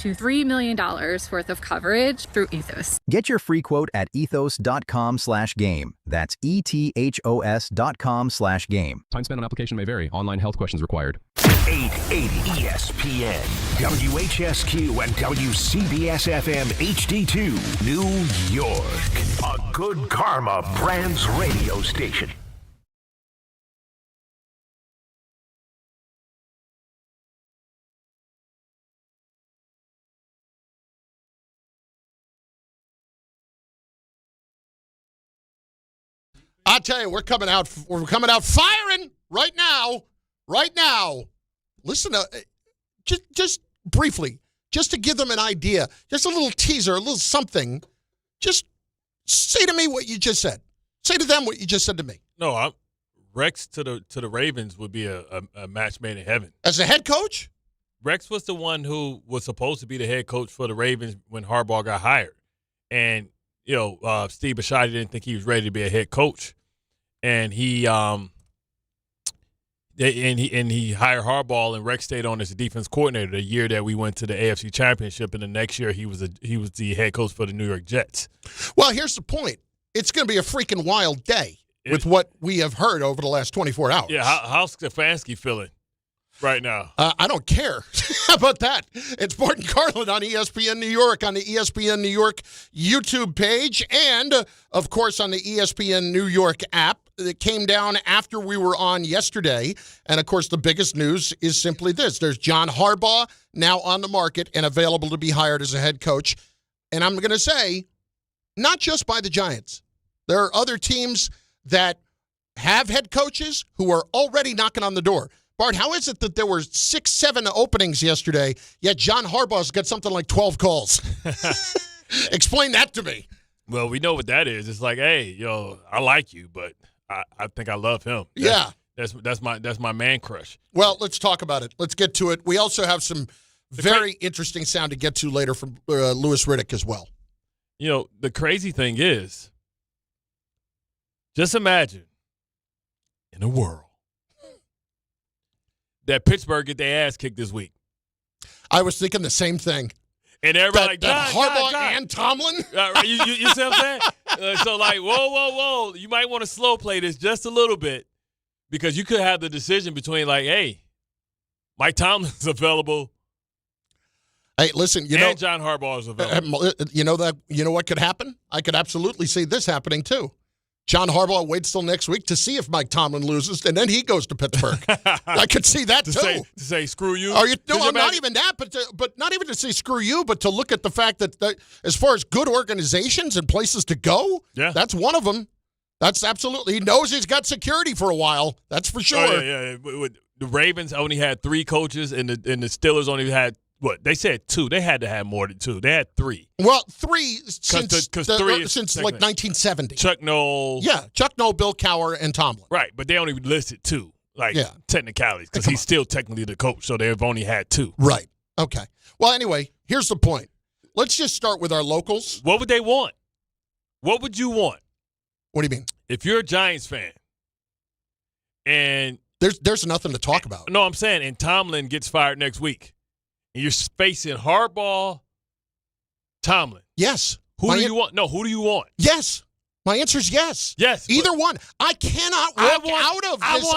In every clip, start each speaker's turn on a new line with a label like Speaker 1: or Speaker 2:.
Speaker 1: to $3 million worth of coverage through Ethos.
Speaker 2: Get your free quote at ethos.com/game. That's ETHOS.com/game.
Speaker 3: Time spent on application may vary. Online health questions required.
Speaker 4: 880 ESPN, WHSQ, and WCBS-FM HD2, New York. A Good Karma Brands radio station.
Speaker 5: I'll tell you, we're coming out firing right now. Right now. Listen to just briefly, just to give them an idea, just a little teaser, a little something. Just say to me what you just said. Say to them what you just said to me.
Speaker 6: No, Rex to the Ravens would be a match made in heaven.
Speaker 5: As a head coach?
Speaker 6: Rex was the one who was supposed to be the head coach for the Ravens when Harbaugh got hired. And, Steve Bisciotti didn't think he was ready to be a head coach. And he hired Harbaugh, and Rex stayed on as the defense coordinator the year that we went to the AFC Championship, and the next year he was the head coach for the New York Jets.
Speaker 5: Well, here's the point. It's going to be a freaking wild day with what we have heard over the last 24 hours.
Speaker 6: Yeah, how's Stefanski feeling right now?
Speaker 5: I don't care. How about that? It's Bart Carlin on ESPN New York, on the ESPN New York YouTube page, and, of course, on the ESPN New York app. That came down after we were on yesterday. And, of course, the biggest news is simply this. There's John Harbaugh now on the market and available to be hired as a head coach. And I'm going to say, not just by the Giants. There are other teams that have head coaches who are already knocking on the door. Bart, how is it that there were 6-7 openings yesterday, yet John Harbaugh's got something like 12 calls? Explain that to me.
Speaker 6: Well, we know what that is. It's like, hey, I like you, but I think I love him. That's my man crush.
Speaker 5: Well, let's talk about it. Let's get to it. We also have some very interesting sound to get to later from Louis Riddick as well.
Speaker 6: The crazy thing is, just imagine in a world that Pittsburgh get their ass kicked this week.
Speaker 5: I was thinking the same thing.
Speaker 6: And everybody
Speaker 5: that Harbaugh and Tomlin?
Speaker 6: You see what I'm saying? So, whoa. You might want to slow play this just a little bit because you could have the decision between, hey, Mike Tomlin's available.
Speaker 5: Hey, listen,
Speaker 6: and John Harbaugh is available.
Speaker 5: You know what could happen? I could absolutely see this happening, too. John Harbaugh waits till next week to see if Mike Tomlin loses, and then he goes to Pittsburgh. I could see that, too.
Speaker 6: To say screw you?
Speaker 5: Not even that, but not even to say screw you, but to look at the fact that as far as good organizations and places to go, that's one of them. That's absolutely – he knows he's got security for a while. That's for sure.
Speaker 6: Oh, yeah. The Ravens only had 3 coaches, and the Steelers only had – what? They said 2. They had to have more than 2. They had 3.
Speaker 5: Well, 3 since 1970.
Speaker 6: Chuck Noll.
Speaker 5: Yeah, Chuck Noll, Bill Cowher, and Tomlin.
Speaker 6: Right, but they only listed 2, technicalities, because he's still technically the coach, so they've only had 2.
Speaker 5: Right. Okay. Well, anyway, here's the point. Let's just start with our locals.
Speaker 6: What would they want? What would you want?
Speaker 5: What do you mean?
Speaker 6: If you're a Giants fan, and
Speaker 5: there's nothing to talk about.
Speaker 6: No, I'm saying, and Tomlin gets fired next week. And you're facing Harbaugh, Tomlin.
Speaker 5: Yes.
Speaker 6: Who do you want? No, who do you want?
Speaker 5: Yes. My answer is yes.
Speaker 6: Yes.
Speaker 5: Either one. I cannot walk out of this.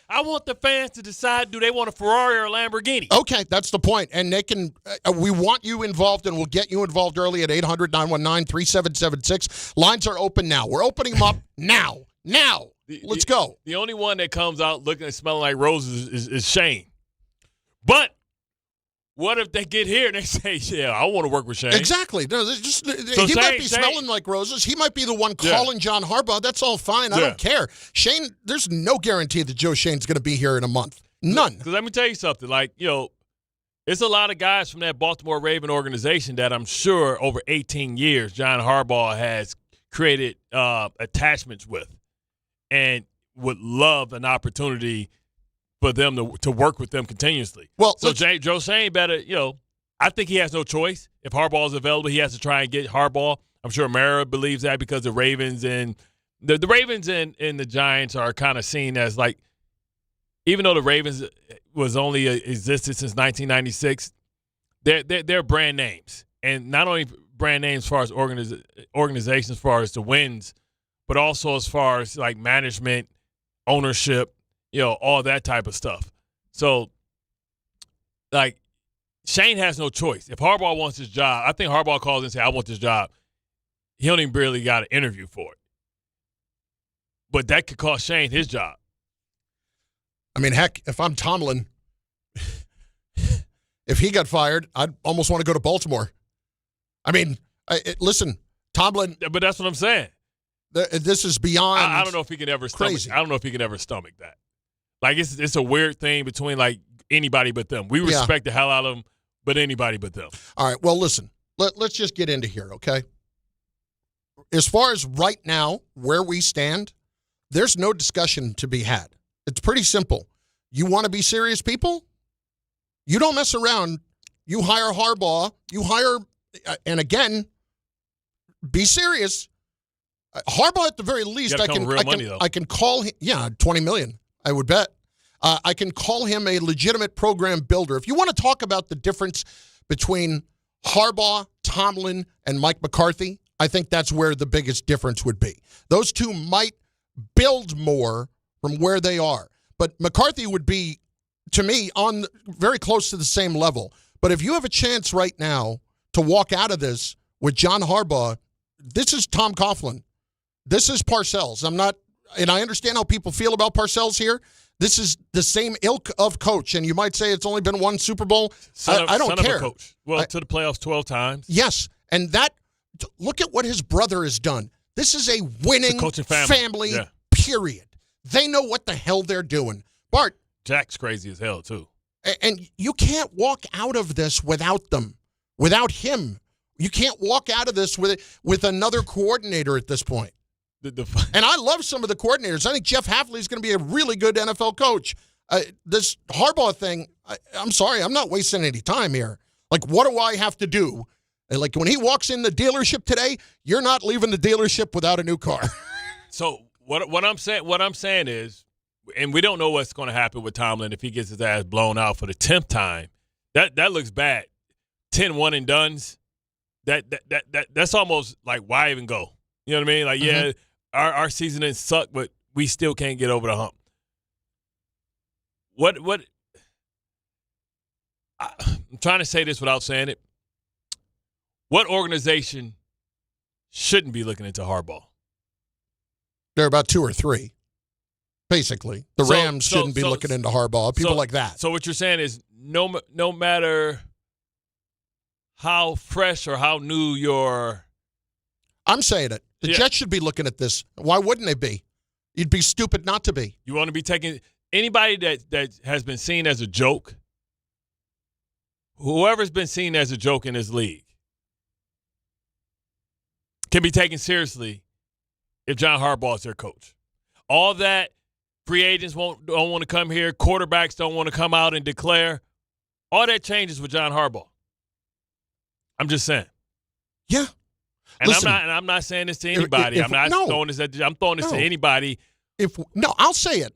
Speaker 6: I want the fans to decide, do they want a Ferrari or a Lamborghini?
Speaker 5: Okay, that's the point. And they can. We want you involved, and we'll get you involved early at 800-919-3776. Lines are open now. We're opening them up now. Let's go.
Speaker 6: The only one that comes out looking and smelling like roses is Shane. But what if they get here and they say, yeah, I want to work with Shane?
Speaker 5: Exactly. No, he might be smelling like roses. He might be the one calling John Harbaugh. That's all fine. I don't care. Shane, there's no guarantee that Joe Shane's going to be here in a month. None.
Speaker 6: Because let me tell you something. It's a lot of guys from that Baltimore Raven organization that I'm sure over 18 years John Harbaugh has created attachments with and would love an opportunity for them to work with them continuously. Well, so Joe Shane better, I think he has no choice. If Harbaugh is available, he has to try and get Harbaugh. I'm sure Mara believes that because the Ravens and the Ravens and the Giants are kind of seen as even though the Ravens was only existed since 1996, they're brand names, and not only brand names as far as organizations, as far as the wins, but also as far as like management, ownership, all that type of stuff. So, like, Shane has no choice. If Harbaugh wants his job, I think Harbaugh calls and says, I want this job. He don't even barely got an interview for it. But that could cost Shane his job.
Speaker 5: I mean, heck, if I'm Tomlin, if he got fired, I'd almost want to go to Baltimore. I mean, listen, Tomlin.
Speaker 6: But that's what I'm saying.
Speaker 5: This is beyond.
Speaker 6: I don't know if he can ever
Speaker 5: crazy.
Speaker 6: I don't know if he can ever stomach that. Like, it's a weird thing between, like, anybody but them. We respect the hell out of them, but anybody but them. All
Speaker 5: right, well, listen, let's just get into here, okay? As far as right now, where we stand, there's no discussion to be had. It's pretty simple. You want to be serious people? You don't mess around. You hire Harbaugh. You hire, and again, be serious. Harbaugh, at the very least, I can call him. Yeah, $20 million, I would bet. I can call him a legitimate program builder. If you want to talk about the difference between Harbaugh, Tomlin, and Mike McCarthy, I think that's where the biggest difference would be. Those two might build more from where they are. But McCarthy would be, to me, on very close to the same level. But if you have a chance right now to walk out of this with John Harbaugh, this is Tom Coughlin. This is Parcells. And I understand how people feel about Parcells here. This is the same ilk of coach, and you might say it's only been one Super Bowl. I don't care.
Speaker 6: Of a coach. Well, to the playoffs 12 times.
Speaker 5: Yes, and look at what his brother has done. This is a winning family, period. They know what the hell they're doing. Bart.
Speaker 6: Jack's crazy as hell, too.
Speaker 5: And you can't walk out of this without them, without him. You can't walk out of this with another coordinator at this point. And I love some of the coordinators. I think Jeff Hafley is going to be a really good NFL coach. This Harbaugh thing, I'm sorry, I'm not wasting any time here. Like, what do I have to do? Like, when he walks in the dealership today, you're not leaving the dealership without a new car.
Speaker 6: So what I'm saying is, and we don't know what's going to happen with Tomlin if he gets his ass blown out for the 10th time. That looks bad. 10 one and dones. That's almost like, why even go? You know what I mean? Like, yeah, our season didn't suck, but we still can't get over the hump. I'm trying to say this without saying it. What organization shouldn't be looking into Harbaugh?
Speaker 5: There are about 2 or 3, basically. The Rams shouldn't be looking into Harbaugh. People like that.
Speaker 6: So what you're saying is no matter how fresh or how new your –
Speaker 5: I'm saying it. The Jets should be looking at this. Why wouldn't they be? You'd be stupid not to be.
Speaker 6: You want to be taking – anybody that has been seen as a joke, whoever's been seen as a joke in this league can be taken seriously if John Harbaugh is their coach. All that free agents don't want to come here, quarterbacks don't want to come out and declare, all that changes with John Harbaugh. I'm just saying.
Speaker 5: Yeah.
Speaker 6: And listen, I'm not saying this to anybody. I'm throwing this to anybody.
Speaker 5: I'll say it.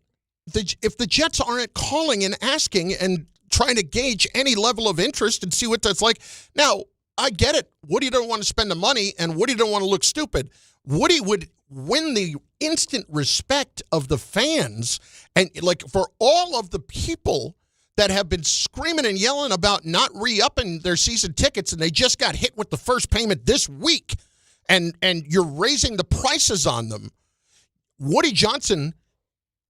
Speaker 5: If the Jets aren't calling and asking and trying to gauge any level of interest and see what that's like. Now, I get it. Woody don't want to spend the money, and Woody don't want to look stupid. Woody would win the instant respect of the fans, and like for all of the people that have been screaming and yelling about not re-upping their season tickets, and they just got hit with the first payment this week, and you're raising the prices on them. Woody Johnson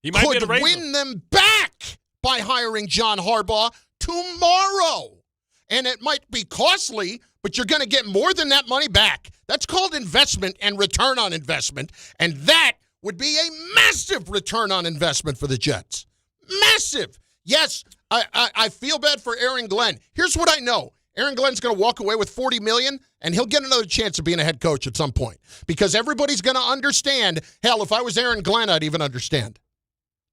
Speaker 5: could win them back by hiring John Harbaugh tomorrow. And it might be costly, but you're going to get more than that money back. That's called investment and return on investment. And that would be a massive return on investment for the Jets. Massive. Yes, I feel bad for Aaron Glenn. Here's what I know. Aaron Glenn's going to walk away with $40 million, and he'll get another chance of being a head coach at some point. Because everybody's going to understand. Hell, if I was Aaron Glenn, I'd even understand.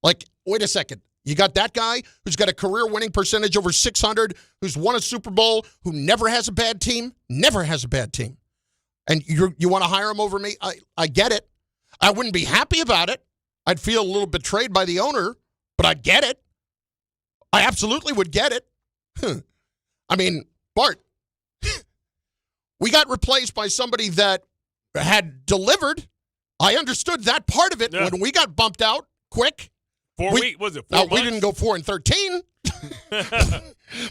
Speaker 5: Like, wait a second. You got that guy who's got a career winning percentage over 600, who's won a Super Bowl, who never has a bad team, and you want to hire him over me? I get it. I wouldn't be happy about it. I'd feel a little betrayed by the owner, but I'd get it. I absolutely would get it. I mean, Bart, we got replaced by somebody that had delivered. I understood that part of it when we got bumped out quick.
Speaker 6: 4 weeks, was it 4 months?
Speaker 5: We didn't go 4-13.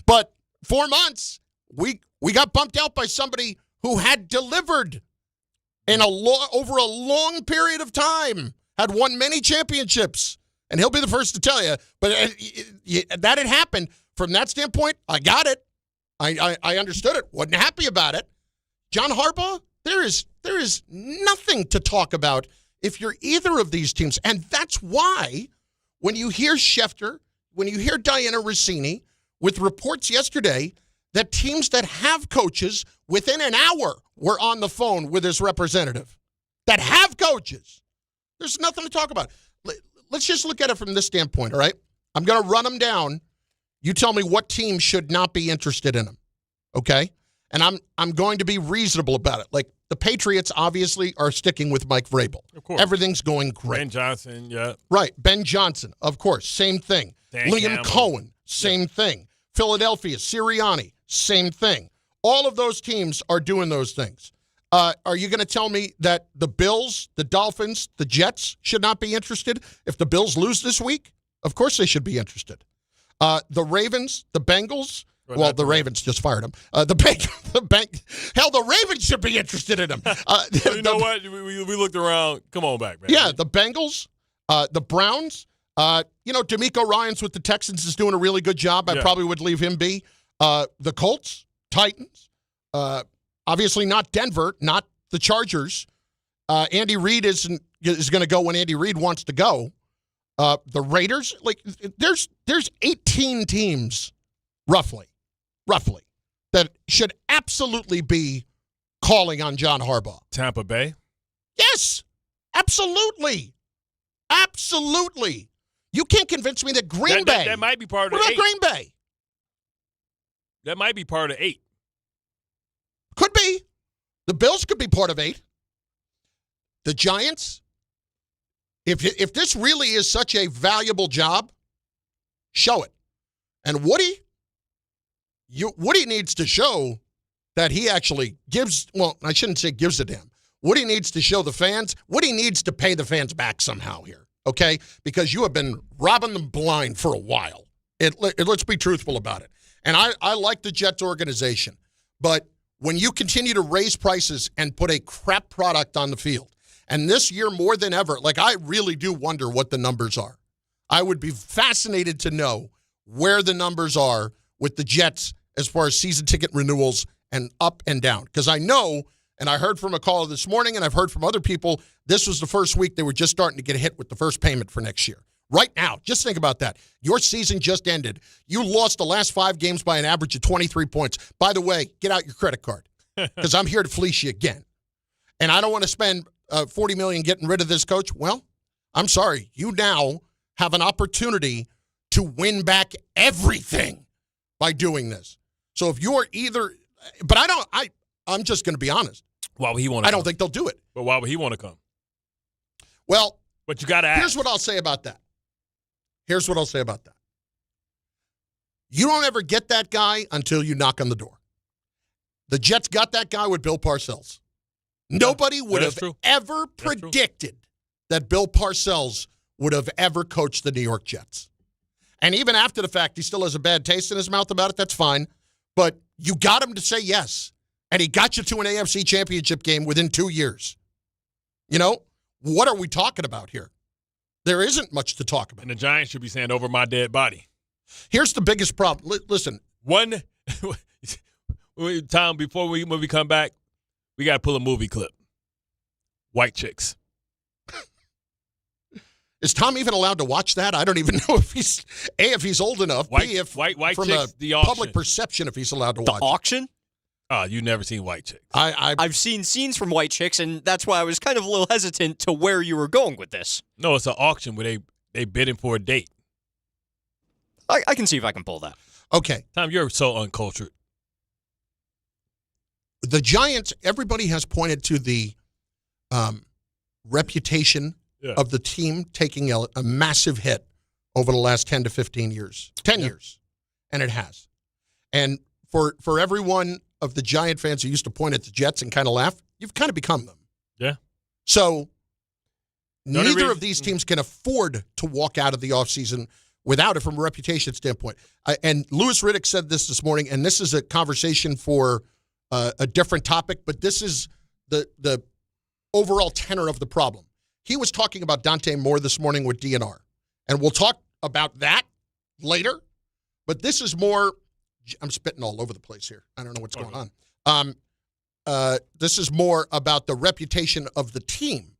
Speaker 5: But 4 months, we got bumped out by somebody who had delivered in over a long period of time, had won many championships. And he'll be the first to tell you. But that had happened. From that standpoint, I got it. I understood it. Wasn't happy about it. John Harbaugh, there is nothing to talk about if you're either of these teams. And that's why when you hear Schefter, when you hear Diana Rossini with reports yesterday that teams that have coaches within an hour were on the phone with his representative, that have coaches, there's nothing to talk about. Let's just look at it from this standpoint, all right? I'm going to run them down. You tell me what team should not be interested in them, okay? And I'm going to be reasonable about it. Like, the Patriots obviously are sticking with Mike Vrabel.
Speaker 6: Of course.
Speaker 5: Everything's going great.
Speaker 6: Ben Johnson, yeah.
Speaker 5: Right. Ben Johnson, of course, same thing. Liam Cohen, same thing. Philadelphia, Sirianni, same thing. All of those teams are doing those things. Are you going to tell me that the Bills, the Dolphins, the Jets should not be interested? If the Bills lose this week, of course they should be interested. The Ravens, the Bengals, well, the Ravens just fired him. Hell, the Ravens should be interested in him.
Speaker 6: You know what? We looked around. Come on back, man.
Speaker 5: Yeah, the Bengals, the Browns. D'Amico Ryans with the Texans is doing a really good job. I probably would leave him be. The Colts, Titans, obviously not Denver, not the Chargers. Andy Reid is going to go when Andy Reid wants to go. The Raiders, like there's 18 teams, roughly, that should absolutely be calling on John Harbaugh.
Speaker 6: Tampa Bay?
Speaker 5: Yes, absolutely. You can't convince me that Green Bay.
Speaker 6: That might be part of
Speaker 5: what
Speaker 6: the
Speaker 5: about
Speaker 6: 8.
Speaker 5: Green Bay?
Speaker 6: That might be part of 8.
Speaker 5: Could be. The Bills could be part of 8. The Giants, if this really is such a valuable job, show it. And Woody needs to show that he actually gives, well, I shouldn't say gives a damn. Woody needs to show the fans. Woody needs to pay the fans back somehow here, okay? Because you have been robbing them blind for a while. Let's be truthful about it. And I like the Jets organization. But when you continue to raise prices and put a crap product on the field, and this year more than ever, like I really do wonder what the numbers are. I would be fascinated to know where the numbers are with the Jets as far as season ticket renewals and up and down. Because I know, and I heard from a caller this morning, and I've heard from other people, this was the first week they were just starting to get hit with the first payment for next year. Right now, just think about that. Your season just ended. You lost the last 5 games by an average of 23 points. By the way, get out your credit card because I'm here to fleece you again. And I don't want to spend $40 million getting rid of this coach. Well, I'm sorry. You now have an opportunity to win back everything by doing this. So if you're either, but I'm just going to be honest.
Speaker 6: Why would he want to
Speaker 5: I don't think they'll do it.
Speaker 6: But why would he want to come?
Speaker 5: Well,
Speaker 6: but you got to ask.
Speaker 5: Here's what I'll say about that. You don't ever get that guy until you knock on the door. The Jets got that guy with Bill Parcells. Nobody would have ever predicted that Bill Parcells would have ever coached the New York Jets. And even after the fact, he still has a bad taste in his mouth about it. That's fine. But you got him to say yes. And he got you to an AFC championship game within 2 years. You know, what are we talking about here? There isn't much to talk about.
Speaker 6: And the Giants should be saying, over my dead body.
Speaker 5: Here's the biggest problem. Listen.
Speaker 6: Tom, when we come back, we got to pull a movie clip. White Chicks.
Speaker 5: Is Tom even allowed to watch that? I don't even know if he's old enough.
Speaker 6: White
Speaker 5: from
Speaker 6: Chicks,
Speaker 5: a public perception, if he's allowed to watch.
Speaker 7: The auction?
Speaker 6: Oh, you've never seen White Chicks.
Speaker 7: I've seen scenes from White Chicks, and that's why I was kind of a little hesitant to where you were going with this.
Speaker 6: No, it's an auction where they bidding for a date.
Speaker 7: I can see if I can pull that.
Speaker 5: Okay.
Speaker 6: Tom, you're so uncultured.
Speaker 5: The Giants, everybody has pointed to the reputation of the team taking a massive hit over the last 10 to 15 years. 10 years. And it has. And for every one of the Giant fans who used to point at the Jets and kind of laugh, you've kind of become them.
Speaker 6: Yeah.
Speaker 5: So neither
Speaker 6: reason-
Speaker 5: of these teams can afford to walk out of the offseason without it from a reputation standpoint. And Louis Riddick said this morning, and this is a conversation for a different topic, but this is the overall tenor of the problem. He was talking about Dante Moore this morning with DNR, and we'll talk about that later, but this is more – I'm spitting all over the place here. I don't know what's going on. This is more about the reputation of the team.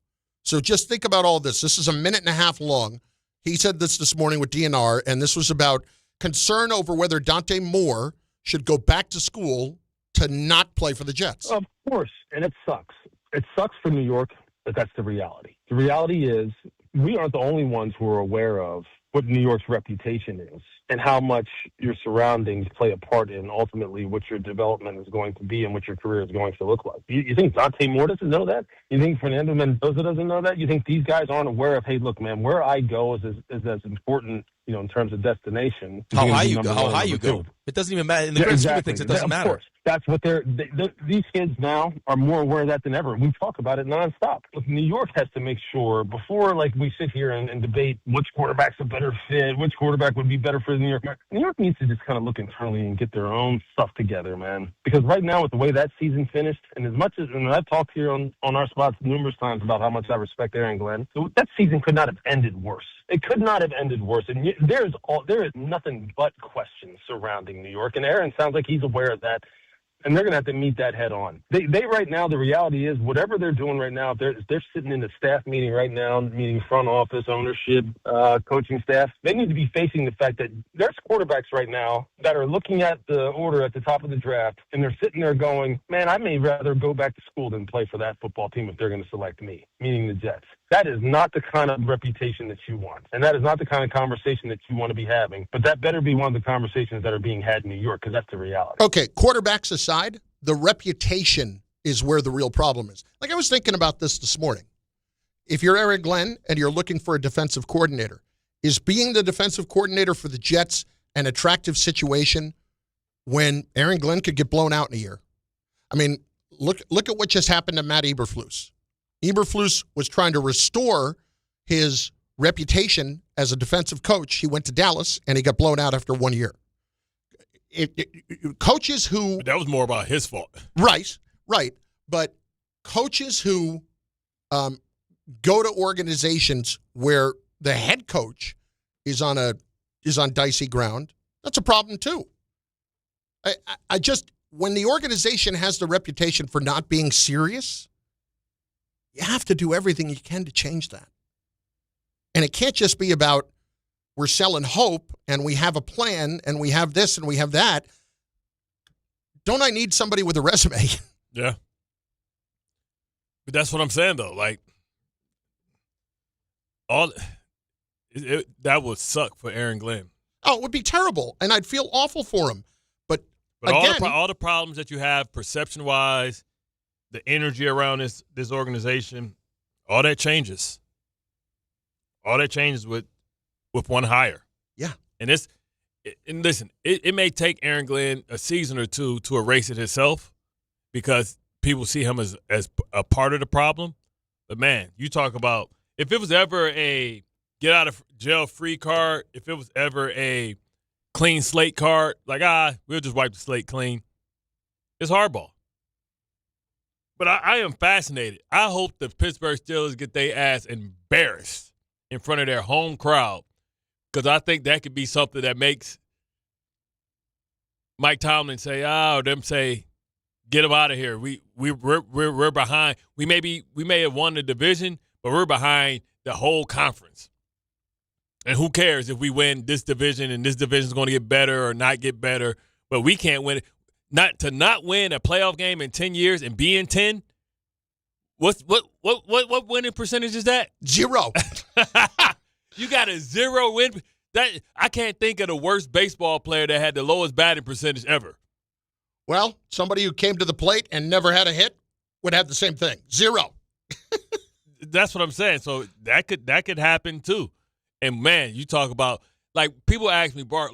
Speaker 5: So just think about all this. This is a minute and a half long. He said this morning with DNR, and this was about concern over whether Dante Moore should go back to school to not play for the Jets.
Speaker 8: Of course, and it sucks. It sucks for New York, but that's the reality. The reality is we aren't the only ones who are aware of what New York's reputation is and how much your surroundings play a part in ultimately what your development is going to be and what your career is going to look like. You think Dante Moore doesn't know that? You think Fernando Mendoza doesn't know that? You think these guys aren't aware of, hey, look, man, where I go is as important, in terms of destination.
Speaker 9: How high you go. It doesn't even matter. In the grand scheme of things, it doesn't matter.
Speaker 8: Of course. That's what these kids now are more aware of that than ever. We talk about it nonstop. Look, New York has to make sure before, we sit here and debate which quarterback's a better fit, which quarterback would be better for the New York. New York needs to just kind of look internally and get their own stuff together, man. Because right now, with the way that season finished, and as much as I've talked here on our spots numerous times about how much I respect Aaron Glenn, so that season could not have ended worse. It could not have ended worse. And there is nothing but questions surrounding New York. And Aaron sounds like he's aware of that. And they're going to have to meet that head on. They right now, the reality is whatever they're doing right now, they're sitting in a staff meeting right now, meeting front office, ownership, coaching staff. They need to be facing the fact that there's quarterbacks right now that are looking at the order at the top of the draft, and they're sitting there going, man, I may rather go back to school than play for that football team if they're going to select me, meaning the Jets. That is not the kind of reputation that you want. And that is not the kind of conversation that you want to be having. But that better be one of the conversations that are being had in New York, because that's the reality.
Speaker 5: Okay, quarterbacks aside, the reputation is where the real problem is. I was thinking about this morning. If you're Aaron Glenn and you're looking for a defensive coordinator, is being the defensive coordinator for the Jets an attractive situation when Aaron Glenn could get blown out in a year? I mean, look at what just happened to Matt Eberflus. Eberflus was trying to restore his reputation as a defensive coach. He went to Dallas, and he got blown out after 1 year. Coaches who...
Speaker 6: But that was more about his fault.
Speaker 5: Right. But coaches who go to organizations where the head coach is on dicey ground, that's a problem too. I just... When the organization has the reputation for not being serious, you have to do everything you can to change that. And it can't just be about we're selling hope and we have a plan and we have this and we have that. Don't I need somebody with a resume?
Speaker 6: Yeah. But that's what I'm saying, though. That would suck for Aaron Glenn.
Speaker 5: Oh, it would be terrible. And I'd feel awful for him. But again,
Speaker 6: all the problems that you have perception-wise, the energy around this organization, all that changes. All that changes with one hire.
Speaker 5: Yeah.
Speaker 6: And listen, it may take Aaron Glenn a season or two to erase it himself because people see him as a part of the problem. But, man, you talk about if it was ever a get-out-of-jail-free card, if it was ever a clean slate card, we'll just wipe the slate clean, it's Harbaugh. But I am fascinated. I hope the Pittsburgh Steelers get their ass embarrassed in front of their home crowd, because I think that could be something that makes Mike Tomlin say, get him out of here. We're behind. We may have won the division, but we're behind the whole conference. And who cares if we win this division and this division is going to get better or not get better, but we can't win it. Not win a playoff game in 10 years and be in 10. What winning percentage is that?
Speaker 5: 0.
Speaker 6: You got a 0 win. I can't think of the worst baseball player that had the lowest batting percentage ever.
Speaker 5: Well, somebody who came to the plate and never had a hit would have the same thing. 0.
Speaker 6: That's what I'm saying. So that could happen too. And man, you talk about people ask me, Bart,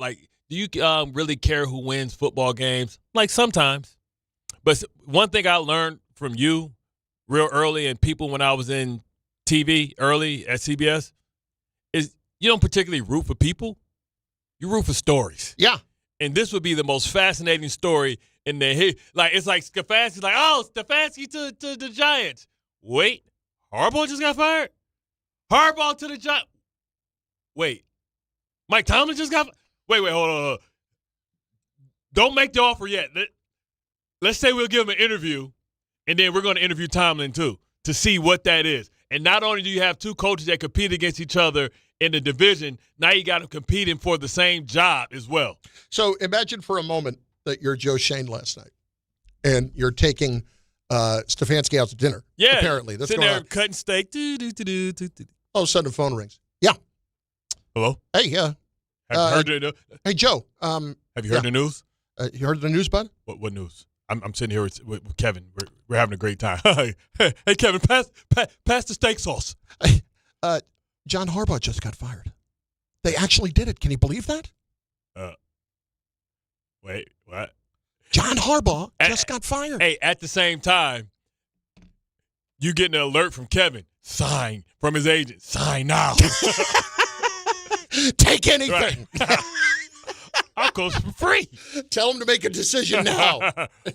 Speaker 6: do you really care who wins football games? Like sometimes. But one thing I learned from you real early and people when I was in TV early at CBS is you don't particularly root for people. You root for stories.
Speaker 5: Yeah.
Speaker 6: And this would be the most fascinating story in the like it's like Stefanski's like, oh, Stefanski to the Giants. Wait, Harbaugh just got fired? Harbaugh to the Giants. Wait, Mike Tomlin just got Wait, hold on. Don't make the offer yet. Let's say we'll give him an interview, and then we're going to interview Tomlin too to see what that is. And not only do you have two coaches that compete against each other in the division, now you got them competing for the same job as well.
Speaker 5: So imagine for a moment that you're Joe Shane last night, and you're taking Stefanski out to dinner.
Speaker 6: Yeah,
Speaker 5: apparently that's
Speaker 6: sitting
Speaker 5: going
Speaker 6: there
Speaker 5: on.
Speaker 6: cutting steak.
Speaker 5: All of a sudden, the phone rings. Yeah.
Speaker 6: Hello.
Speaker 5: Hey, yeah.
Speaker 6: Have you heard
Speaker 5: Hey, Joe.
Speaker 6: Have you heard the news?
Speaker 5: You heard the news, bud?
Speaker 6: What news? I'm sitting here with Kevin. We're having a great time. Hey, Kevin, pass the steak sauce.
Speaker 5: John Harbaugh just got fired. They actually did it. Can you believe that?
Speaker 6: Wait, what?
Speaker 5: John Harbaugh just got fired.
Speaker 6: Hey, at the same time, you getting an alert from Kevin. Sign from his agent. Sign now.
Speaker 5: Take anything.
Speaker 6: Right. I'll coach for free.
Speaker 5: Tell him to make a decision now.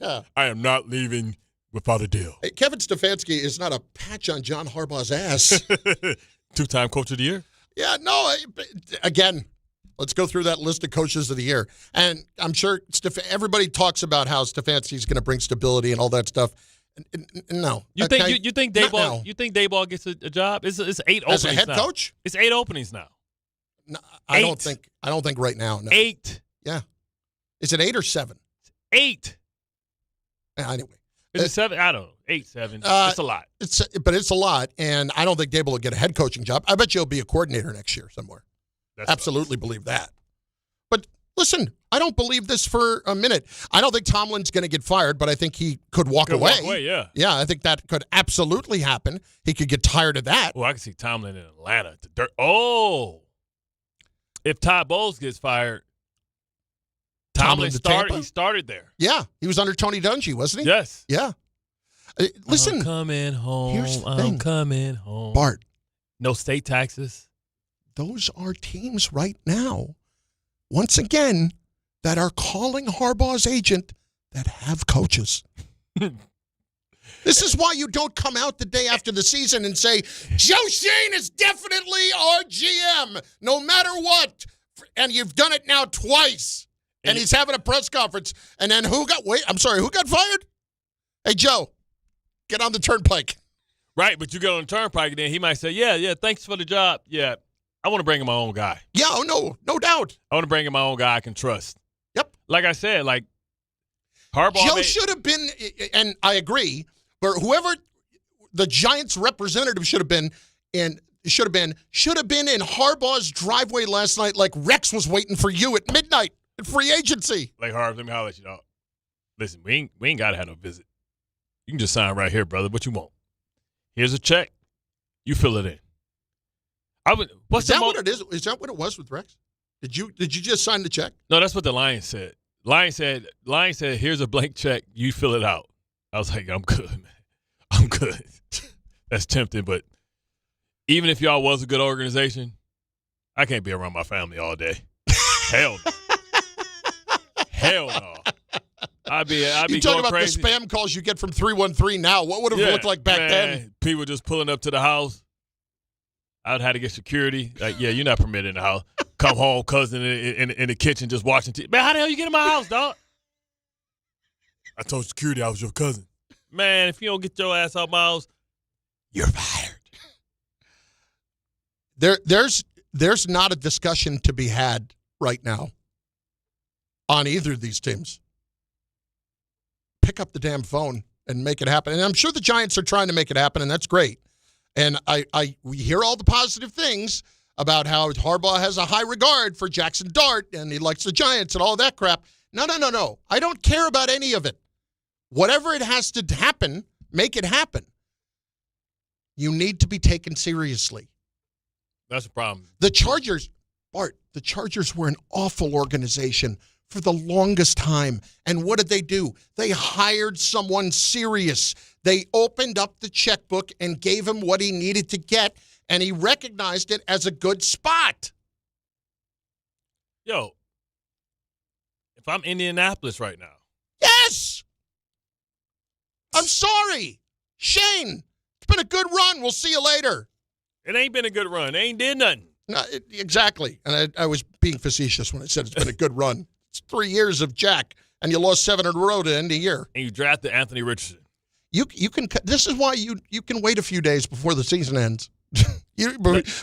Speaker 5: Yeah.
Speaker 6: I am not leaving without a deal.
Speaker 5: Hey, Kevin Stefanski is not a patch on John Harbaugh's ass.
Speaker 6: Two-time coach of the year?
Speaker 5: Yeah, no. Again, let's go through that list of coaches of the year. And I'm sure everybody talks about how Stefanski's going to bring stability and all that stuff. No.
Speaker 6: You think
Speaker 5: Dayball?
Speaker 6: You think Dayball gets a job? It's 8 openings
Speaker 5: as a head
Speaker 6: now.
Speaker 5: coach?
Speaker 6: It's 8 openings now.
Speaker 5: No, I don't think right now. No.
Speaker 6: 8.
Speaker 5: Yeah. Is it 8 or 7?
Speaker 6: 8.
Speaker 5: Anyway.
Speaker 6: Is it 7? I don't know. 8, 7. It's a lot.
Speaker 5: But it's a lot, and I don't think Dable will get a head coaching job. I bet you he'll be a coordinator next year somewhere. Absolutely believe that. But listen, I don't believe this for a minute. I don't think Tomlin's going to get fired, but I think he could walk away.
Speaker 6: Walk away, yeah.
Speaker 5: Yeah, I think that could absolutely happen. He could get tired of that.
Speaker 6: Well, I can see Tomlin in Atlanta. Oh. If Todd Bowles gets fired, Tomlin started there.
Speaker 5: Yeah, he was under Tony Dungy, wasn't he?
Speaker 6: Yes.
Speaker 5: Yeah. Listen.
Speaker 6: I'm coming home.
Speaker 5: Here's the thing.
Speaker 6: I'm coming home.
Speaker 5: Bart.
Speaker 6: No state taxes.
Speaker 5: Those are teams right now, once again, that are calling Harbaugh's agent that have coaches. This is why you don't come out the day after the season and say, Joe Shane is definitely our GM, no matter what. And you've done it now twice. And he's having a press conference. And then who got fired? Hey, Joe, get on the turnpike.
Speaker 6: Right, but you get on the turnpike, and then he might say, yeah, thanks for the job. Yeah, I want to bring in my own guy.
Speaker 5: Yeah, no doubt.
Speaker 6: I want to bring in my own guy I can trust.
Speaker 5: Yep.
Speaker 6: Like I said, Harbaugh.
Speaker 5: Joe should have been, and I agree, but whoever the Giants representative should have been in Harbaugh's driveway last night like Rex was waiting for you at midnight at free agency.
Speaker 6: Like, Harv, let me holler at you, dog. Listen, we ain't got to have no visit. You can just sign right here, brother. What you want? Here's a check. You fill it in.
Speaker 5: Is that what it is? Is that what it was with Rex? Did you just sign the check?
Speaker 6: No, that's what the Lions said. Lions said, here's a blank check. You fill it out. I was like, I'm good, man. I'm good. That's tempting, but even if y'all was a good organization, I can't be around my family all day. Hell no. Hell no. I'd be
Speaker 5: you talk about crazy. The spam calls you get from 313 now. What would it look like back then?
Speaker 6: People just pulling up to the house. I'd have to get security. Like, yeah, you're not permitted in the house. Come home, cousin in the kitchen just watching TV. Man, how the hell you get in my house, dog? I told security I was your cousin. Man, if you don't get your ass out my house, you're fired.
Speaker 5: There's not a discussion to be had right now on either of these teams. Pick up the damn phone and make it happen. And I'm sure the Giants are trying to make it happen, and that's great. And we hear all the positive things about how Harbaugh has a high regard for Jackson Dart and he likes the Giants and all that crap. No. I don't care about any of it. Whatever it has to happen, make it happen. You need to be taken seriously.
Speaker 6: That's the problem.
Speaker 5: The Chargers, Bart, the Chargers were an awful organization for the longest time. And what did they do? They hired someone serious. They opened up the checkbook and gave him what he needed to get, and he recognized it as a good spot.
Speaker 6: Yo, if I'm Indianapolis right now.
Speaker 5: Yes! I'm sorry. Shane, it's been a good run. We'll see you later.
Speaker 6: It ain't been a good run. They ain't did nothing.
Speaker 5: No, exactly. And I was being facetious when I said it's been a good run. It's 3 years of Jack, and you lost 7 in a row to end the year.
Speaker 6: And you drafted Anthony Richardson.
Speaker 5: You can. This is why you can wait a few days before the season ends.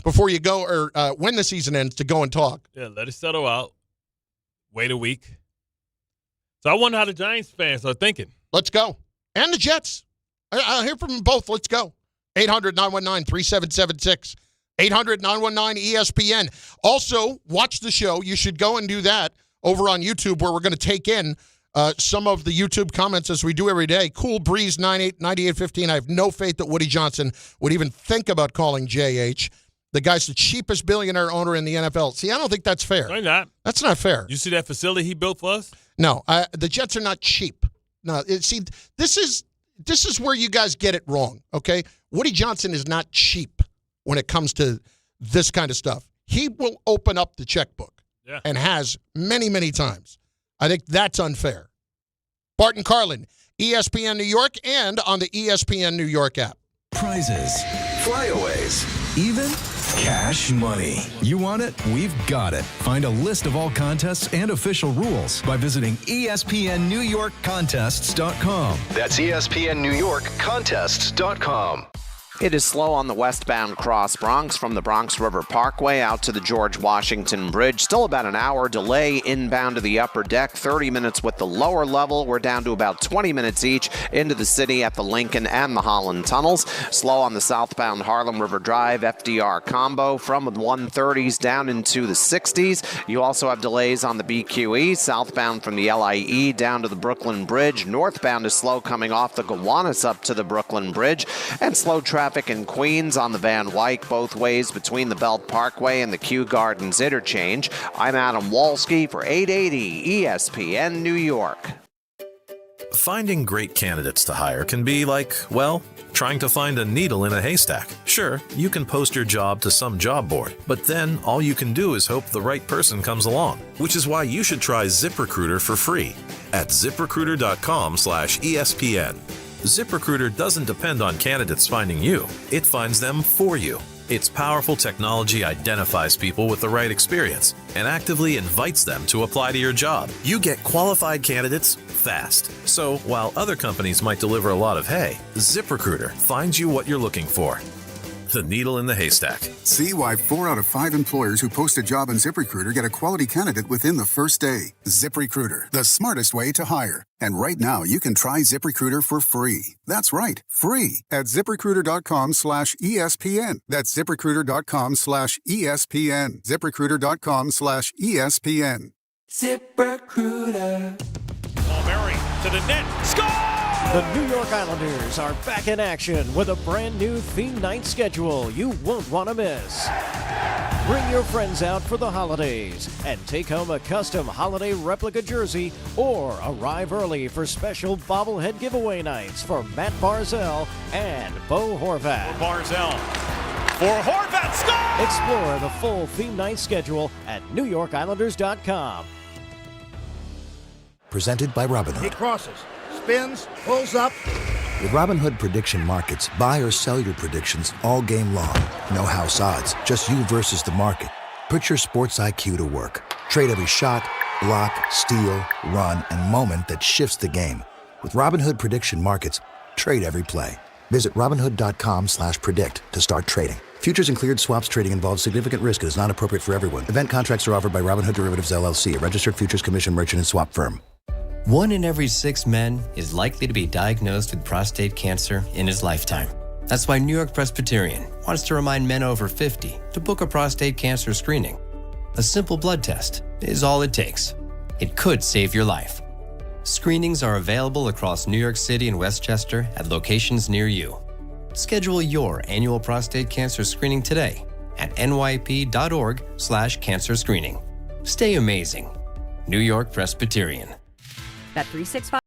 Speaker 5: Before you go, or when the season ends, to go and talk.
Speaker 6: Yeah, let it settle out. Wait a week. So I wonder how the Giants fans are thinking.
Speaker 5: Let's go. And the Jets. I'll hear from them both. Let's go. 800-919-3776. 800-919-ESPN. Also, watch the show. You should go and do that over on YouTube, where we're going to take in some of the YouTube comments as we do every day. Cool Breeze 9815. I have no faith that Woody Johnson would even think about calling JH. The guy's the cheapest billionaire owner in the NFL. See, I don't think that's fair.
Speaker 6: No, not.
Speaker 5: That's not fair.
Speaker 6: You see that facility he built for us?
Speaker 5: No, the Jets are not cheap. No, see, this is where you guys get it wrong, okay? Woody Johnson is not cheap when it comes to this kind of stuff. He will open up the checkbook and has many, many times. I think that's unfair. Bart and Carlin, ESPN New York, and on the ESPN New York app.
Speaker 2: Prizes, flyaways, even cash money. You want it? We've got it. Find a list of all contests and official rules by visiting ESPNNewYorkContests.com.
Speaker 10: That's ESPNNewYorkContests.com.
Speaker 11: It is slow on the westbound Cross Bronx from the Bronx River Parkway out to the George Washington Bridge. Still about an hour delay inbound to the upper deck. 30 minutes with the lower level. We're down to about 20 minutes each into the city at the Lincoln and the Holland tunnels. Slow on the southbound Harlem River Drive FDR combo from the 130s down into the 60s. You also have delays on the BQE southbound from the LIE down to the Brooklyn Bridge. Northbound is slow coming off the Gowanus up to the Brooklyn Bridge, and slow traffic in Queens on the Van Wyck both ways between the Belt Parkway and the Kew Gardens interchange. I'm Adam Walski for 880 ESPN New York.
Speaker 12: Finding great candidates to hire can be like, well, trying to find a needle in a haystack. Sure, you can post your job to some job board, but then all you can do is hope the right person comes along, which is why you should try ZipRecruiter for free at ZipRecruiter.com/ESPN. ZipRecruiter doesn't depend on candidates finding you. It finds them for you. Its powerful technology identifies people with the right experience and actively invites them to apply to your job. You get qualified candidates fast. So while other companies might deliver a lot of hay, ZipRecruiter finds you what you're looking for. The needle in the haystack.
Speaker 13: See why 4 out of 5 employers who post a job on ZipRecruiter get a quality candidate within the first day. ZipRecruiter, the smartest way to hire. And right now, you can try ZipRecruiter for free. That's right, free at ZipRecruiter.com/ESPN. That's ZipRecruiter.com/ESPN. ZipRecruiter.com/ESPN.
Speaker 14: ZipRecruiter. Ball Murray to the net. Score!
Speaker 15: The New York Islanders are back in action with a brand new theme night schedule you won't want to miss. Bring your friends out for the holidays and take home a custom holiday replica jersey, or arrive early for special bobblehead giveaway nights for Matt Barzell and Bo Horvat.
Speaker 14: Barzell for Horvat, score!
Speaker 15: Explore the full theme night schedule at NewYorkIslanders.com.
Speaker 16: Presented by Robinhood.
Speaker 17: He crosses, spins, pulls up.
Speaker 16: With Robinhood Prediction Markets, buy or sell your predictions all game long. No house odds, just you versus the market. Put your sports IQ to work. Trade every shot, block, steal, run, and moment that shifts the game. With Robinhood Prediction Markets, trade every play. Visit Robinhood.com/predict to start trading. Futures and cleared swaps trading involves significant risk and is not appropriate for everyone. Event contracts are offered by Robinhood Derivatives LLC, a registered futures commission merchant and swap firm.
Speaker 18: 1 in every 6 men is likely to be diagnosed with prostate cancer in his lifetime. That's why New York Presbyterian wants to remind men over 50 to book a prostate cancer screening. A simple blood test is all it takes. It could save your life. Screenings are available across New York City and Westchester at locations near you. Schedule your annual prostate cancer screening today at nyp.org/cancer screening. Stay amazing. New York Presbyterian.
Speaker 10: Bet365.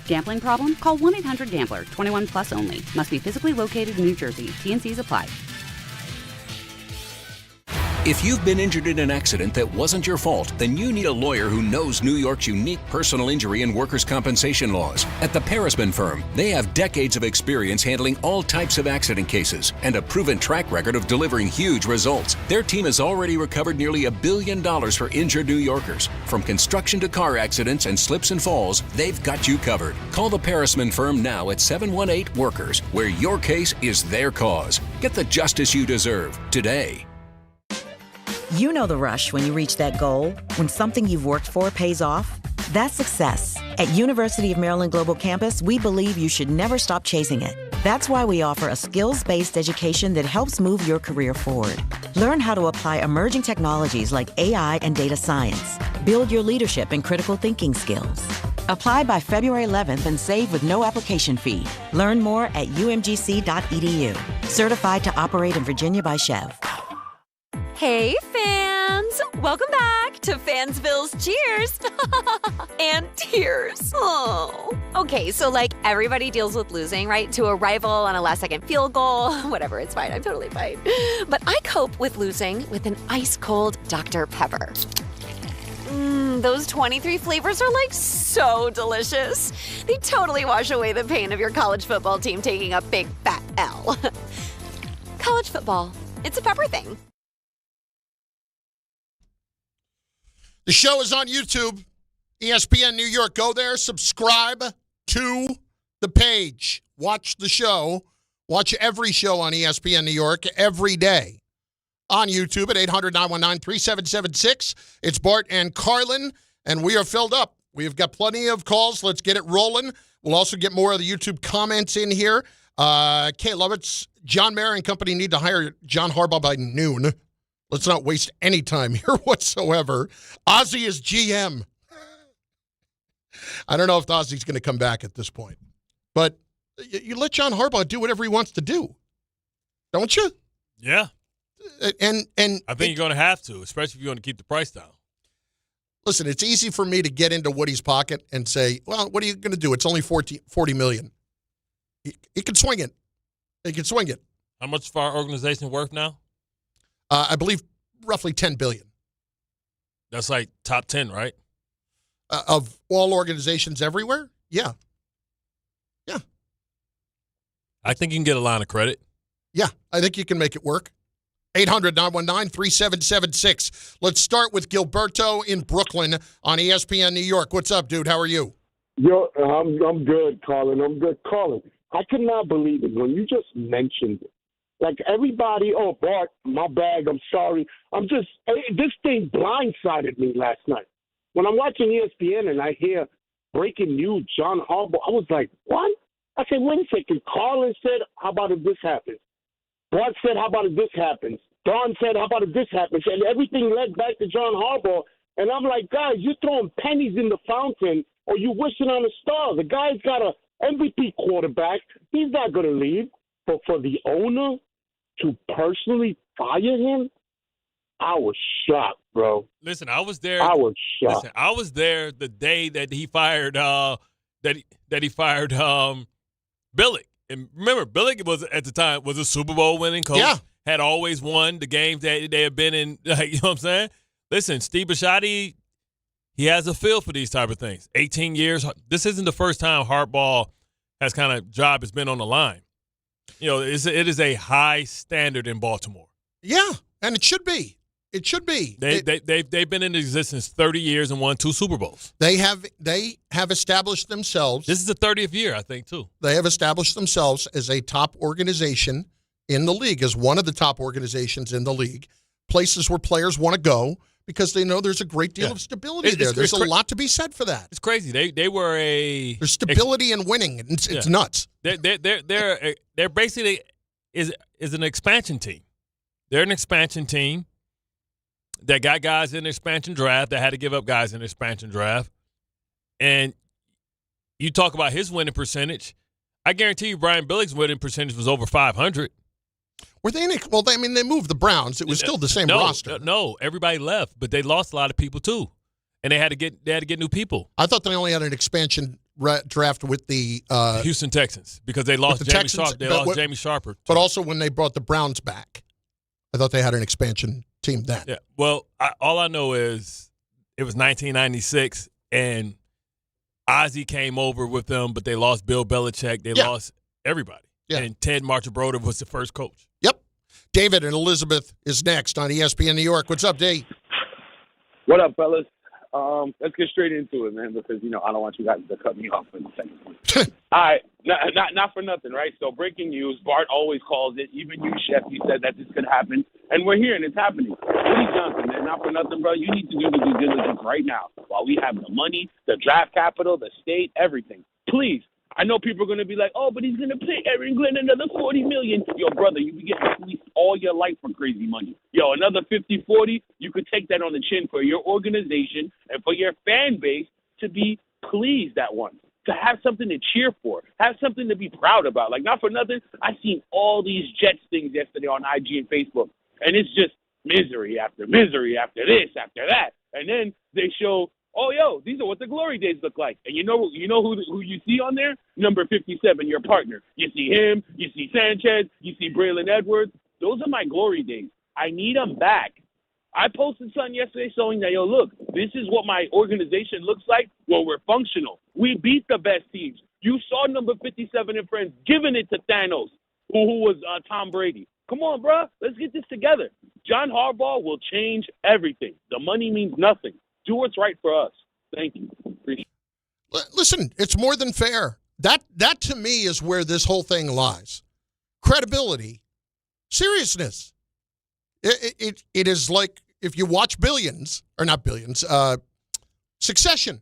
Speaker 10: Gambling problem? Call 1-800-GAMBLER. 21 plus only. Must be physically located in New Jersey. T&Cs apply.
Speaker 19: If you've been injured in an accident that wasn't your fault, then you need a lawyer who knows New York's unique personal injury and workers' compensation laws. At the Parisman Firm, they have decades of experience handling all types of accident cases and a proven track record of delivering huge results. Their team has already recovered nearly $1 billion for injured New Yorkers. From construction to car accidents and slips and falls, they've got you covered. Call the Parisman Firm now at 718-WORKERS, where your case is their cause. Get the justice you deserve today.
Speaker 20: You know the rush when you reach that goal, when something you've worked for pays off. That's success. At University of Maryland Global Campus, we believe you should never stop chasing it. That's why we offer a skills-based education that helps move your career forward. Learn how to apply emerging technologies like AI and data science. Build your leadership and critical thinking skills. Apply by February 11th and save with no application fee. Learn more at umgc.edu. Certified to operate in Virginia by Chev.
Speaker 21: Hey, fans! Welcome back to Fansville's Cheers and Tears. Oh. Okay, so everybody deals with losing, right? To a rival on a last-second field goal. Whatever, it's fine. I'm totally fine. But I cope with losing with an ice-cold Dr. Pepper. Those 23 flavors are so delicious. They totally wash away the pain of your college football team taking a big fat L. College football, it's a pepper thing.
Speaker 5: The show is on YouTube, ESPN New York. Go there, subscribe to the page. Watch the show. Watch every show on ESPN New York every day on YouTube at 800-919-3776. It's Bart and Carlin, and we are filled up. We've got plenty of calls. Let's get it rolling. We'll also get more of the YouTube comments in here. Kay Lovitz, John Mayer and company need to hire John Harbaugh by noon. Let's not waste any time here whatsoever. Ozzie is GM. I don't know if Ozzie's going to come back at this point. But you let John Harbaugh do whatever he wants to do. Don't you?
Speaker 6: Yeah.
Speaker 5: And
Speaker 6: I think you're going to have to, especially if you want to keep the price down.
Speaker 5: Listen, it's easy for me to get into Woody's pocket and say, well, what are you going to do? It's only $40 million. He can swing it. He can swing it.
Speaker 6: How much is our organization worth now?
Speaker 5: I believe roughly $10 billion.
Speaker 6: That's top 10, right?
Speaker 5: Of all organizations everywhere? Yeah. Yeah.
Speaker 6: I think you can get a line of credit.
Speaker 5: Yeah, I think you can make it work. 800-919-3776. Let's start with Gilberto in Brooklyn on ESPN New York. What's up, dude? How are you?
Speaker 22: Yo, I'm good, Colin. I'm good. Colin, I could not believe it when you just mentioned it. Everybody, oh, Bart, my bag, I'm sorry. This thing blindsided me last night. When I'm watching ESPN and I hear breaking news, John Harbaugh, I was like, what? I said, wait a second. Carlin said, how about if this happens? Bart said, how about if this happens? Don said, how about if this happens? And everything led back to John Harbaugh. And I'm like, guys, you're throwing pennies in the fountain or you wishing on a star. The guy's got a MVP quarterback. He's not going to leave. But for the owner to personally fire him, I was shocked, bro.
Speaker 6: Listen, I was there.
Speaker 22: I was shocked.
Speaker 6: Listen, I was there the day that he fired that he fired Billick. And remember, Billick was at the time was a Super Bowl winning coach.
Speaker 5: Yeah.
Speaker 6: Had always won the games that they have been in. You know what I'm saying? Listen, Steve Bisciotti, he has a feel for these type of things. 18 years. This isn't the first time Harbaugh has kind of job has been on the line. You know, it is a high standard in Baltimore.
Speaker 5: Yeah, and it should be. It should be.
Speaker 6: They've been in existence 30 years and won 2 Super Bowls.
Speaker 5: They have established themselves.
Speaker 6: This is the 30th year, I think, too.
Speaker 5: They have established themselves as a top organization in the league, as one of the top organizations in the league. Places where players want to go, because they know there's a great deal of stability there. There's a lot to be said for that.
Speaker 6: It's crazy. They were
Speaker 5: there's stability in winning. It's nuts.
Speaker 6: They're basically is an expansion team. They're an expansion team that got guys in the expansion draft. That had to give up guys in the expansion draft. And you talk about his winning percentage. I guarantee you Brian Billick's winning percentage was over 500.
Speaker 5: Were they? Well, they moved the Browns. It was still the same roster.
Speaker 6: No, everybody left, but they lost a lot of people too, and they had to get new people.
Speaker 5: I thought they only had an expansion draft with the
Speaker 6: Houston Texans because they lost Jamie Sharper. They lost Jamie Sharper,
Speaker 5: but also when they brought the Browns back, I thought they had an expansion team then.
Speaker 6: Yeah. Well, all I know is it was 1996, and Ozzie came over with them, but they lost Bill Belichick. They lost everybody. Yeah. And Ted Marchibroda was the first coach.
Speaker 5: Yep. David and Elizabeth is next on ESPN New York. What's up, Dave?
Speaker 1: What up, fellas? Let's get straight into it, man, because, I don't want you guys to cut me off in a second. All right. Not for nothing, right? So breaking news. Bart always calls it. Even you, Chef, you said that this could happen. And we're here, and it's happening. Willie Johnson, man, not for nothing, bro. You need to do the due diligence right now while we have the money, the draft capital, the state, everything. Please. I know people are going to be like, oh, but he's going to pay Aaron Glenn another $40 million. Yo, brother, you can get police all your life for crazy money. Yo, another 50-40, you could take that on the chin for your organization and for your fan base to be pleased at once, to have something to cheer for, have something to be proud about. Like, not for nothing, I seen all these Jets things yesterday on IG and Facebook, and it's just misery after this, after that. And then they show, oh, yo, these are what the glory days look like. And you know who you see on there? Number 57, your partner. You see him, you see Sanchez, you see Braylon Edwards. Those are my glory days. I need them back. I posted something yesterday showing that, yo, look, this is what my organization looks like when we're functional. We beat the best teams. You saw number 57 and friends giving it to Thanos, who was Tom Brady. Come on, bro. Let's get this together. John Harbaugh will change everything. The money means nothing. Do what's right for us. Thank you. Appreciate it.
Speaker 5: Listen, it's more than fair. That to me is where this whole thing lies. Credibility, seriousness. It is like if you watch Succession.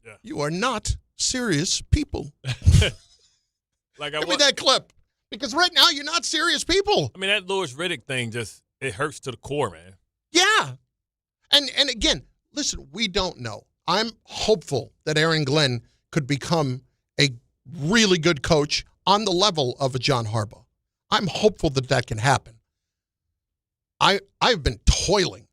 Speaker 5: Yeah. You are not serious people. Give me that clip. Because right now you're not serious people.
Speaker 6: I mean, that Louis Riddick thing it hurts to the core, man.
Speaker 5: Yeah. And again, listen, we don't know. I'm hopeful that Aaron Glenn could become a really good coach on the level of a John Harbaugh. I'm hopeful that can happen. I've been toiling.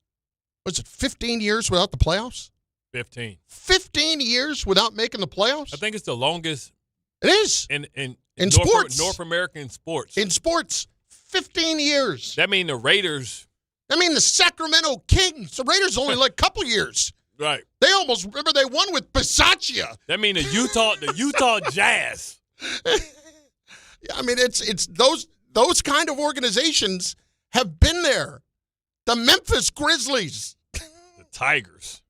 Speaker 5: Was it 15 years without the playoffs?
Speaker 6: 15.
Speaker 5: 15 years without making the playoffs?
Speaker 6: I think it's the longest.
Speaker 5: It is. In sports.
Speaker 6: North American sports.
Speaker 5: In sports, 15 years.
Speaker 6: That means the Raiders.
Speaker 5: The Sacramento Kings. The Raiders only like a couple years.
Speaker 6: Right.
Speaker 5: They almost, remember they won with Bisaccia.
Speaker 6: That means the Utah Jazz.
Speaker 5: I mean, it's those kind of organizations have been there. The Memphis Grizzlies.
Speaker 6: The Tigers.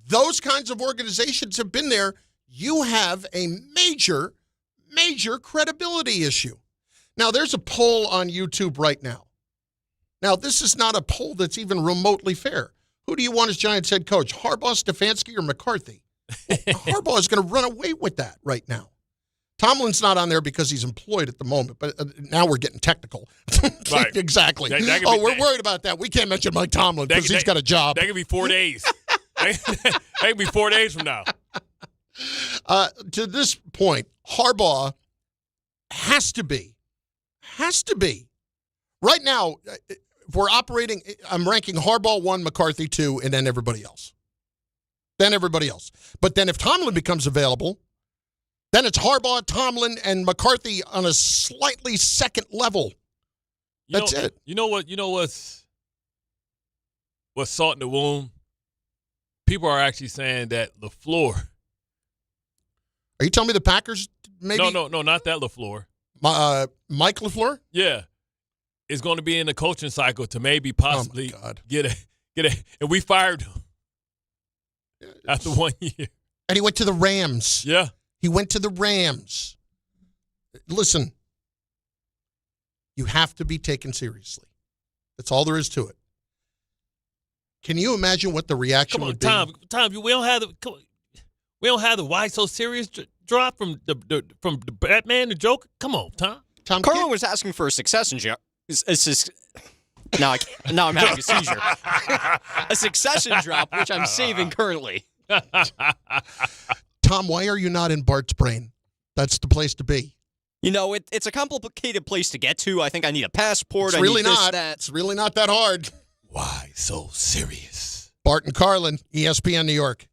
Speaker 5: Those kinds of organizations have been there. You have a major, major credibility issue. Now, there's a poll on YouTube right now. Now, this is not a poll that's even remotely fair. Who do you want as Giants head coach, Harbaugh, Stefanski, or McCarthy? Well, Harbaugh is going to run away with that right now. Tomlin's not on there because he's employed at the moment, but now we're getting technical. Right. Exactly. We're worried about that. We can't mention Mike Tomlin because he's got a job.
Speaker 6: That could be 4 days. That could be 4 days from now.
Speaker 5: To this point, Harbaugh has to be. Right now, if we're operating, I'm ranking Harbaugh 1, McCarthy 2, and then everybody else. But then if Tomlin becomes available, then it's Harbaugh, Tomlin, and McCarthy on a slightly second level. That's it.
Speaker 6: You know what's salt in the wound? People are actually saying that LaFleur.
Speaker 5: Are you telling me the Packers maybe?
Speaker 6: No, not that LaFleur.
Speaker 5: Mike LaFleur?
Speaker 6: Yeah. Is going to be in the coaching cycle to maybe possibly get a and we fired him after 1 year.
Speaker 5: And he went to the Rams.
Speaker 6: Yeah.
Speaker 5: He went to the Rams. Listen, you have to be taken seriously. That's all there is to it. Can you imagine what the reaction would be?
Speaker 6: Tom, we don't have the Why So Serious drop from the Batman, the Joker. Come on, Tom.
Speaker 7: Carlin was asking for a succession drop. Now I'm having a seizure. A succession drop, which I'm saving currently.
Speaker 5: Tom, why are you not in Bart's brain? That's the place to be.
Speaker 7: You know, it's a complicated place to get to. I think I need a passport.
Speaker 5: It's really not.
Speaker 7: That.
Speaker 5: It's really not that hard.
Speaker 6: Why so serious?
Speaker 5: Bart and Carlin, ESPN New York.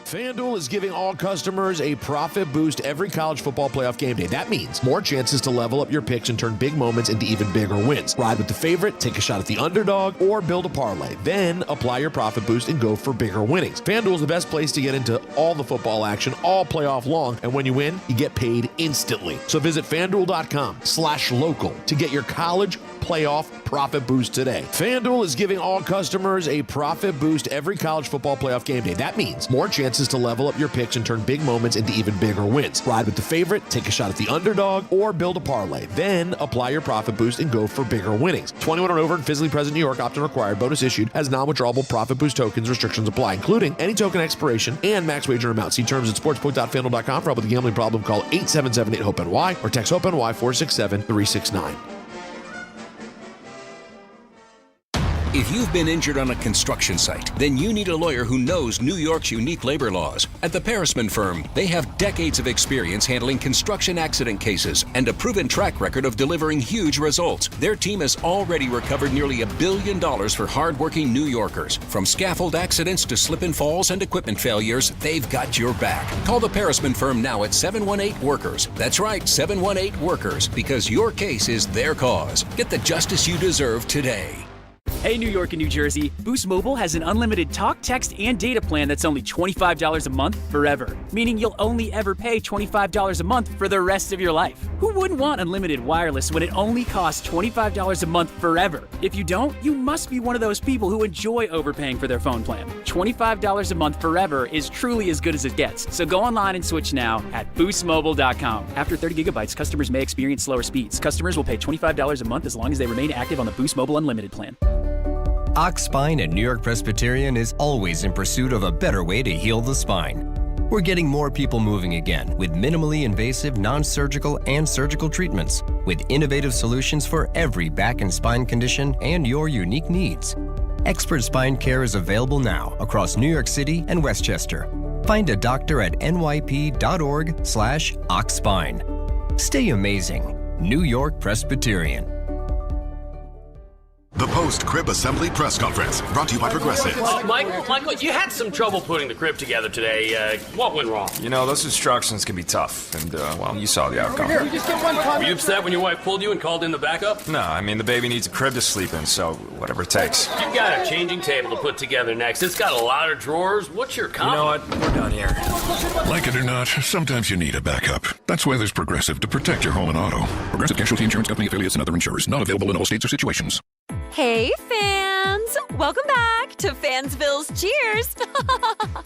Speaker 3: FanDuel is giving all customers a profit boost every college football playoff game day. That means more chances to level up your picks and turn big moments into even bigger wins. Ride with the favorite, take a shot at the underdog, or build a parlay. Then apply your profit boost and go for bigger winnings. FanDuel is the best place to get into all the football action all playoff long. And when you win, you get paid instantly. So visit FanDuel.com/local to get your college playoff profit boost today. FanDuel is giving all customers a profit boost every college football playoff game day. That means more chances to level up your picks and turn big moments into even bigger wins. Ride with the favorite, take a shot at the underdog, or build a parlay. Then apply your profit boost and go for bigger winnings. 21 or over and physically present in New York. Opt-in required. Bonus issued as non-withdrawable profit boost tokens. Restrictions apply, including any token expiration and max wager amount. See terms at sportsbook.fanduel.com. For help with a gambling problem, call 877-8-HOPE-NY or text HOPE-NY 467-369.
Speaker 19: If you've been injured on a construction site, then you need a lawyer who knows New York's unique labor laws. At the Parisman Firm, they have decades of experience handling construction accident cases and a proven track record of delivering huge results. Their team has already recovered nearly $1 billion for hardworking New Yorkers. From scaffold accidents to slip and falls and equipment failures, they've got your back. Call the Parisman Firm now at 718-WORKERS. That's right, 718-WORKERS, because your case is their cause. Get the justice you deserve today.
Speaker 4: Hey, New York and New Jersey, Boost Mobile has an unlimited talk, text, and data plan that's only $25 a month forever, meaning you'll only ever pay $25 a month for the rest of your life. Who wouldn't want unlimited wireless when it only costs $25 a month forever? If you don't, you must be one of those people who enjoy overpaying for their phone plan. $25 a month forever is truly as good as it gets. So go online and switch now at boostmobile.com. After 30 gigabytes, customers may experience slower speeds. Customers will pay $25 a month as long as they remain active on the Boost Mobile Unlimited plan.
Speaker 18: Ox Spine at New York Presbyterian is always in pursuit of a better way to heal the spine. We're getting more people moving again with minimally invasive, non-surgical, and surgical treatments with innovative solutions for every back and spine condition and your unique needs. Expert spine care is available now across New York City and Westchester. Find a doctor at nyp.org/oxspine. Stay amazing. New York Presbyterian.
Speaker 23: The post-crib assembly press conference, brought to you by Progressive.
Speaker 24: Michael, you had some trouble putting the crib together today. What went wrong?
Speaker 25: You know, those instructions can be tough, and, well, you saw the outcome.
Speaker 24: Here, just get one Were you upset when your wife pulled you and called in the backup?
Speaker 25: No, I mean, the baby needs a crib to sleep in, so whatever it takes.
Speaker 24: You've got a changing table to put together next. It's got a lot of drawers. What's your comment?
Speaker 25: You know what? We're done here.
Speaker 23: Like it or not, sometimes you need a backup. That's why there's Progressive to protect your home and auto. Progressive Casualty Insurance Company affiliates and other insurers. Not available in all states or situations.
Speaker 21: Hey, fans! Welcome back to Fansville's Cheers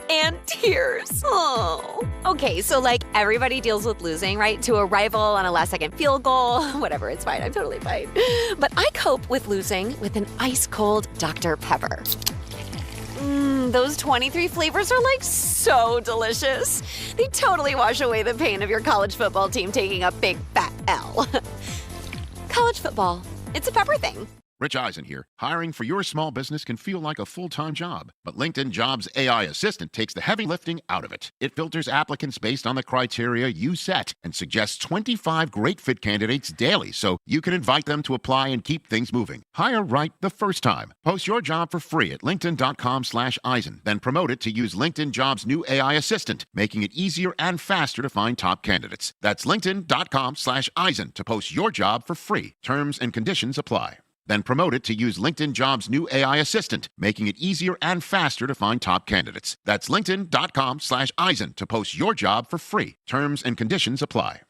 Speaker 21: and Tears. Oh. Okay, so like everybody deals with losing, right? To a rival on a last-second field goal. Whatever, it's fine. I'm totally fine. But I cope with losing with an ice-cold Dr. Pepper. Those 23 flavors are like so delicious. They totally wash away the pain of your college football team taking a big fat L. College football, it's a pepper thing.
Speaker 26: Rich Eisen here. Hiring for your small business can feel like a full-time job, but LinkedIn Jobs AI Assistant takes the heavy lifting out of it. It filters applicants based on the criteria you set and suggests 25 great fit candidates daily so you can invite them to apply and keep things moving. Hire right the first time. Post your job for free at linkedin.com/Eisen, then promote it to use LinkedIn Jobs' new AI Assistant, making it easier and faster to find top candidates. That's linkedin.com/Eisen to post your job for free. Terms and conditions apply. Then promote it to use LinkedIn Jobs' new AI Assistant, making it easier and faster to find top candidates. That's linkedin.com/Eisen to post your job for free. Terms and conditions apply.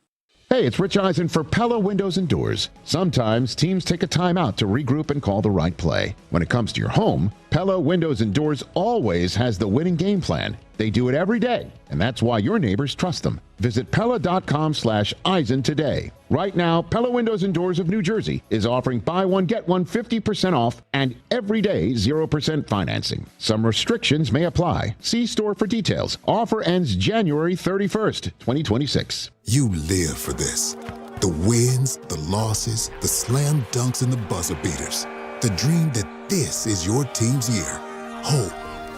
Speaker 27: Hey, it's Rich Eisen for Pella Windows and Doors. Sometimes teams take a time out to regroup and call the right play. When it comes to your home, Pella Windows and Doors always has the winning game plan. They do it every day, and that's why your neighbors trust them. Visit Pella.com/Eisen today. Right now, Pella Windows and Doors of New Jersey is offering buy one, get one 50% off and everyday 0% financing. Some restrictions may apply. See store for details. Offer ends January 31st, 2026.
Speaker 2: You live for this. The wins, the losses, the slam dunks, and the buzzer beaters. The dream that this is your team's year. Hope.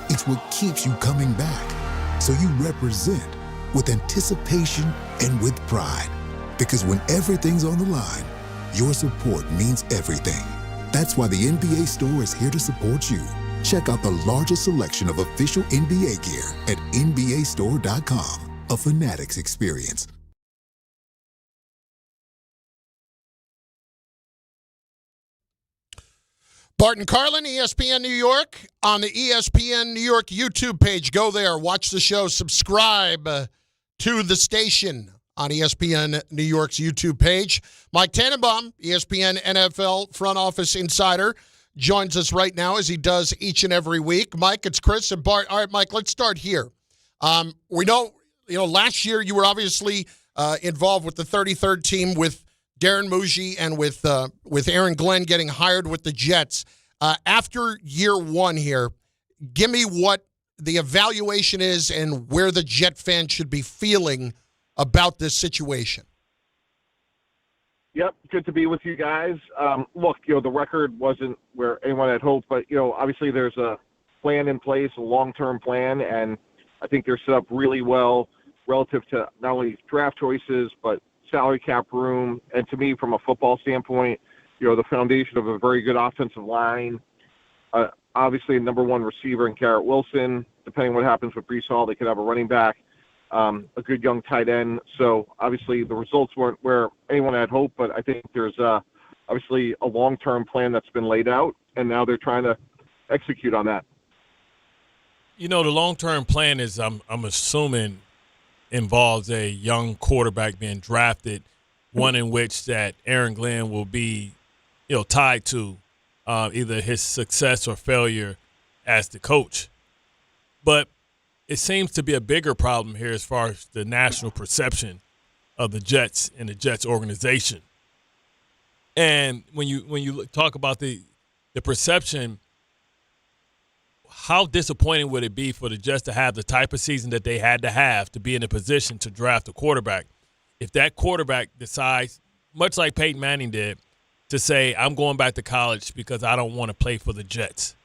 Speaker 2: It's what keeps you coming back. So you represent with anticipation and with pride. Because when everything's on the line, your support means everything. That's why the NBA Store is here to support you. Check out the largest selection of official NBA gear at NBAstore.com. A Fanatics experience.
Speaker 5: Bart Carlin, ESPN New York, on the ESPN New York YouTube page. Go there, watch the show, subscribe to the station on ESPN New York's YouTube page. Mike Tannenbaum, ESPN NFL front office insider, joins us right now as he does each and every week. Mike, it's Chris and Bart. All right, Mike, let's start here. We know, last year you were obviously involved with the 33rd team with Darren Muji and with Aaron Glenn getting hired with the Jets. After year one here, give me what the evaluation is and where the Jet fans should be feeling about this situation.
Speaker 8: Yep, good to be with you guys. Look, the record wasn't where anyone had hoped, but, obviously there's a plan in place, a long-term plan, and I think they're set up really well relative to not only draft choices, but salary cap room, and to me, from a football standpoint, the foundation of a very good offensive line, obviously a number one receiver in Garrett Wilson. Depending what happens with Breece Hall, they could have a running back, a good young tight end. So obviously the results weren't where anyone had hoped, but I think there's obviously a long-term plan that's been laid out, and now they're trying to execute on that.
Speaker 6: The long-term plan is, I'm assuming, involves a young quarterback being drafted, one in which that Aaron Glenn will be, tied to either his success or failure as the coach. But it seems to be a bigger problem here as far as the national perception of the Jets and the Jets organization. And when you talk about the perception, how disappointing would it be for the Jets to have the type of season that they had to have to be in a position to draft a quarterback if that quarterback decides, much like Peyton Manning did, to say, I'm going back to college because I don't want to play for the Jets?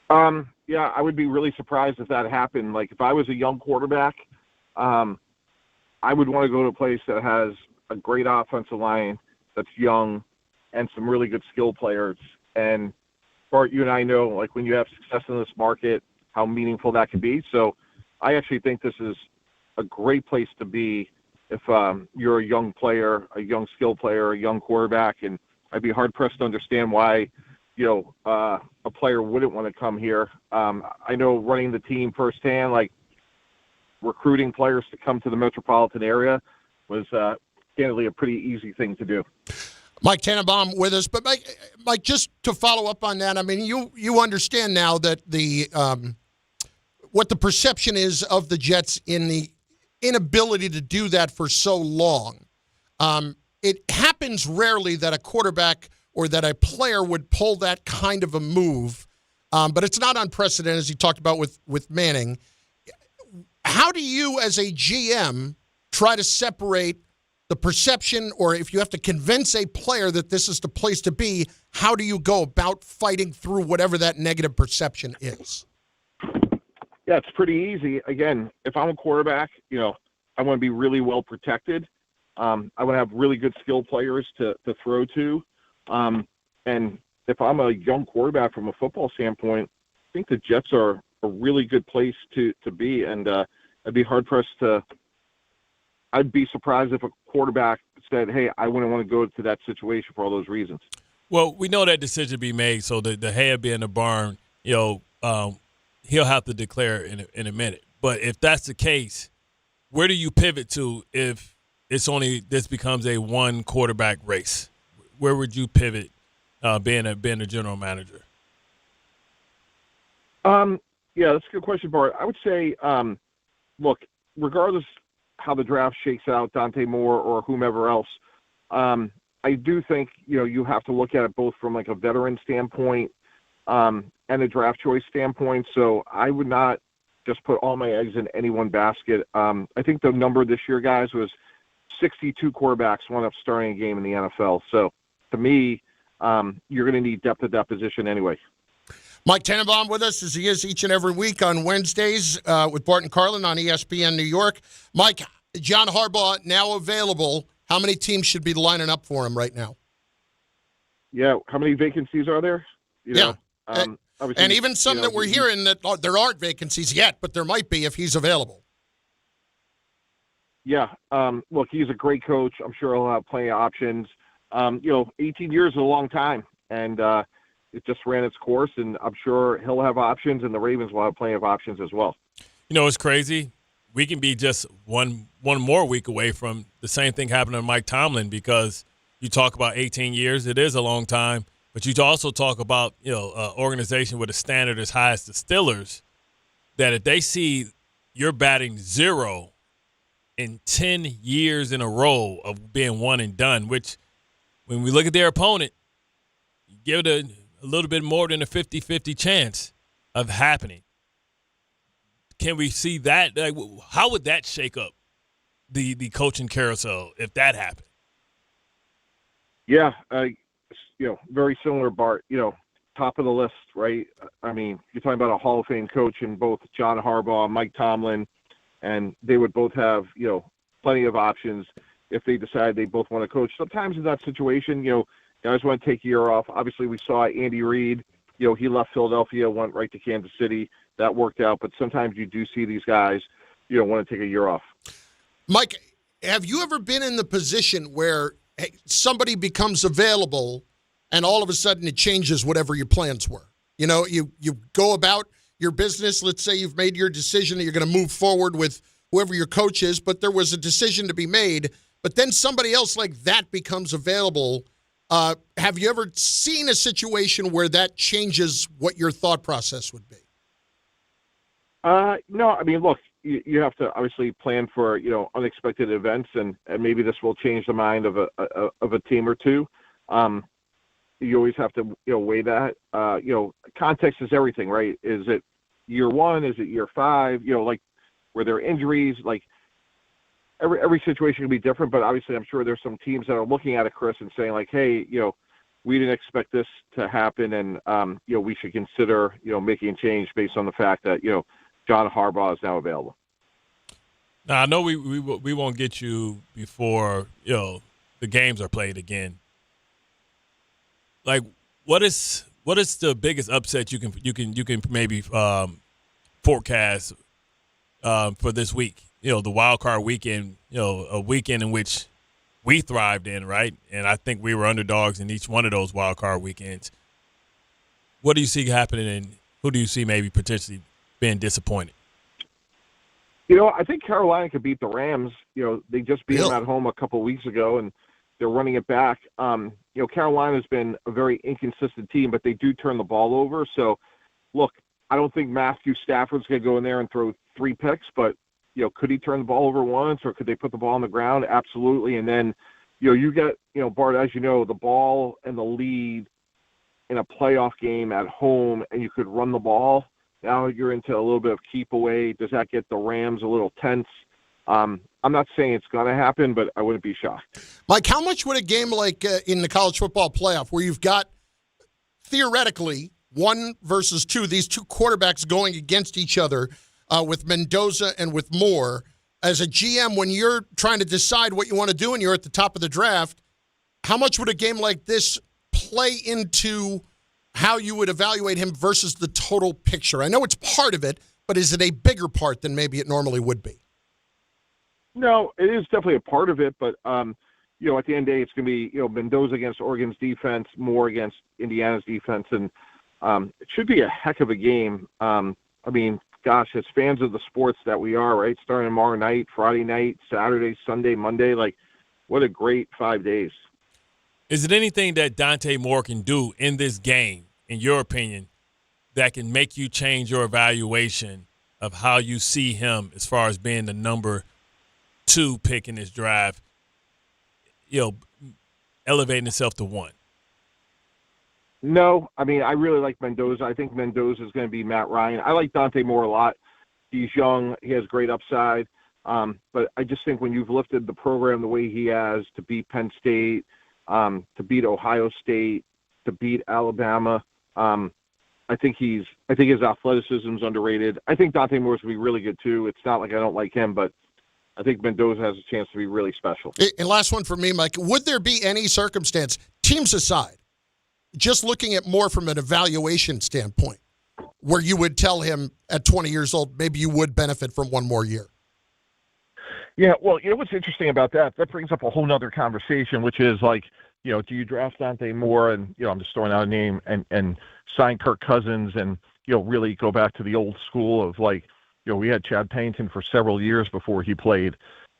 Speaker 8: Yeah, I would be really surprised if that happened. Like, if I was a young quarterback, I would want to go to a place that has a great offensive line that's young and some really good skill players. And Bart, you and I know, like, when you have success in this market, how meaningful that can be. So I actually think this is a great place to be if you're a young player, a young skill player, a young quarterback. And I'd be hard-pressed to understand why, a player wouldn't want to come here. I know running the team firsthand, like, recruiting players to come to the metropolitan area was candidly a pretty easy thing to do.
Speaker 5: Mike Tannenbaum with us, but Mike, just to follow up on that, I mean, you understand now that the what the perception is of the Jets in the inability to do that for so long. It happens rarely that a quarterback or that a player would pull that kind of a move, but it's not unprecedented, as you talked about with Manning. How do you, as a GM, try to separate the perception, or if you have to convince a player that this is the place to be, how do you go about fighting through whatever that negative perception is?
Speaker 8: Yeah, it's pretty easy. Again, if I'm a quarterback, I want to be really well protected. I want to have really good skill players to throw to. And if I'm a young quarterback from a football standpoint, I think the Jets are a really good place to be. And I'd be hard-pressed I'd be surprised if a quarterback said, hey, I wouldn't want to go to that situation for all those reasons.
Speaker 6: Well, we know that decision be made, so the head being the barn, he'll have to declare in a minute. But if that's the case, where do you pivot to if this becomes a one quarterback race? Where would you pivot being a general manager?
Speaker 8: Yeah, that's a good question, Bart. I would say, look, regardless how the draft shakes out, Dante Moore or whomever else, I do think, you have to look at it both from like a veteran standpoint and a draft choice standpoint. So I would not just put all my eggs in any one basket. I think the number this year, guys, was 62 quarterbacks wound up starting a game in the NFL. So to me, you're going to need depth at that position anyway.
Speaker 5: Mike Tannenbaum with us, as he is each and every week on Wednesdays with Bart Carlin on ESPN New York. Mike, John Harbaugh now available. How many teams should be lining up for him right now?
Speaker 8: Yeah, how many vacancies are there?
Speaker 5: And even some that we're hearing that there aren't vacancies yet, but there might be if he's available.
Speaker 8: Yeah, look, he's a great coach. I'm sure he'll have plenty of options. 18 years is a long time, and it just ran its course, and I'm sure he'll have options, and the Ravens will have plenty of options as well.
Speaker 6: It's crazy. We can be just one more week away from the same thing happening to Mike Tomlin, because you talk about 18 years. It is a long time. But you also talk about, an organization with a standard as high as the Steelers, that if they see you're batting 0 in 10 years in a row of being one and done, which when we look at their opponent, you give it a little bit more than a 50-50 chance of happening. Can we see that? Like, how would that shake up the coaching carousel if that happened?
Speaker 8: Yeah, very similar, Bart. Top of the list, right? I mean, you're talking about a Hall of Fame coach in both John Harbaugh, Mike Tomlin, and they would both have, plenty of options if they decide they both want to coach. Sometimes in that situation, guys want to take a year off. Obviously, we saw Andy Reid. He left Philadelphia, went right to Kansas City. That worked out. But sometimes you do see these guys, want to take a year off.
Speaker 5: Mike, have you ever been in the position where somebody becomes available and all of a sudden it changes whatever your plans were? You go about your business. Let's say you've made your decision that you're going to move forward with whoever your coach is, but there was a decision to be made. But then somebody else like that becomes available. Have you ever seen a situation where that changes what your thought process would be?
Speaker 8: No, I mean, look, you have to obviously plan for, unexpected events, and maybe this will change the mind of a team or two. You always have to, weigh that. Context is everything, right? Is it year 1? Is it year 5? Were there injuries? Like, every situation can be different, but obviously I'm sure there's some teams that are looking at it, Chris, and saying like, hey, we didn't expect this to happen, and, we should consider, making a change based on the fact that, John Harbaugh is now available.
Speaker 6: Now, I know we won't get you before, the games are played again. Like, what is the biggest upset you can maybe forecast for this week? The wild card weekend, a weekend in which we thrived in, right? And I think we were underdogs in each one of those wild card weekends. What do you see happening, and who do you see maybe potentially being disappointed?
Speaker 8: I think Carolina could beat the Rams. They just beat them at home a couple weeks ago, and they're running it back. Carolina's been a very inconsistent team, but they do turn the ball over. So, look, I don't think Matthew Stafford's going to go in there and throw 3 picks, but, could he turn the ball over once, or could they put the ball on the ground? Absolutely. And then, you get, Bart, as you know, the ball and the lead in a playoff game at home, and you could run the ball. Now you're into a little bit of keep away. Does that get the Rams a little tense? I'm not saying it's going to happen, but I wouldn't be shocked.
Speaker 5: Mike, how much would a game like in the college football playoff, where you've got theoretically 1 versus 2, these two quarterbacks going against each other with Mendoza and with Moore, as a GM, when you're trying to decide what you want to do and you're at the top of the draft, how much would a game like this play into how you would evaluate him versus the total picture? I know it's part of it, but is it a bigger part than maybe it normally would be?
Speaker 8: No, it is definitely a part of it, but, at the end of the day, it's going to be, Mendoza against Oregon's defense, Moore against Indiana's defense, and it should be a heck of a game. Gosh, as fans of the sports that we are, right, starting tomorrow night, Friday night, Saturday, Sunday, Monday, like, what a great 5 days.
Speaker 6: Is it anything that Dante Moore can do in this game, in your opinion, that can make you change your evaluation of how you see him as far as being the number 2 pick in this draft, elevating himself to 1?
Speaker 8: No, I mean, I really like Mendoza. I think Mendoza is going to be Matt Ryan. I like Dante Moore a lot. He's young. He has great upside. But I just think when you've lifted the program the way he has to beat Penn State, to beat Ohio State, to beat Alabama, I think his athleticism is underrated. I think Dante Moore's going to be really good too. It's not like I don't like him, but I think Mendoza has a chance to be really special.
Speaker 5: And last one for me, Mike. Would there be any circumstance, teams aside, just looking at more from an evaluation standpoint, where you would tell him at 20 years old, maybe you would benefit from one more year?
Speaker 8: Yeah, well, what's interesting about that? That brings up a whole nother conversation, which is like, do you draft Dante Moore and, I'm just throwing out a name and sign Kirk Cousins and, really go back to the old school of like, we had Chad Pennington for several years before he played.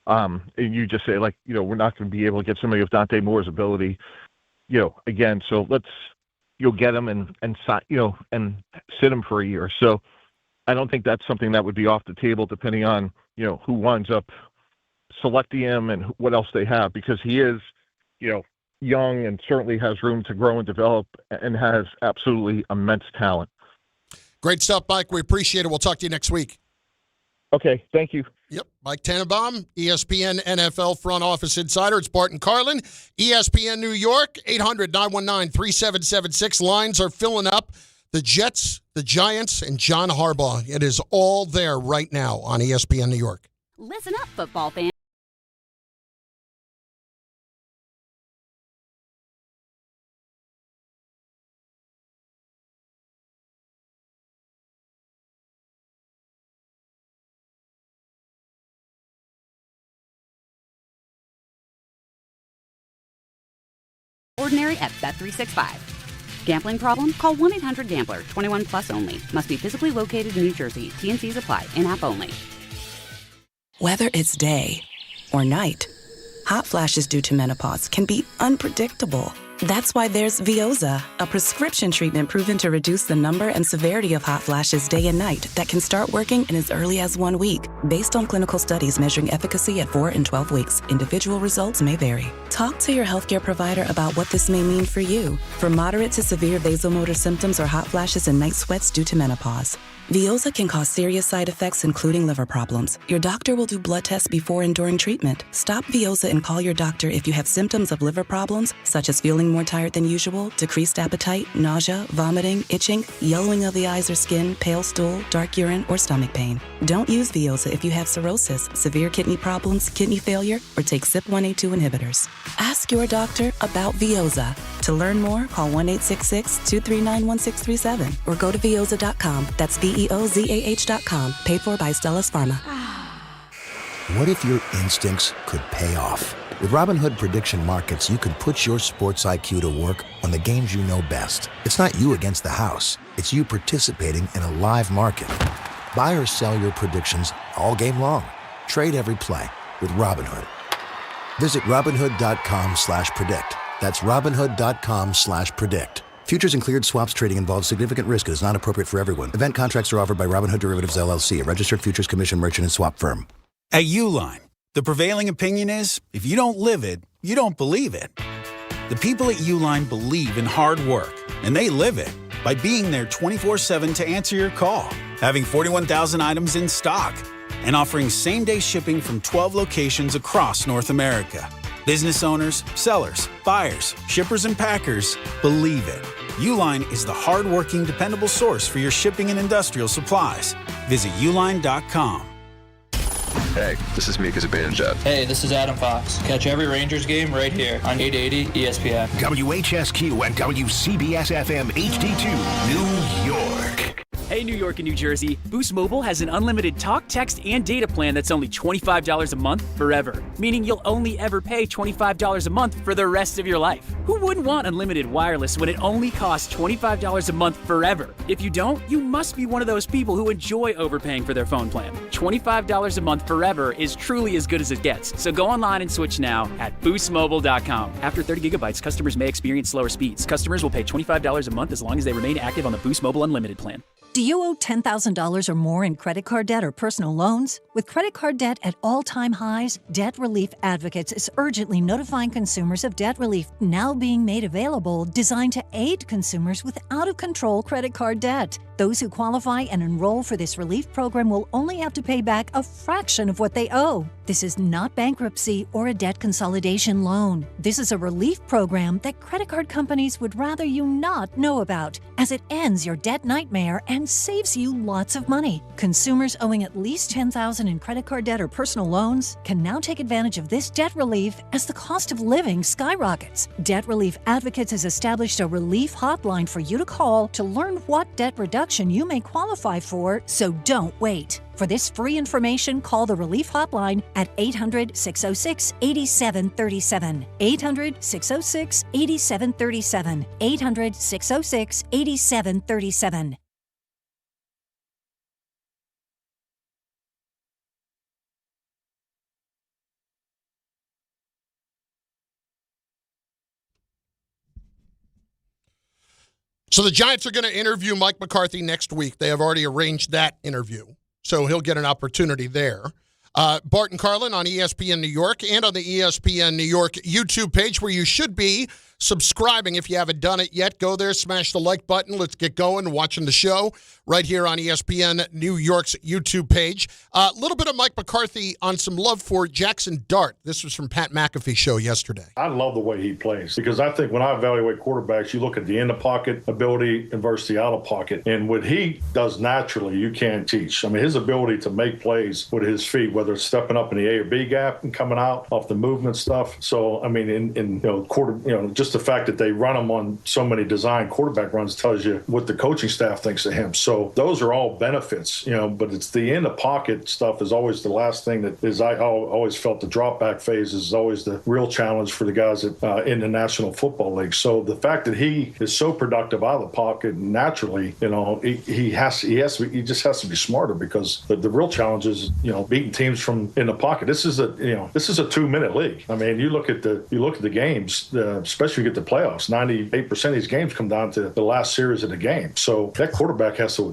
Speaker 8: And you just say like, we're not going to be able to get somebody of Dante Moore's ability, again. So let's, get him and and sit him for a year. So I don't think that's something that would be off the table depending on, who winds up selecting him and what else they have, because he is, young and certainly has room to grow and develop and has absolutely immense talent.
Speaker 5: Great stuff, Mike. We appreciate it. We'll talk to you next week.
Speaker 8: Okay, thank you.
Speaker 5: Yep, Mike Tannenbaum, ESPN NFL Front Office Insider. It's Bart Carlin, ESPN New York, 800-919-3776. Lines are filling up. The Jets, the Giants, and John Harbaugh. It is all there right now on ESPN New York.
Speaker 10: Listen up, football fans. Ordinary at Bet365. Gambling problem? Call 1-800-GAMBLER. 21 plus only. Must be physically located in New Jersey. T&Cs apply. In-app only.
Speaker 9: Whether it's day or night, hot flashes due to menopause can be unpredictable. That's why there's Veoza, a prescription treatment proven to reduce the number and severity of hot flashes day and night that can start working in as early as 1 week. Based on clinical studies measuring efficacy at 4 and 12 weeks, individual results may vary. Talk to your healthcare provider about what this may mean for you. For moderate to severe vasomotor symptoms or hot flashes and night sweats due to menopause, Veoza can cause serious side effects, including liver problems. Your doctor will do blood tests before and during treatment. Stop Veoza and call your doctor if you have symptoms of liver problems, such as feeling more tired than usual, decreased appetite, nausea, vomiting, itching, yellowing of the eyes or skin, pale stool, dark urine, or stomach pain. Don't use Veoza if you have cirrhosis, severe kidney problems, kidney failure, or take CYP1A2 inhibitors. Ask your doctor about Veoza. To learn more, call 1-866-239-1637 or go to Veoza.com. That's Veozah.com. Paid for by Stellus Pharma.
Speaker 16: What if your instincts could pay off? With Robinhood Prediction Markets, you can put your sports IQ to work on the games you know best. It's not you against the house. It's you participating in a live market. Buy or sell your predictions all game long. Trade every play with Robinhood. Visit Robinhood.com/predict. That's Robinhood.com/predict. Futures and cleared swaps trading involves significant risk and is not appropriate for everyone. Event contracts are offered by Robinhood Derivatives LLC, a registered futures commission merchant and swap firm.
Speaker 11: At Uline, the prevailing opinion is, if you don't live it, you don't believe it. The people at Uline believe in hard work, and they live it by being there 24/7 to answer your call, having 41,000 items in stock, and offering same-day shipping from 12 locations across North America. Business owners, sellers, buyers, shippers, and packers believe it. Uline is the hard-working, dependable source for your shipping and industrial supplies. Visit uline.com.
Speaker 12: Hey, this is Mika Zibanejad.
Speaker 13: Hey, this is Adam Fox. Catch every Rangers game right here on 880 ESPN.
Speaker 14: WHSQ and WCBS FM HD2, New York.
Speaker 4: Hey, New York and New Jersey, Boost Mobile has an unlimited talk, text, and data plan that's only $25 a month forever, meaning you'll only ever pay $25 a month for the rest of your life. Who wouldn't want unlimited wireless when it only costs $25 a month forever? If you don't, you must be one of those people who enjoy overpaying for their phone plan. $25 a month forever is truly as good as it gets. So go online and switch now at boostmobile.com. After 30 gigabytes, customers may experience slower speeds. Customers will pay $25 a month as long as they remain active on the Boost Mobile Unlimited plan.
Speaker 1: Do you owe $10,000 or more in credit card debt or personal loans? With credit card debt at all-time highs, Debt Relief Advocates is urgently notifying consumers of debt relief now being made available, designed to aid consumers with out-of-control credit card debt. Those who qualify and enroll for this relief program will only have to pay back a fraction of what they owe. This is not bankruptcy or a debt consolidation loan. This is a relief program that credit card companies would rather you not know about, as it ends your debt nightmare and saves you lots of money. Consumers owing at least $10,000 in credit card debt or personal loans can now take advantage of this debt relief as the cost of living skyrockets. Debt Relief Advocates has established a relief hotline for you to call to learn what debt reduction you may qualify for, so don't wait. For this free information, call the Relief Hotline at 800-606-8737. 800-606-8737. 800-606-8737.
Speaker 5: So the Giants are going to interview Mike McCarthy next week. They have already arranged that interview, so he'll get an opportunity there. Bart Carlin on ESPN New York and on the ESPN New York YouTube page, where you should be subscribing. If you haven't done it yet, go there, smash the like button. Let's get going, watching the show right here on ESPN New York's YouTube page. A little bit of Mike McCarthy on some love for Jackson Dart. This was from Pat McAfee's show yesterday.
Speaker 7: I love the way he plays, because I think when I evaluate quarterbacks, you look at the in-the-pocket ability versus the out-of-pocket. And what he does naturally, you can't teach. I mean, his ability to make plays with his feet, whether it's stepping up in the A or B gap and coming out off the movement stuff. So, I mean, just the fact that they run him on so many design quarterback runs tells you what the coaching staff thinks of him. So those are all benefits, but it's the in the pocket stuff is always the last thing that is, I always felt the drop back phase is always the real challenge for the guys that, in the National Football League. So the fact that he is so productive out of the pocket naturally, he just has to be smarter, because the real challenge is, beating teams from in the pocket. This is a 2-minute league. I mean, you look at the games, especially you get the playoffs, 98% of these games come down to the last series of the game. So that quarterback has to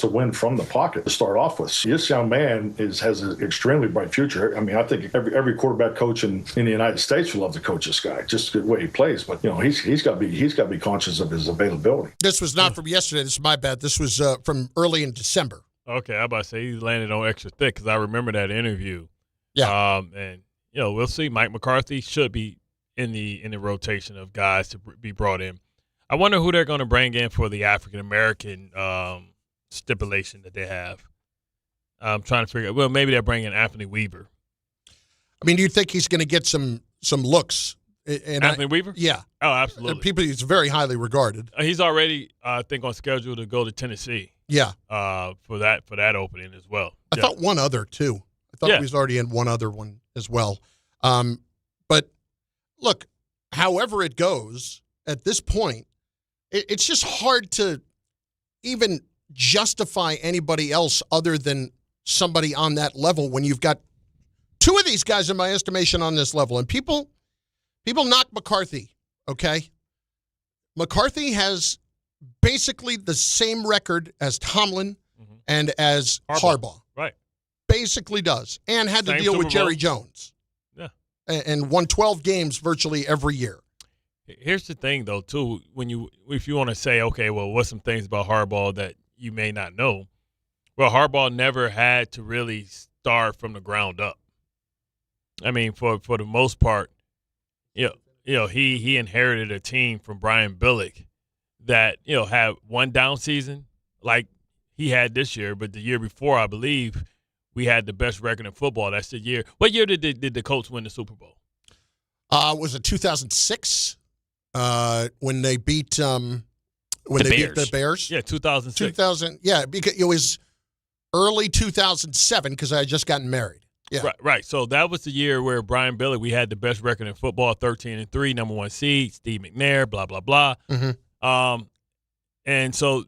Speaker 7: win from the pocket to start off with. This young man has an extremely bright future. I mean, I think every quarterback coach in the United States would love to coach this guy, just the way he plays. But he's got to be conscious of his availability.
Speaker 5: This was not from yesterday. This is my bad. This was from early in December.
Speaker 6: Okay, I'm about to say he's landed on extra thick, because I remember that interview.
Speaker 5: Yeah.
Speaker 6: And we'll see. Mike McCarthy should be in the rotation of guys to be brought in. I wonder who they're going to bring in for the African American stipulation that they have. I'm trying to figure out. Well, maybe they're bringing Anthony Weaver.
Speaker 5: I mean, do you think he's going to get some looks?
Speaker 6: Anthony Weaver?
Speaker 5: Yeah.
Speaker 6: Oh, absolutely.
Speaker 5: He's very highly regarded.
Speaker 6: He's already, I think, on schedule to go to Tennessee.
Speaker 5: Yeah.
Speaker 6: For that opening as well.
Speaker 5: I thought one other too. I thought he was already in one other one as well. But look, however it goes at this point, it's just hard to even justify anybody else other than somebody on that level when you've got two of these guys, in my estimation, on this level. And people knock McCarthy, okay? McCarthy has basically the same record as Tomlin and as Harbaugh.
Speaker 6: Right.
Speaker 5: Basically does. And had to deal with Jerry Jones.
Speaker 6: Yeah.
Speaker 5: And won 12 games virtually every year.
Speaker 6: Here's the thing, though, too. If you want to say, okay, well, what's some things about Harbaugh that you may not know? Well, Harbaugh never had to really start from the ground up. I mean, for the most part, he inherited a team from Brian Billick that, had one down season like he had this year, but the year before, I believe, we had the best record in football. That's the year. What year did the Colts win the Super Bowl?
Speaker 5: Was it 2006 when they beat when they beat the Bears.
Speaker 6: Yeah, 2006.
Speaker 5: 2000. Yeah, because it was early 2007 because I had just gotten married. Yeah,
Speaker 6: Right. So that was the year where Brian Billick, we had the best record in football, 13-3, number 1 seed. Steve McNair, blah blah blah.
Speaker 5: Mm-hmm.
Speaker 6: And so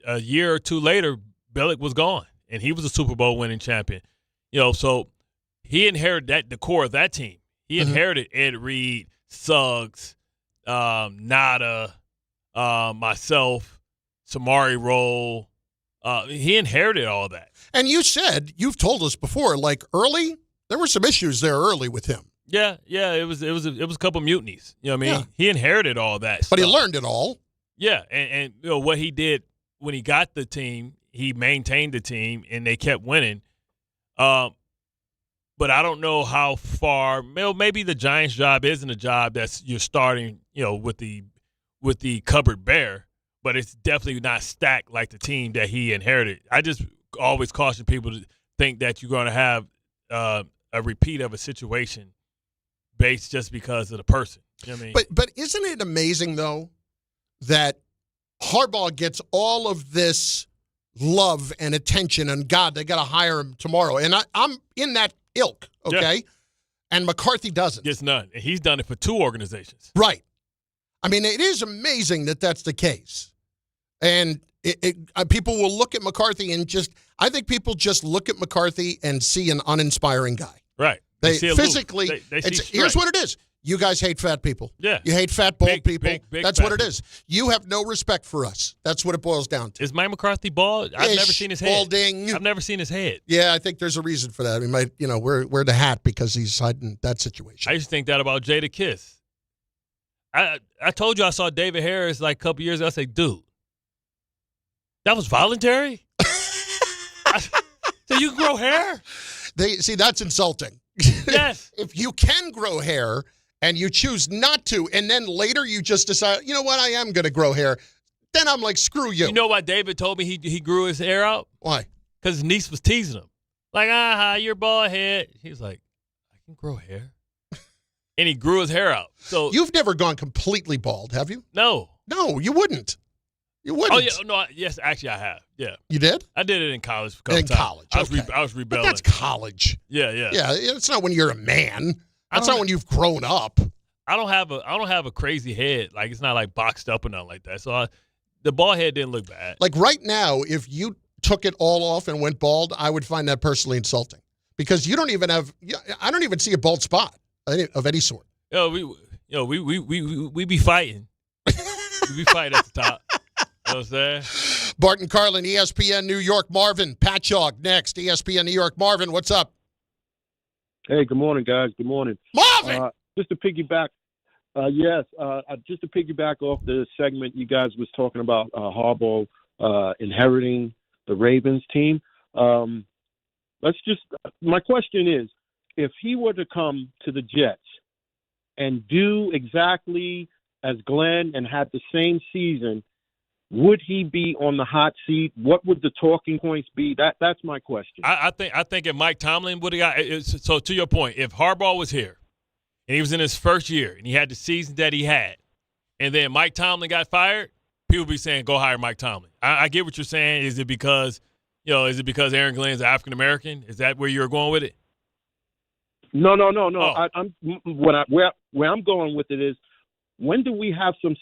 Speaker 6: a year or two later, Billick was gone, and he was a Super Bowl winning champion. So he inherited the core of that team. He inherited Ed Reed, Suggs, Nada, myself, Samari Roll. He inherited all that.
Speaker 5: And you've told us before, like early, there were some issues there early with him.
Speaker 6: Yeah, it was a couple mutinies. You know what I mean? Yeah. He inherited all that stuff.
Speaker 5: But he learned it all.
Speaker 6: Yeah, and what he did when he got the team, he maintained the team, and they kept winning. But I don't know how far. Maybe the Giants' job isn't a job that's you're starting, with the cupboard bare. But it's definitely not stacked like the team that he inherited. I just always caution people to think that you're going to have a repeat of a situation based just because of the person. You know what I mean?
Speaker 5: But isn't it amazing, though, that Harbaugh gets all of this love and attention, and God, they got to hire him tomorrow. And I'm in that ilk, okay? Yeah. And McCarthy doesn't.
Speaker 6: Gets none. And he's done it for 2 organizations.
Speaker 5: Right. I mean, it is amazing that that's the case. And people will look at McCarthy and I think people just look at McCarthy and see an uninspiring guy.
Speaker 6: Right.
Speaker 5: They physically, here's what it is. You guys hate fat people.
Speaker 6: Yeah.
Speaker 5: You hate fat, bald people.
Speaker 6: Big
Speaker 5: That's what it is. You have no respect for us. That's what it boils down to.
Speaker 6: Is Mike McCarthy bald? I've never seen his head.
Speaker 5: Balding.
Speaker 6: I've never seen his head.
Speaker 5: Yeah, I think there's a reason for that. We might, wear the hat because he's hiding that situation.
Speaker 6: I used to think that about Jada Kiss. I told you I saw David Harris like a couple years ago. I said, dude, that was voluntary? So you can grow hair?
Speaker 5: That's insulting.
Speaker 6: Yes.
Speaker 5: If you can grow hair and you choose not to, and then later you just decide, you know what, I am going to grow hair, then I'm like, screw you.
Speaker 6: You know why David told me he grew his hair out?
Speaker 5: Why?
Speaker 6: Because his niece was teasing him. Like, you're bald head. He's like, I can grow hair. And he grew his hair out. So
Speaker 5: you've never gone completely bald, have you?
Speaker 6: No.
Speaker 5: No, you wouldn't. You wouldn't.
Speaker 6: Oh, yeah. No, yes, actually I have. Yeah.
Speaker 5: You did?
Speaker 6: I did it in college.
Speaker 5: College.
Speaker 6: I was rebelling.
Speaker 5: But that's college.
Speaker 6: Yeah.
Speaker 5: Yeah, it's not when you're a man. That's not when you've grown up.
Speaker 6: I don't have a crazy head. Like, it's not like boxed up or nothing like that. So the bald head didn't look bad.
Speaker 5: Like right now, if you took it all off and went bald, I would find that personally insulting. Because you don't even have I don't even see a bald spot of any sort.
Speaker 6: We be fighting. We be fighting at the top. You know what I'm saying?
Speaker 5: Bart Carlin, ESPN New York. Marvin Patchogue next. ESPN New York. Marvin, what's up?
Speaker 3: Hey, good morning, guys. Good morning.
Speaker 5: Marvin!
Speaker 3: Just to piggyback, just to piggyback off the segment you guys was talking about Harbaugh inheriting the Ravens team. My question is, if he were to come to the Jets and do exactly as Glenn and had the same season, would he be on the hot seat? What would the talking points be? That's my question.
Speaker 6: I think if Mike Tomlin would have got so to your point, if Harbaugh was here and he was in his first year and he had the season that he had, and then Mike Tomlin got fired, people would be saying, go hire Mike Tomlin. I get what you're saying. Is it because Aaron Glenn's African American? Is that where you're going with it?
Speaker 3: No.
Speaker 6: Oh.
Speaker 3: Where I'm going with it is, when do we have some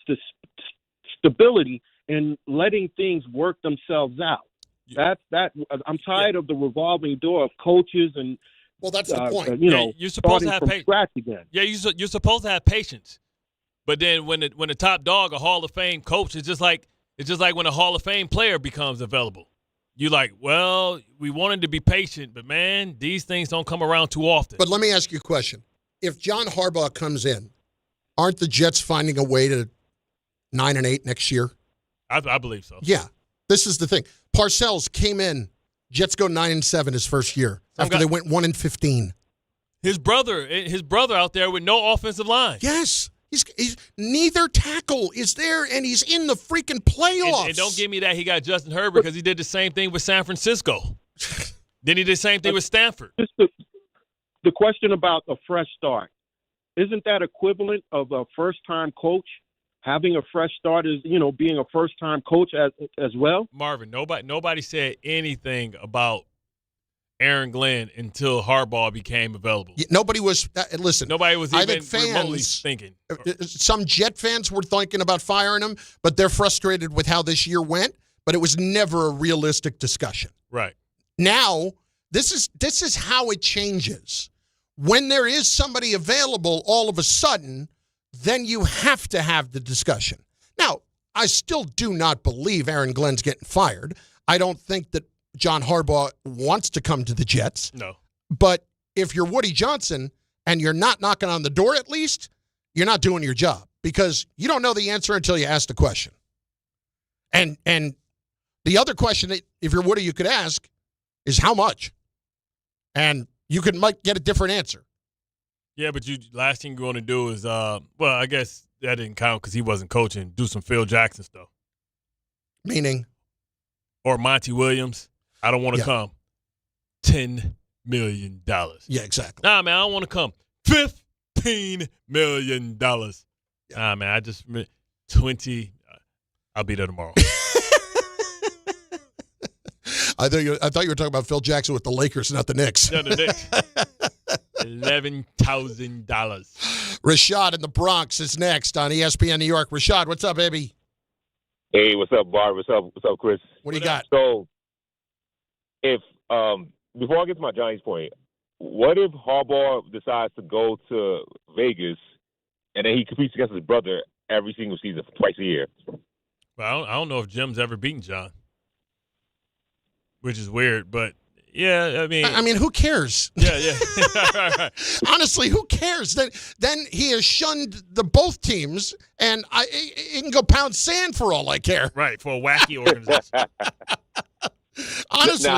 Speaker 3: stability in letting things work themselves out? I'm tired of the revolving door of coaches and.
Speaker 5: Well, that's the point.
Speaker 6: You're supposed to have
Speaker 3: from scratch again.
Speaker 6: Yeah, you're supposed to have patience, but then when the top dog, a Hall of Fame coach, it's just like when a Hall of Fame player becomes available. You're like, well, we wanted to be patient, but man, these things don't come around too often.
Speaker 5: But let me ask you a question: if John Harbaugh comes in, aren't the Jets finding a way to 9-8 next year?
Speaker 6: I believe so.
Speaker 5: Yeah, this is the thing. Parcells came in. Jets go 9-7 his first year after they went 1-15.
Speaker 6: His brother out there with no offensive line.
Speaker 5: Yes, he's neither tackle is there, and he's in the freaking playoffs.
Speaker 6: And don't give me that he got Justin Herbert because he did the same thing with San Francisco. Then he did the same thing with Stanford.
Speaker 3: Just the question about a fresh start, isn't that equivalent of a first-time coach having a fresh start is, being a first-time coach as well.
Speaker 6: Marvin, nobody said anything about Aaron Glenn until Harbaugh became available.
Speaker 5: Yeah, nobody was listen.
Speaker 6: Nobody was even remotely thinking.
Speaker 5: Some Jet fans were thinking about firing him, but they're frustrated with how this year went. But it was never a realistic discussion.
Speaker 6: Right.
Speaker 5: Now, this is how it changes. When there is somebody available all of a sudden, then you have to have the discussion. Now, I still do not believe Aaron Glenn's getting fired. I don't think that John Harbaugh wants to come to the Jets.
Speaker 6: No.
Speaker 5: But if you're Woody Johnson and you're not knocking on the door at least, you're not doing your job because you don't know the answer until you ask the question. And the other question that if you're Woody you could ask is how much? And you might get a different answer.
Speaker 6: Yeah, but last thing you want to do is, I guess that didn't count because he wasn't coaching. Do some Phil Jackson stuff.
Speaker 5: Meaning?
Speaker 6: Or Monty Williams. I don't want to come. $10 million.
Speaker 5: Yeah, exactly.
Speaker 6: Nah, man, I don't want to come. $15 million. Yeah. Nah, man, I just 20. I'll be there tomorrow.
Speaker 5: I thought you were talking about Phil Jackson with the Lakers, not the Knicks.
Speaker 6: No, the Knicks. $11,000.
Speaker 5: Rashad in the Bronx is next on ESPN New York. Rashad, what's up, baby?
Speaker 14: Hey, what's up, Bart? What's up, Chris?
Speaker 5: What do you got?
Speaker 14: So, if before I get to my Giants point, what if Harbaugh decides to go to Vegas and then he competes against his brother every single season for twice a year?
Speaker 6: Well, I don't know if Jim's ever beaten John, which is weird, but yeah, I mean,
Speaker 5: who cares?
Speaker 6: Yeah. Right.
Speaker 5: Honestly, who cares? Then he has shunned both teams, and he can go pound sand for all I care.
Speaker 6: Right, for a wacky organization.
Speaker 5: Honestly,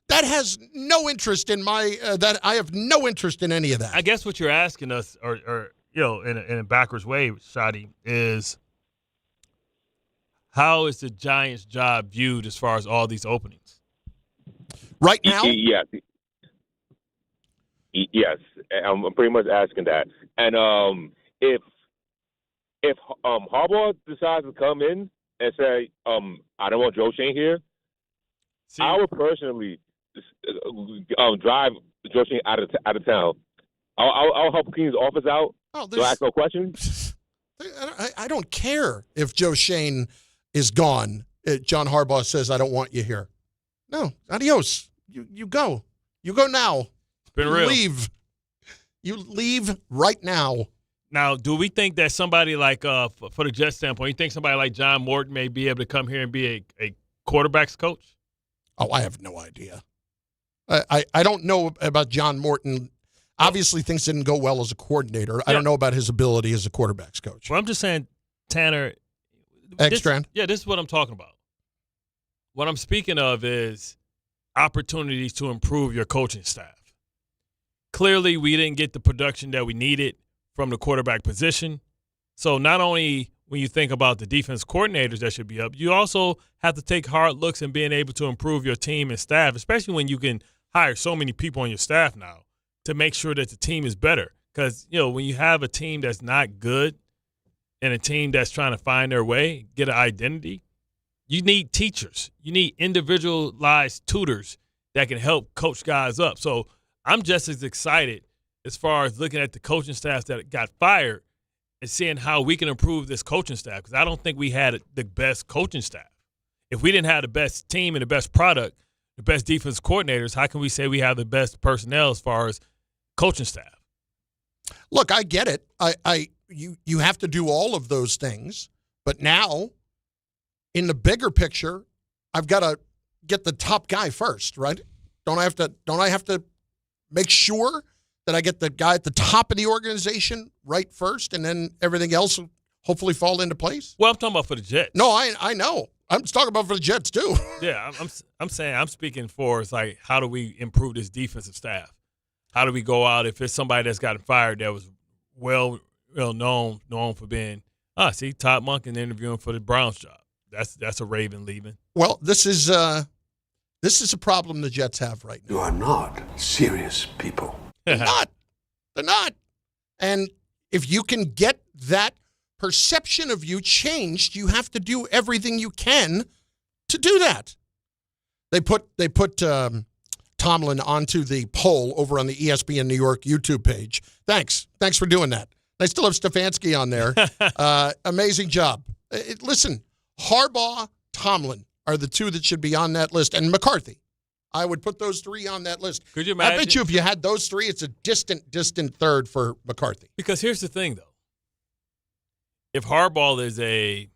Speaker 5: that has no interest in that I have no interest in any of that.
Speaker 6: I guess what you're asking us, or in a backwards way, Shadi, is how is the Giants' job viewed as far as all these openings?
Speaker 5: Right now?
Speaker 14: Yes. I'm pretty much asking that. And if Harbaugh decides to come in and say, I don't want Joe Shane here, I would personally drive Joe Shane out of town. I'll help clean his office out. So ask no questions.
Speaker 5: I don't care if Joe Shane is gone. John Harbaugh says, I don't want you here. No, adios. You go. You go now.
Speaker 6: It's been real.
Speaker 5: Leave. You leave right now.
Speaker 6: Now, do we think that somebody like, for the Jets standpoint, you think somebody like John Morton may be able to come here and be a quarterback's coach?
Speaker 5: Oh, I have no idea. I don't know about John Morton. Obviously, things didn't go well as a coordinator. Yeah. I don't know about his ability as a quarterback's coach.
Speaker 6: Well, I'm just saying, Tanner.
Speaker 5: Ekstrand?
Speaker 6: This is what I'm talking about. What I'm speaking of is opportunities to improve your coaching staff. Clearly, we didn't get the production that we needed from the quarterback position. So not only when you think about the defense coordinators that should be up, you also have to take hard looks in being able to improve your team and staff, especially when you can hire so many people on your staff now to make sure that the team is better. Because, when you have a team that's not good and a team that's trying to find their way, get an identity, you need teachers. You need individualized tutors that can help coach guys up. So I'm just as excited as far as looking at the coaching staff that got fired and seeing how we can improve this coaching staff, because I don't think we had the best coaching staff. If we didn't have the best team and the best product, the best defense coordinators, how can we say we have the best personnel as far as coaching staff?
Speaker 5: Look, I get it. You have to do all of those things, but now in the bigger picture, I've got to get the top guy first, right? Don't I have to make sure that I get the guy at the top of the organization right first, and then everything else will hopefully fall into place?
Speaker 6: Well, I'm talking about for the Jets.
Speaker 5: No, I know. I'm just talking about for the Jets too.
Speaker 6: Yeah, I'm saying I'm speaking for it's like, how do we improve this defensive staff? How do we go out if it's somebody that's gotten fired that was well known for being Todd Monken interviewing for the Browns job. That's a Raven leaving.
Speaker 5: Well, this is a problem the Jets have right now.
Speaker 15: You are not serious people.
Speaker 5: They're not. And if you can get that perception of you changed, you have to do everything you can to do that. They put Tomlin onto the poll over on the ESPN New York YouTube page. Thanks for doing that. They still have Stefanski on there. Amazing job. Listen, Harbaugh, Tomlin are the two that should be on that list, and McCarthy. I would put those three on that list.
Speaker 6: Could you imagine?
Speaker 5: I bet you if you had those three, it's a distant third for McCarthy.
Speaker 6: Because here's the thing, though. If Harbaugh is a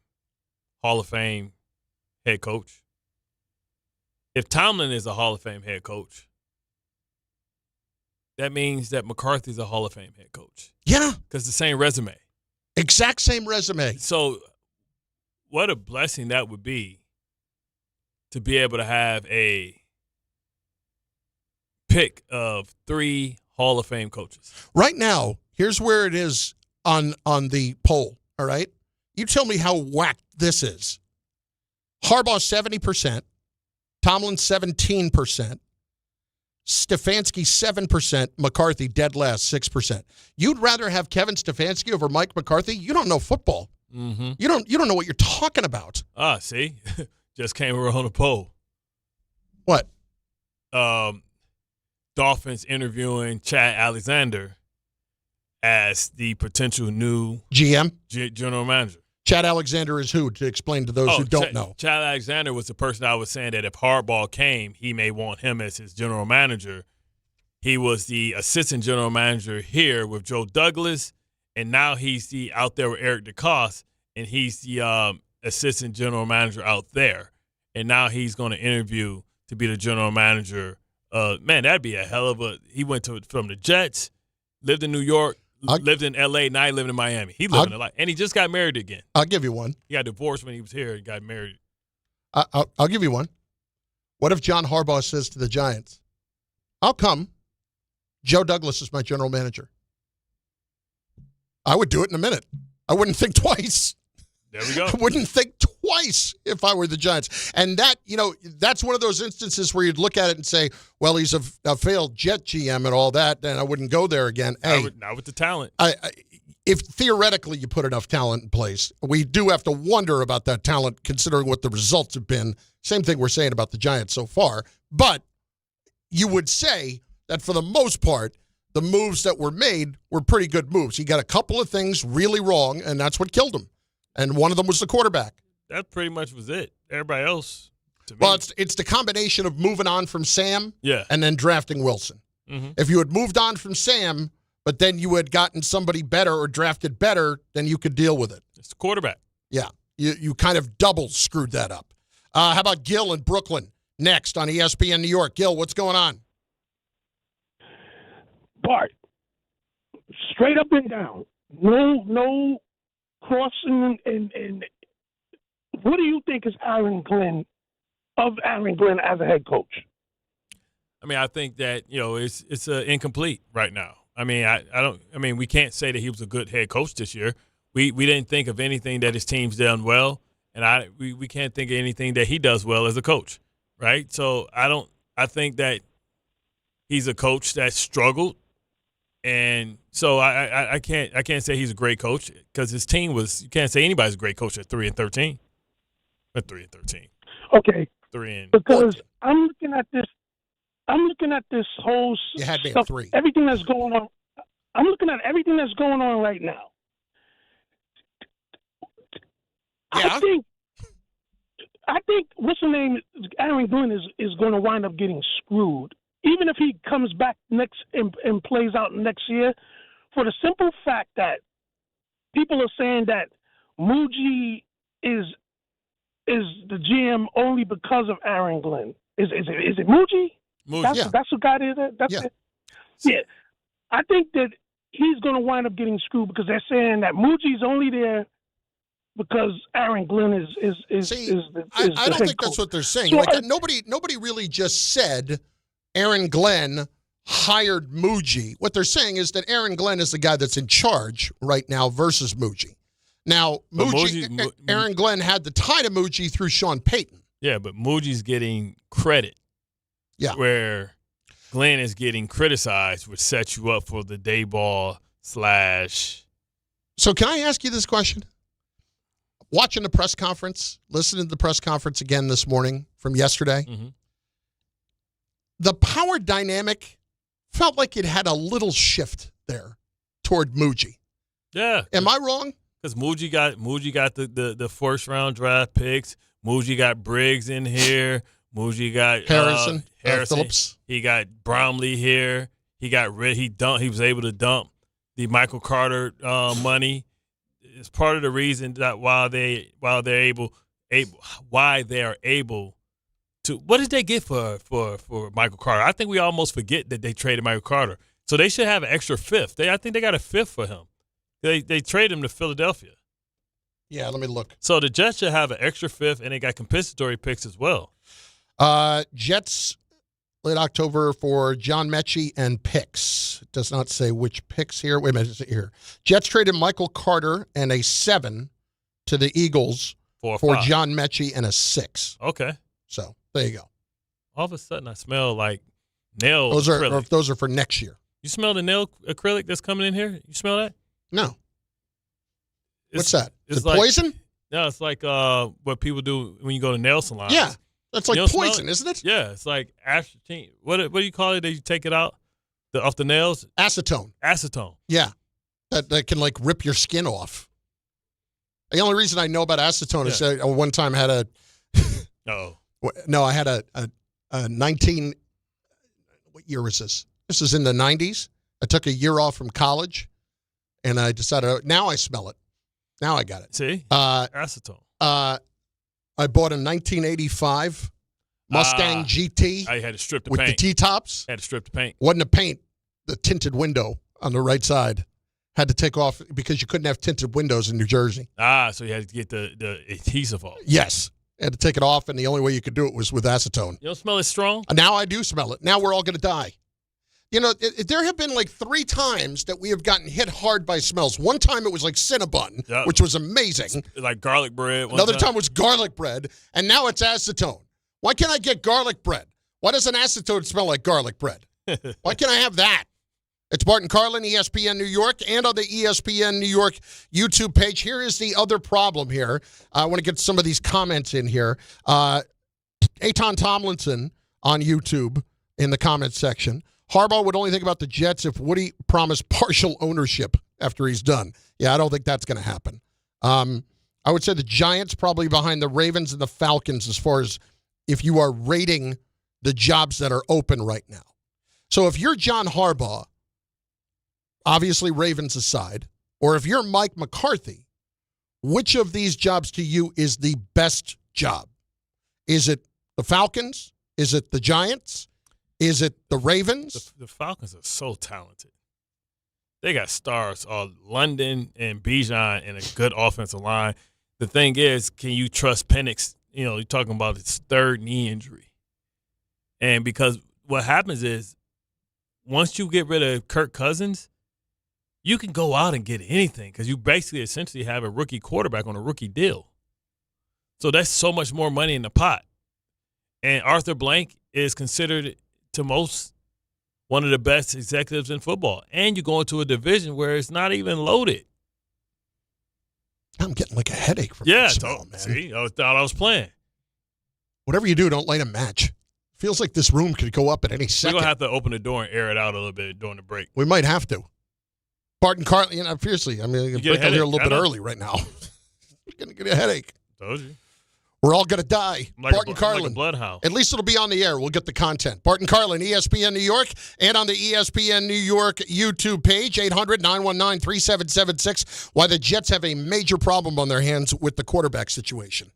Speaker 6: Hall of Fame head coach, if Tomlin is a Hall of Fame head coach, that means that McCarthy's a Hall of Fame head coach.
Speaker 5: Yeah.
Speaker 6: Because the same resume.
Speaker 5: Exact same resume.
Speaker 6: So what a blessing that would be to be able to have a pick of 3 Hall of Fame coaches.
Speaker 5: Right now, here's where it is on the poll, all right? You tell me how whacked this is. Harbaugh, 70%. Tomlin, 17%. Stefanski, 7%. McCarthy, dead last, 6%. You'd rather have Kevin Stefanski over Mike McCarthy? You don't know football.
Speaker 6: Mm-hmm.
Speaker 5: You don't know what you're talking about.
Speaker 6: See? Just came over on a poll.
Speaker 5: What?
Speaker 6: Dolphins interviewing Chad Alexander as the potential new
Speaker 5: GM?
Speaker 6: General manager.
Speaker 5: Chad Alexander is who, to explain to those who don't know?
Speaker 6: Chad Alexander was the person I was saying that if Harbaugh came, he may want him as his general manager. He was the assistant general manager here with Joe Douglas, and now he's out there with Eric DeCoste, and he's the assistant general manager out there. And now he's going to interview to be the general manager. Man, that'd be a hell of a – he went from the Jets, lived in New York, lived in L.A., now he living in Miami. He living a life. And he just got married again.
Speaker 5: I'll give you one.
Speaker 6: He got divorced when he was here and got married.
Speaker 5: I'll give you one. What if John Harbaugh says to the Giants, I'll come. Joe Douglas is my general manager. I would do it in a minute. I wouldn't think twice.
Speaker 6: There we go.
Speaker 5: I wouldn't think twice if I were the Giants. And that, that's one of those instances where you'd look at it and say, well, he's a failed Jet GM and all that, and I wouldn't go there again.
Speaker 6: Not with the talent.
Speaker 5: If theoretically you put enough talent in place, we do have to wonder about that talent considering what the results have been. Same thing we're saying about the Giants so far. But you would say that for the most part, the moves that were made were pretty good moves. He got a couple of things really wrong, and that's what killed him. And one of them was the quarterback.
Speaker 6: That pretty much was it. Everybody else, to me.
Speaker 5: Well, it's the combination of moving on from Sam and then drafting Wilson.
Speaker 6: Mm-hmm.
Speaker 5: If you had moved on from Sam, but then you had gotten somebody better or drafted better, then you could deal with it.
Speaker 6: It's the quarterback.
Speaker 5: Yeah. You kind of double screwed that up. How about Gil in Brooklyn next on ESPN New York? Gil, what's going on?
Speaker 17: Bart, straight up and down. No crossing and what do you think is Aaron Glenn as a head coach?
Speaker 6: I mean, I think that, it's incomplete right now. I mean, we can't say that he was a good head coach this year. We didn't think of anything that his team's done well, and we can't think of anything that he does well as a coach, right? So I think that he's a coach that struggled. And so I can't say he's a great coach because his team was. You can't say anybody's a great coach at 3-13. At 3-13.
Speaker 17: Okay.
Speaker 6: 3
Speaker 17: because I'm looking at this whole
Speaker 5: you had me
Speaker 17: stuff.
Speaker 5: At 3.
Speaker 17: Everything that's going on. I'm looking at everything that's going on right now.
Speaker 5: Yeah.
Speaker 17: I think what's the name? Aaron Glenn is going to wind up getting screwed. Even if he comes back next and plays out next year, for the simple fact that people are saying that Muji is the GM only because of Aaron Glenn. Is it Muji? That's the guy there. That's it. Yeah. I think that he's going to wind up getting screwed because they're saying that Muji's only there because Aaron Glenn is
Speaker 5: I don't think that's what they're saying.
Speaker 17: So
Speaker 5: nobody really just said Aaron Glenn hired Muji. What they're saying is that Aaron Glenn is the guy that's in charge right now versus Muji. Now, Aaron Glenn had the tie to Muji through Sean Payton.
Speaker 6: Yeah, but Muji's getting credit.
Speaker 5: Yeah.
Speaker 6: Where Glenn is getting criticized, which sets you up for the day ball /
Speaker 5: So can I ask you this question? watching the press conference, listening to the press conference again this morning from yesterday, the power dynamic felt like it had a little shift there toward Muji.
Speaker 6: Yeah.
Speaker 5: Am I wrong?
Speaker 6: Because Muji got the first round draft picks. Muji got Briggs in here. Muji got
Speaker 5: Harrison.
Speaker 6: Phillips. He got Bromley here. He was able to dump the Michael Carter money. It's part of the reason that why they are able to. What did they get for Michael Carter? I think we almost forget that they traded Michael Carter. So they should have an extra fifth. I think they got a fifth for him. They traded him to Philadelphia.
Speaker 5: Yeah, let me look.
Speaker 6: So the Jets should have an extra fifth, and they got compensatory picks as well.
Speaker 5: Jets late October for John Mechie and picks. It does not say which picks here. Wait a minute, here. Jets traded Michael Carter and a 7 to the Eagles for John Mechie and a 6.
Speaker 6: Okay.
Speaker 5: So there you go.
Speaker 6: All of a sudden, I smell like nail acrylic.
Speaker 5: Those are for next year.
Speaker 6: You smell the nail acrylic that's coming in here? You smell that?
Speaker 5: No. What's that? Is it
Speaker 6: like,
Speaker 5: poison?
Speaker 6: No, it's like what people do when you go to nail salons.
Speaker 5: Yeah. That's like poison, isn't it?
Speaker 6: Yeah, it's like aspartame. What do you call it? That you take it out off the nails?
Speaker 5: Acetone.
Speaker 6: Yeah,
Speaker 5: that can like rip your skin off. The only reason I know about acetone is I one time had a. No, I had a 19. What year was this? This is in the 90s. I took a year off from college, and I decided now I smell it. Now I got it.
Speaker 6: See, acetone.
Speaker 5: I bought a 1985 Mustang GT.
Speaker 6: I had to strip the
Speaker 5: with
Speaker 6: paint.
Speaker 5: The T-tops.
Speaker 6: Had to strip the paint.
Speaker 5: Wasn't the paint, the tinted window on the right side. Had to take off because you couldn't have tinted windows in New Jersey.
Speaker 6: So you had to get the adhesive off.
Speaker 5: Yes. Had to take it off, and the only way you could do it was with acetone.
Speaker 6: You don't smell it strong?
Speaker 5: Now I do smell it. Now we're all going to die. You know, there have been like 3 times that we have gotten hit hard by smells. One time it was like Cinnabon, which was amazing.
Speaker 6: Like garlic bread.
Speaker 5: Another time was garlic bread, and now it's acetone. Why can't I get garlic bread? Why doesn't acetone smell like garlic bread? Why can't I have that? It's Bart Carlin, ESPN New York, and on the ESPN New York YouTube page. Here is the other problem here. I want to get some of these comments in here. Aton Tomlinson on YouTube in the comments section. Harbaugh would only think about the Jets if Woody promised partial ownership after he's done. Yeah, I don't think that's going to happen. I would say the Giants probably behind the Ravens and the Falcons as far as if you are rating the jobs that are open right now. So if you're John Harbaugh, obviously Ravens aside, or if you're Mike McCarthy, which of these jobs to you is the best job? Is it the Falcons? Is it the Giants? Is it the Ravens?
Speaker 6: The Falcons are so talented. They got stars on London and Bijan and a good offensive line. The thing is, can you trust Penix? You know, you're talking about his 3rd knee injury. And because what happens is once you get rid of Kirk Cousins, you can go out and get anything because you basically essentially have a rookie quarterback on a rookie deal. So that's so much more money in the pot. And Arthur Blank is considered to most one of the best executives in football. And you go into a division where it's not even loaded.
Speaker 5: I'm getting like a headache from that smell, man.
Speaker 6: See, I thought I was playing.
Speaker 5: Whatever you do, don't light a match. Feels like this room could go up at any second.
Speaker 6: We're going to have to open the door and air it out a little bit during the break.
Speaker 5: We might have to. Bart Carlin, you know, seriously, I mean, break out here a little bit early right now. You're going to get a headache.
Speaker 6: Told you.
Speaker 5: We're all going to die.
Speaker 6: Like
Speaker 5: Bart Carlin.
Speaker 6: Like a bloodhound.
Speaker 5: At least it'll be on the air. We'll get the content. Bart Carlin, ESPN New York, and on the ESPN New York YouTube page, 800-919-3776, why the Jets have a major problem on their hands with the quarterback situation.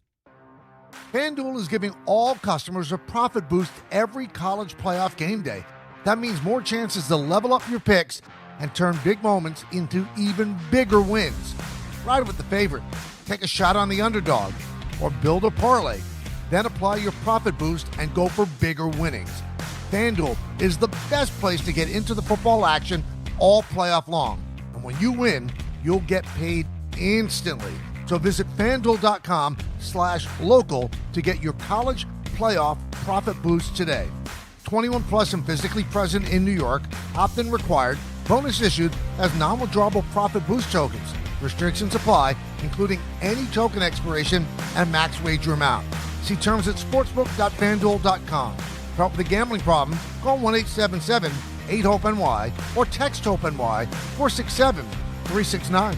Speaker 18: FanDuel is giving all customers a profit boost every college playoff game day. That means more chances to level up your picks and turn big moments into even bigger wins. Ride with the favorite. Take a shot on the underdog. Or build a parlay, then apply your profit boost and go for bigger winnings. FanDuel is the best place to get into the football action all playoff long. And when you win, you'll get paid instantly. So visit FanDuel.com/local to get your college playoff profit boost today. 21 plus and physically present in New York. Opt-in required. Bonus issued as non-withdrawable profit boost tokens. Restrictions apply, including any token expiration and max wager amount. See terms at sportsbook.fanduel.com. For help with a gambling problem, call 1-877-8-HOPE-NY or text HOPE-NY 467-369.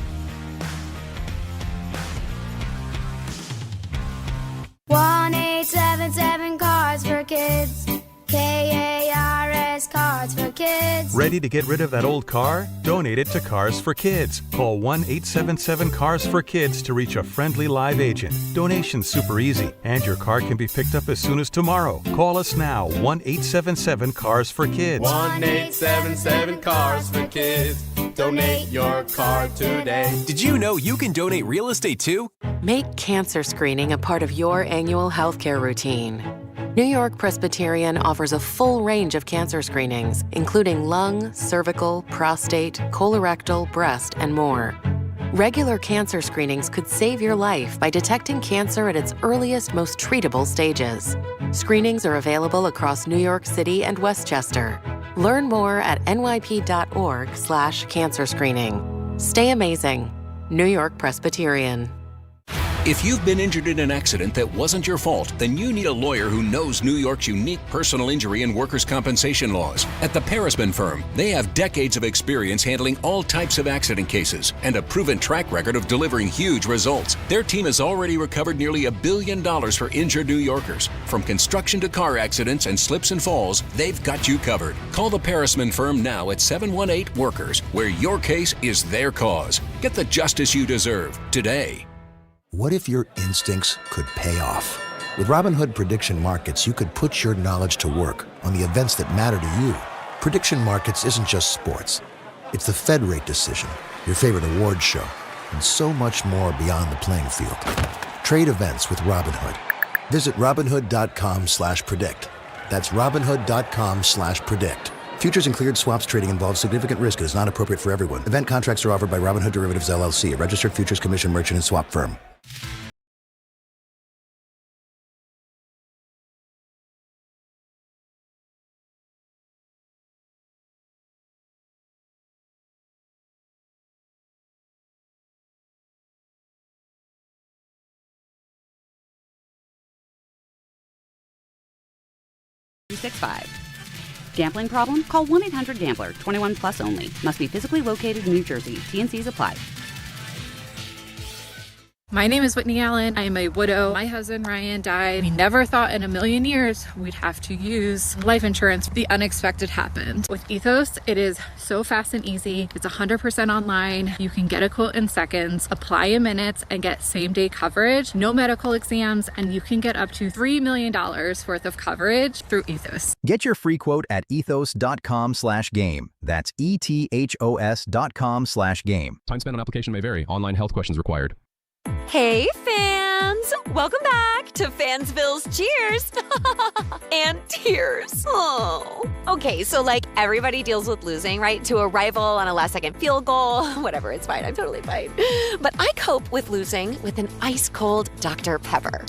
Speaker 19: 1-877-CARS for kids. KARS Cards for Kids.
Speaker 20: Ready to get rid of that old car? Donate it to Cars for Kids. Call 1-877-CARS for Kids to reach a friendly live agent. Donation's super easy, and your car can be picked up as soon as tomorrow. Call us now, 1-877-CARS for Kids.
Speaker 21: 1-877-CARS for Kids. Donate your car today.
Speaker 22: Did you know you can donate real estate too?
Speaker 23: Make cancer screening a part of your annual healthcare routine. New York Presbyterian offers a full range of cancer screenings, including lung, cervical, prostate, colorectal, breast, and more. Regular cancer screenings could save your life by detecting cancer at its earliest, most treatable stages. Screenings are available across New York City and Westchester. Learn more at nyp.org/cancer screening. Stay amazing. New York Presbyterian.
Speaker 24: If you've been injured in an accident that wasn't your fault, then you need a lawyer who knows New York's unique personal injury and workers' compensation laws. At the Parisman Firm, they have decades of experience handling all types of accident cases and a proven track record of delivering huge results. Their team has already recovered nearly $1 billion for injured New Yorkers. From construction to car accidents and slips and falls, they've got you covered. Call the Parisman Firm now at 718-WORKERS, where your case is their cause. Get the justice you deserve today.
Speaker 16: What if your instincts could pay off? With Robinhood Prediction Markets, you could put your knowledge to work on the events that matter to you. Prediction Markets isn't just sports. It's the Fed rate decision, your favorite award show, and so much more beyond the playing field. Trade events with Robinhood. Visit Robinhood.com/predict. That's Robinhood.com/predict. Futures and cleared swaps trading involves significant risk and is not appropriate for everyone. Event contracts are offered by Robinhood Derivatives LLC, a registered futures commission merchant and swap firm.
Speaker 10: Gambling problem? Call 1-800-GAMBLER. 21 plus only. Must be physically located in New Jersey. T&Cs apply.
Speaker 25: My name is Whitney Allen. I am a widow. My husband, Ryan, died. We never thought in a million years we'd have to use life insurance. The unexpected happened. With Ethos, it is so fast and easy. It's 100% online. You can get a quote in seconds, apply in minutes, and get same-day coverage. No medical exams, and you can get up to $3 million worth of coverage through Ethos.
Speaker 28: Get your free quote at ethos.com/game. That's ETHOS.com/game.
Speaker 29: Time spent on application may vary. Online health questions required.
Speaker 30: Hey fans! Welcome back to Fansville's Cheers and Tears. Oh. Okay, so like everybody deals with losing, right? To a rival on a last-second field goal. Whatever, it's fine. I'm totally fine. But I cope with losing with an ice-cold Dr. Pepper.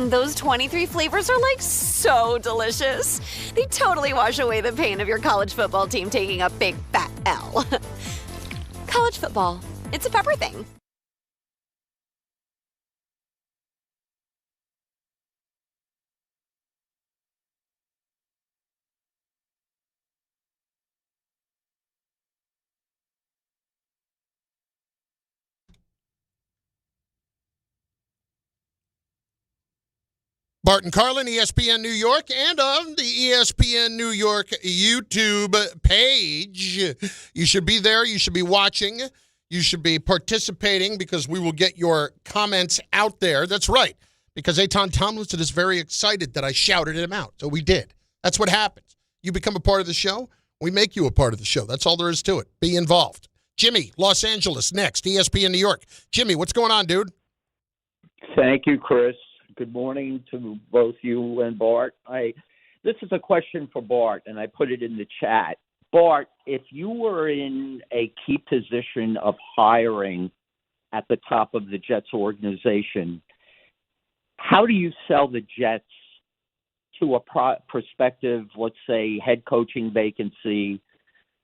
Speaker 30: Those 23 flavors are like so delicious. They totally wash away the pain of your college football team taking a big fat L. College football, it's a pepper thing.
Speaker 5: Bart Carlin, ESPN New York, and on the ESPN New York YouTube page. You should be there. You should be watching. You should be participating because we will get your comments out there. That's right, because Eitan Tomlinson is very excited that I shouted him out. So we did. That's what happens. You become a part of the show. We make you a part of the show. That's all there is to it. Be involved. Jimmy, Los Angeles, next. ESPN New York. Jimmy, what's going on, dude?
Speaker 31: Thank you, Chris. Good morning to both you and Bart. This is a question for Bart, and I put it in the chat. Bart, if you were in a key position of hiring at the top of the Jets organization, how do you sell the Jets to a prospective, let's say, head coaching vacancy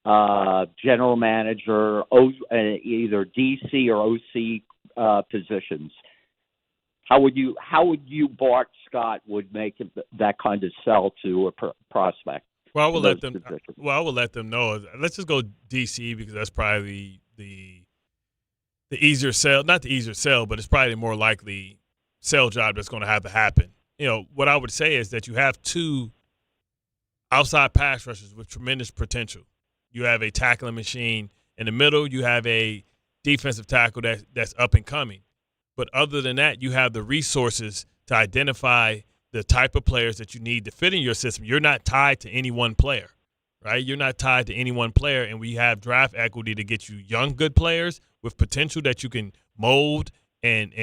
Speaker 31: general manager, either DC or OC positions. How would you, Bart Scott, would make that kind of sell to a prospect?
Speaker 6: Well, I will let them know. Let's just go DC because that's probably the easier sell. Not the easier sell, but it's probably the more likely sell job that's going to have to happen. What I would say is that you have two outside pass rushers with tremendous potential. You have a tackling machine in the middle. You have a defensive tackle that's up and coming. But other than that, you have the resources to identify the type of players that you need to fit in your system. You're not tied to any one player, right? You're not tied to any one player, and we have draft equity to get you young, good players with potential that you can mold and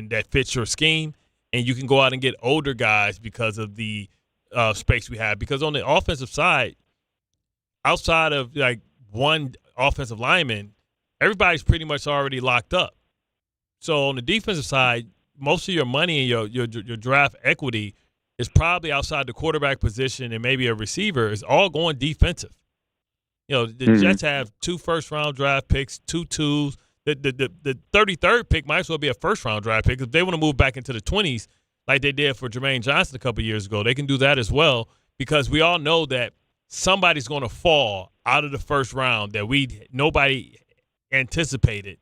Speaker 6: that fits your scheme, and you can go out and get older guys because of the space we have. Because on the offensive side, outside of like one offensive lineman, everybody's pretty much already locked up. So on the defensive side, most of your money and your draft equity is probably outside the quarterback position and maybe a receiver is all going defensive. The Jets have 2 first-round draft picks, 2 twos. The 33rd pick might as well be a first-round draft pick. If they want to move back into the 20s like they did for Jermaine Johnson a couple of years ago, they can do that as well because we all know that somebody's going to fall out of the first round that nobody anticipated.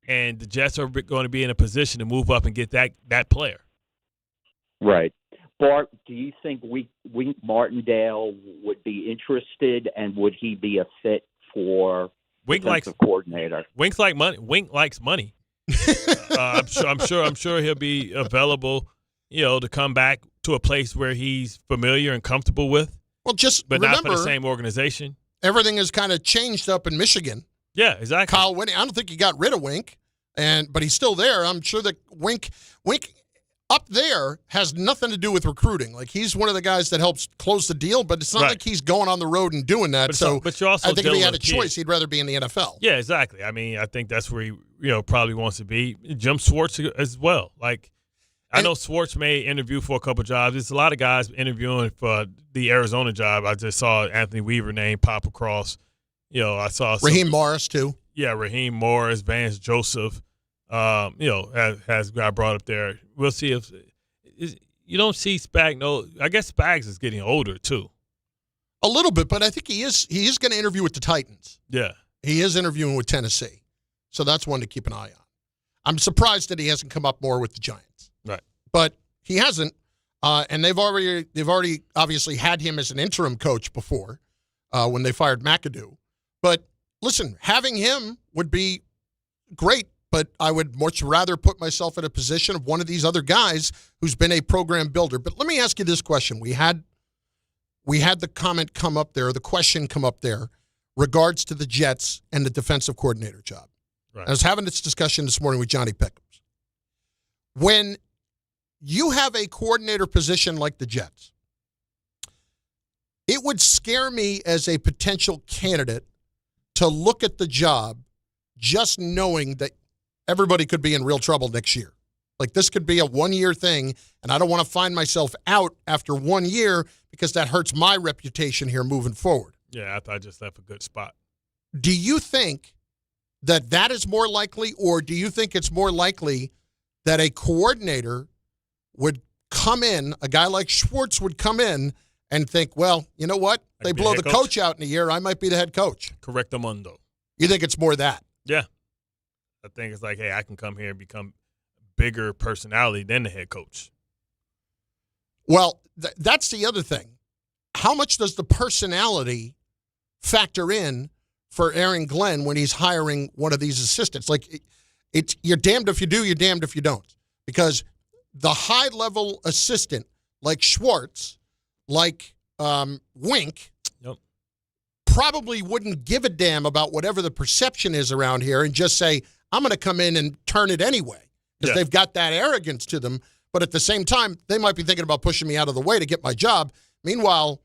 Speaker 6: And the Jets are going to be in a position to move up and get that player.
Speaker 31: Right. Bart, do you think Wink Martindale would be interested, and would he be a fit for defensive coordinator?
Speaker 6: Wink likes money. Wink likes money. I'm sure he'll be available, to come back to a place where he's familiar and comfortable with.
Speaker 5: Well,
Speaker 6: but
Speaker 5: remember,
Speaker 6: not for the same organization.
Speaker 5: Everything has kind of changed up in Michigan.
Speaker 6: Yeah, exactly.
Speaker 5: Kyle Whitney, I don't think he got rid of Wink, but he's still there. I'm sure that Wink up there has nothing to do with recruiting. Like, he's one of the guys that helps close the deal, but it's not like he's going on the road and doing that.
Speaker 6: But you're also
Speaker 5: I think if he had a choice, he'd rather be in the NFL.
Speaker 6: Yeah, exactly. I mean, I think that's where he probably wants to be. Jim Schwartz as well. Like, I know Schwartz may interview for a couple jobs. There's a lot of guys interviewing for the Arizona job. I just saw Anthony Weaver name pop across. I saw
Speaker 5: Raheem Morris too.
Speaker 6: Yeah, Raheem Morris, Vance Joseph. Has got brought up there. We'll see if you don't see Spags. No, I guess Spags is getting older too.
Speaker 5: A little bit, but I think he is going to interview with the Titans.
Speaker 6: Yeah,
Speaker 5: he is interviewing with Tennessee, so that's one to keep an eye on. I'm surprised that he hasn't come up more with the Giants.
Speaker 6: Right,
Speaker 5: but he hasn't, and they've already obviously had him as an interim coach before when they fired McAdoo. But listen, having him would be great, but I would much rather put myself in a position of one of these other guys who's been a program builder. But let me ask you this question. We had the comment come up there, the question come up there, regards to the Jets and the defensive coordinator job.
Speaker 6: Right.
Speaker 5: I was having this discussion this morning with Johnny Pickens. When you have a coordinator position like the Jets, it would scare me as a potential candidate to look at the job just knowing that everybody could be in real trouble next year. Like, this could be a one-year thing, and I don't want to find myself out after 1 year because that hurts my reputation here moving forward.
Speaker 6: Yeah, I thought I just left a good spot.
Speaker 5: Do you think that is more likely, or do you think it's more likely that a coordinator would come in, a guy like Schwartz would come in and think, well, you know what? They blow the coach out in a year, I might be the head coach.
Speaker 6: Correctamundo.
Speaker 5: You think it's more that?
Speaker 6: Yeah. I think it's like, hey, I can come here and become bigger personality than the head coach.
Speaker 5: Well, that's the other thing. How much does the personality factor in for Aaron Glenn when he's hiring one of these assistants? Like, it's you're damned if you do, you're damned if you don't. Because the high-level assistant like Schwartz, like Wink, probably wouldn't give a damn about whatever the perception is around here and just say, I'm going to come in and turn it anyway. Because they've got that arrogance to them. But at the same time, they might be thinking about pushing me out of the way to get my job. Meanwhile,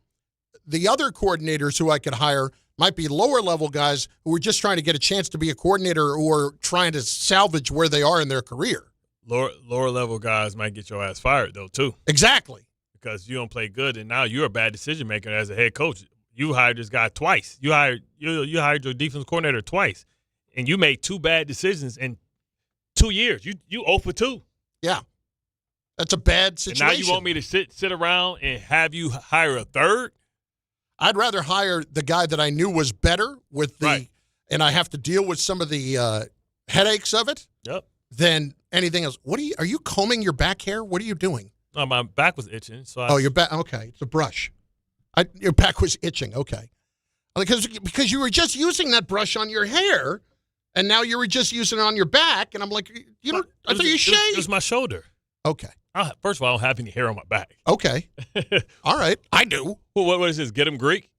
Speaker 5: the other coordinators who I could hire might be lower-level guys who are just trying to get a chance to be a coordinator or trying to salvage where they are in their career.
Speaker 6: Lower-level guys might get your ass fired, though, too.
Speaker 5: Exactly.
Speaker 6: Because you don't play good, and now you're a bad decision-maker as a head coach. You hired this guy twice. You hired your defense coordinator twice, and you made 2 bad decisions in 2 years. You 0 for 2.
Speaker 5: Yeah. That's a bad situation.
Speaker 6: And now you want me to sit around and have you hire a third?
Speaker 5: I'd rather hire the guy that I knew was better with the and I have to deal with some of the headaches of it.
Speaker 6: Yep.
Speaker 5: Than anything else. Are you combing your back hair? What are you doing?
Speaker 6: No, my back was itching. So
Speaker 5: your back. Okay, it's a brush. Your back was itching. Okay, because you were just using that brush on your hair, and now you were just using it on your back, and I'm like, I thought you shaved.
Speaker 6: It was my shoulder.
Speaker 5: Okay.
Speaker 6: First of all, I don't have any hair on my back.
Speaker 5: Okay. All right. I do.
Speaker 6: Well, what is this? Get him Greek?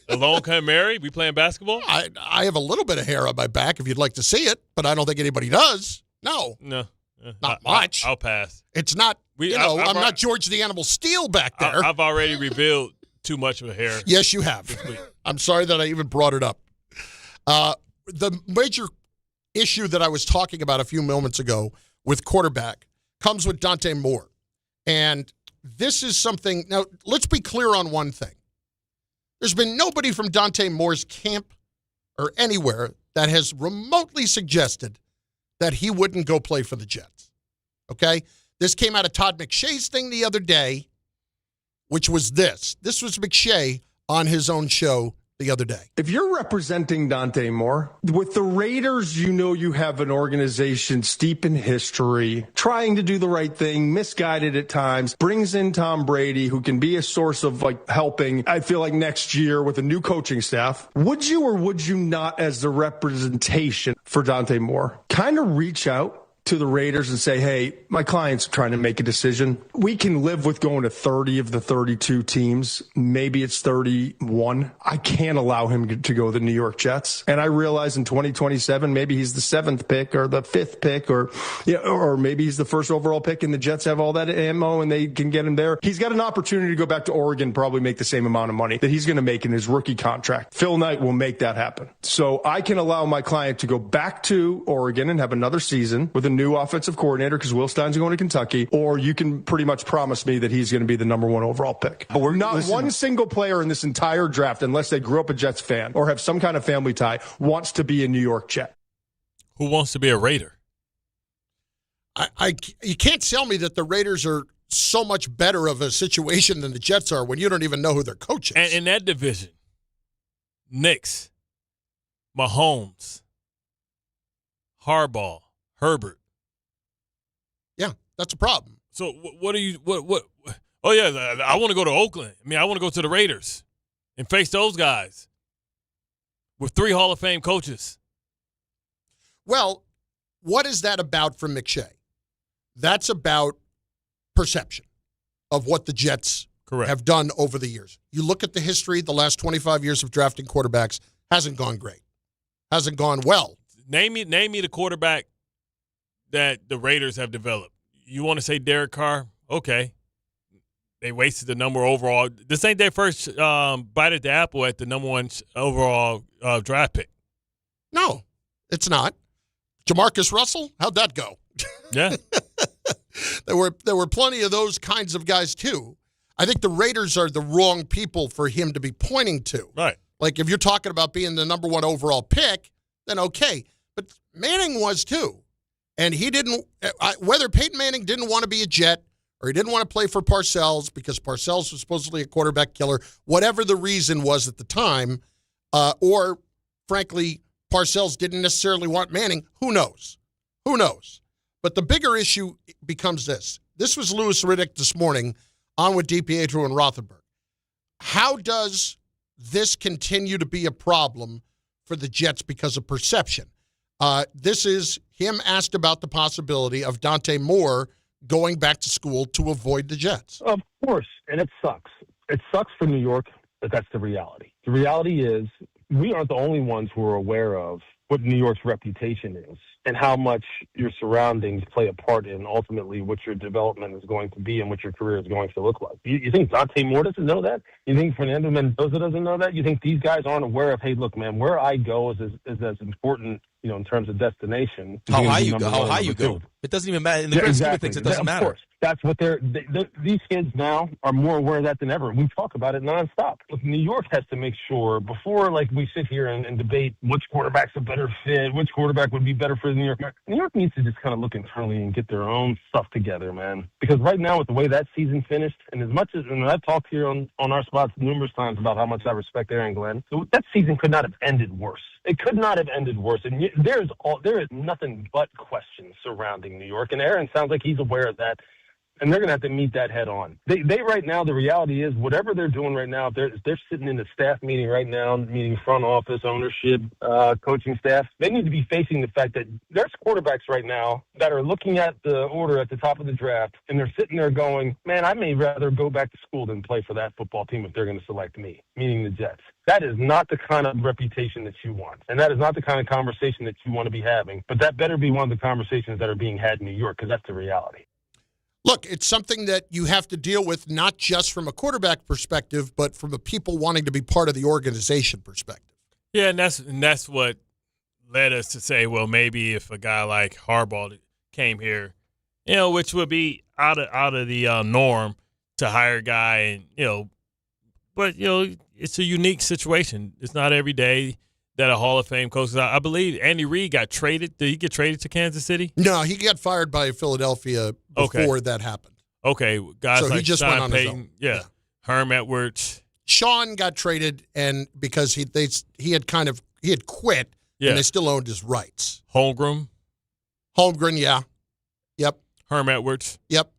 Speaker 6: Alone come Mary? We playing basketball?
Speaker 5: I have a little bit of hair on my back if you'd like to see it, but I don't think anybody does. No. Not much.
Speaker 6: I'll pass.
Speaker 5: It's not, I'm not George the Animal Steel back there.
Speaker 6: I've already revealed too much of a hair.
Speaker 5: Yes, you have. I'm sorry that I even brought it up. The major issue that I was talking about a few moments ago with quarterback comes with Dante Moore. And this is something, now let's be clear on one thing. There's been nobody from Dante Moore's camp or anywhere that has remotely suggested that he wouldn't go play for the Jets. Okay? This came out of Todd McShay's thing the other day, which was this. This was McShay on his own show the other day.
Speaker 1: If you're representing Dante Moore, with the Raiders, you have an organization steep in history, trying to do the right thing, misguided at times, brings in Tom Brady, who can be a source of helping, I feel like next year with a new coaching staff. Would you or would you not, as the representation for Dante Moore, kind of reach out to the Raiders and say, hey, my client's trying to make a decision. We can live with going to 30 of the 32 teams. Maybe it's 31. I can't allow him to go to the New York Jets. And I realize in 2027, maybe he's the 7th pick or the 5th pick or maybe he's the first overall pick and the Jets have all that ammo and they can get him there. He's got an opportunity to go back to Oregon, probably make the same amount of money that he's going to make in his rookie contract. Phil Knight will make that happen. So I can allow my client to go back to Oregon and have another season with a new offensive coordinator because Will Stein's going to Kentucky, or you can pretty much promise me that he's going to be the number 1 overall pick. But we're not one single player in this entire draft, unless they grew up a Jets fan or have some kind of family tie, wants to be a New York Jet.
Speaker 6: Who wants to be a Raider?
Speaker 5: You can't tell me that the Raiders are so much better of a situation than the Jets are when you don't even know who their coach is.
Speaker 6: And in that division, Knicks, Mahomes, Harbaugh, Herbert.
Speaker 5: Yeah, that's a problem.
Speaker 6: So what? Oh, yeah, I want to go to Oakland. I want to go to the Raiders and face those guys with 3 Hall of Fame coaches.
Speaker 5: Well, what is that about from McShay? That's about perception of what the Jets have done over the years. You look at the history, the last 25 years of drafting quarterbacks, hasn't gone great. Hasn't gone well.
Speaker 6: Name me the quarterback that the Raiders have developed. You want to say Derek Carr? Okay. They wasted the number overall. This ain't their first bite at the apple at the number 1 overall draft pick.
Speaker 5: No, it's not. Jamarcus Russell? How'd that go?
Speaker 6: Yeah.
Speaker 5: There were plenty of those kinds of guys, too. I think the Raiders are the wrong people for him to be pointing to.
Speaker 6: Right.
Speaker 5: Like, if you're talking about being the number 1 overall pick, then okay. But Manning was, too. And he didn't, whether Peyton Manning didn't want to be a Jet or he didn't want to play for Parcells because Parcells was supposedly a quarterback killer, whatever the reason was at the time, or, frankly, Parcells didn't necessarily want Manning, who knows? Who knows? But the bigger issue becomes this. This was Louis Riddick this morning on with DiPietro and Rothenberg. How does this continue to be a problem for the Jets because of perception? This is him asked about the possibility of Dante Moore going back to school to avoid the Jets.
Speaker 2: Of course, and it sucks. It sucks for New York, but that's the reality. The reality is we aren't the only ones who are aware of what New York's reputation is and how much your surroundings play a part in ultimately what your development is going to be and what your career is going to look like. You think Dante Moore doesn't know that? You think Fernando Mendoza doesn't know that? You think these guys aren't aware of, hey, look, man, where I go is as important in terms of destination.
Speaker 3: How high you go. It doesn't even matter. In the grand scheme of things, it doesn't matter. Of course.
Speaker 2: That's what these kids now are more aware of that than ever. We talk about it nonstop. Look, New York has to make sure before we sit here and debate which quarterback's a better fit, which quarterback would be better for the New York. New York needs to just kind of look internally and get their own stuff together, man. Because right now, with the way that season finished, and as much as I've talked here on our spots numerous times about how much I respect Aaron Glenn, so that season could not have ended worse. It could not have ended worse. And there is nothing but questions surrounding New York, and Aaron sounds like he's aware of that. And they're going to have to meet that head on. They right now, the reality is whatever they're doing right now, they're sitting in the staff meeting right now, meeting front office, ownership, coaching staff. They need to be facing the fact that there's quarterbacks right now that are looking at the order at the top of the draft, and they're sitting there going, man, I may rather go back to school than play for that football team if they're going to select me, meaning the Jets. That is not the kind of reputation that you want. And that is not the kind of conversation that you want to be having. But that better be one of the conversations that are being had in New York, because that's the reality.
Speaker 5: Look, it's something that you have to deal with not just from a quarterback perspective, but from the people wanting to be part of the organization perspective.
Speaker 6: Yeah, and that's what led us to say, well, maybe if a guy like Harbaugh came here, which would be out of the norm to hire a guy, and but it's a unique situation. It's not every day that a Hall of Fame coach. I believe Andy Reid got traded. Did he get traded to Kansas City?
Speaker 5: No, he got fired by Philadelphia before that happened.
Speaker 6: Okay, guys
Speaker 5: so
Speaker 6: like
Speaker 5: he just
Speaker 6: Sean
Speaker 5: went on
Speaker 6: Payton,
Speaker 5: his own.
Speaker 6: yeah, Herm Edwards.
Speaker 5: Sean got traded, and because he had quit, and they still owned his rights.
Speaker 6: Holmgren,
Speaker 5: yeah, yep.
Speaker 6: Herm Edwards,
Speaker 5: yep.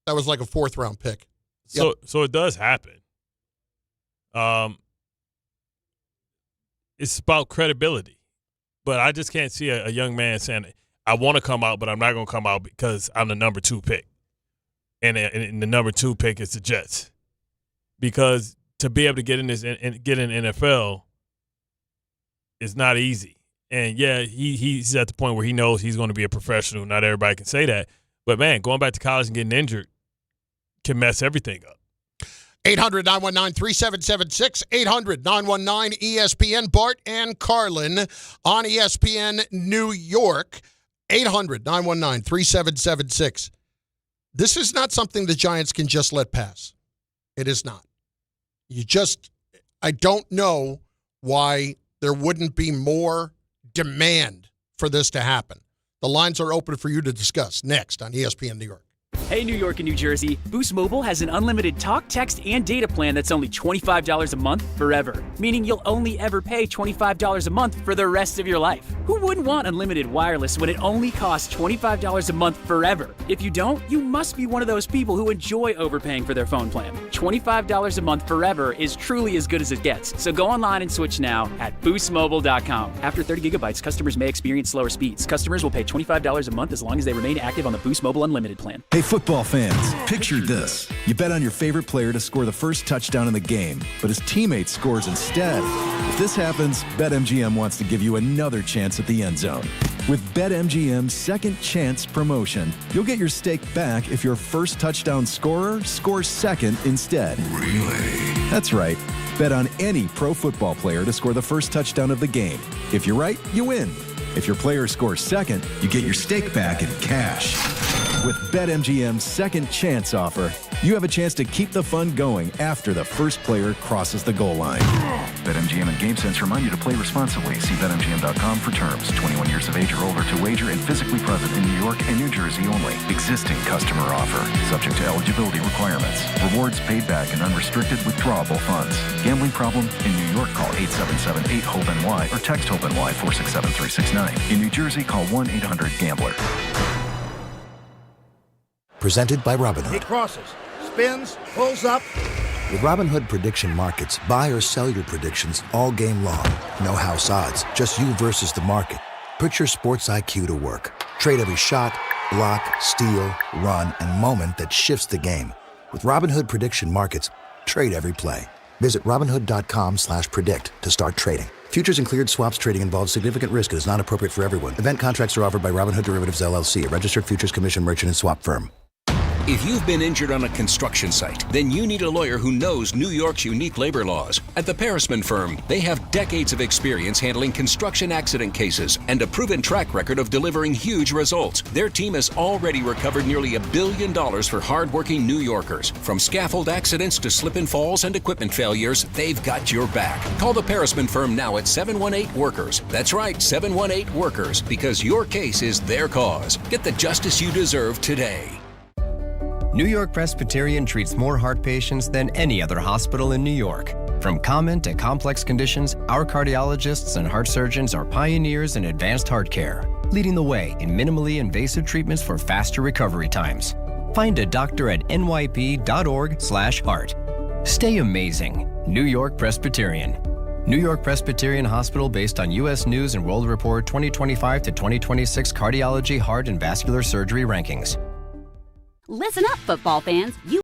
Speaker 5: That was like a 4th round pick.
Speaker 6: Yep. So it does happen. It's about credibility. But I just can't see a young man saying, I want to come out, but I'm not going to come out because I'm the number 2 pick. And the number 2 pick is the Jets. Because to be able to get in this and get in NFL is not easy. And, yeah, he's at the point where he knows he's going to be a professional. Not everybody can say that. But, man, going back to college and getting injured can mess everything up.
Speaker 5: 800-919-3776, 800-919-ESPN, Bart and Carlin on ESPN New York, 800-919-3776. This is not something the Giants can just let pass. It is not. I don't know why there wouldn't be more demand for this to happen. The lines are open for you to discuss next on ESPN New York.
Speaker 4: Hey, New York and New Jersey, Boost Mobile has an unlimited talk, text, and data plan that's only $25 a month forever, meaning you'll only ever pay $25 a month for the rest of your life. Who wouldn't want unlimited wireless when it only costs $25 a month forever? If you don't, you must be one of those people who enjoy overpaying for their phone plan. $25 a month forever is truly as good as it gets, so go online and switch now at boostmobile.com. After 30 gigabytes, customers may experience slower speeds. Customers will pay $25 a month as long as they remain active on the Boost Mobile Unlimited plan.
Speaker 7: Hey, football fans, picture this. You bet on your favorite player to score the first touchdown in the game, but his teammate scores instead. If this happens, BetMGM wants to give you another chance at the end zone. With BetMGM's Second Chance promotion, you'll get your stake back if your first touchdown scorer scores second instead.
Speaker 15: Really?
Speaker 7: That's right. Bet on any pro football player to score the first touchdown of the game. If you're right, you win. If your player scores second, you get your stake back in cash. With BetMGM's Second Chance offer, you have a chance to keep the fun going after the first player crosses the goal line.
Speaker 8: BetMGM and GameSense remind you to play responsibly. See BetMGM.com for terms. 21 years of age or older to wager and physically present in New York and New Jersey only. Existing customer offer. Subject to eligibility requirements. Rewards paid back and unrestricted withdrawable funds. Gambling problem? In New York, call 877-8-HOPE-NY or text HOPE-NY 467-369. In New Jersey, call 1-800-GAMBLER.
Speaker 16: Presented by Robinhood.
Speaker 18: He crosses, spins, pulls up.
Speaker 16: With Robinhood Prediction Markets, buy or sell your predictions all game long. No house odds, just you versus the market. Put your sports IQ to work. Trade every shot, block, steal, run, and moment that shifts the game. With Robinhood Prediction Markets, trade every play. Visit Robinhood.com/predict to start trading. Futures and cleared swaps trading involves significant risk and is not appropriate for everyone. Event contracts are offered by Robinhood Derivatives LLC, a registered futures commission merchant and swap firm.
Speaker 24: If you've been injured on a construction site, then you need a lawyer who knows New York's unique labor laws. At the Parisman Firm, they have decades of experience handling construction accident cases and a proven track record of delivering huge results. Their team has already recovered nearly $1 billion for hardworking New Yorkers. From scaffold accidents to slip and falls and equipment failures, they've got your back. Call the Parisman Firm now at 718-WORKERS. That's right, 718-WORKERS, because your case is their cause. Get the justice you deserve today.
Speaker 9: New York Presbyterian treats more heart patients than any other hospital in New York. From common to complex conditions, our cardiologists and heart surgeons are pioneers in advanced heart care, leading the way in minimally invasive treatments for faster recovery times. Find a doctor at nyp.org/heart. Stay amazing. New York Presbyterian. New York Presbyterian Hospital based on U.S. News and World Report 2025 to 2026 Cardiology, Heart, and Vascular Surgery Rankings.
Speaker 10: Listen up, football fans. You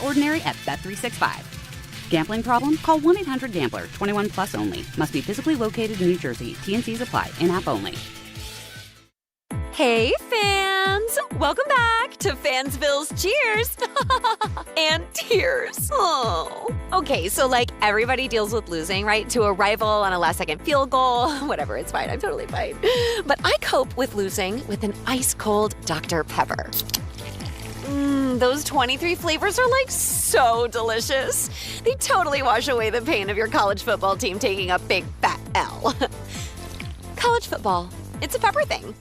Speaker 10: ordinary at Bet365. Gambling problem? Call 1-800-GAMBLER. 21 plus only. Must be physically located in New Jersey. T&Cs apply. In-app only.
Speaker 30: Hey, fans! Welcome back to Fansville's Cheers and Tears. Oh. Okay, so like everybody deals with losing, right? To a rival on a last-second field goal. Whatever, it's fine. I'm totally fine. But I cope with losing with an ice-cold Dr. Pepper. Those 23 flavors are like so delicious. They totally wash away the pain of your college football team taking a big fat L. College football, it's a pepper thing.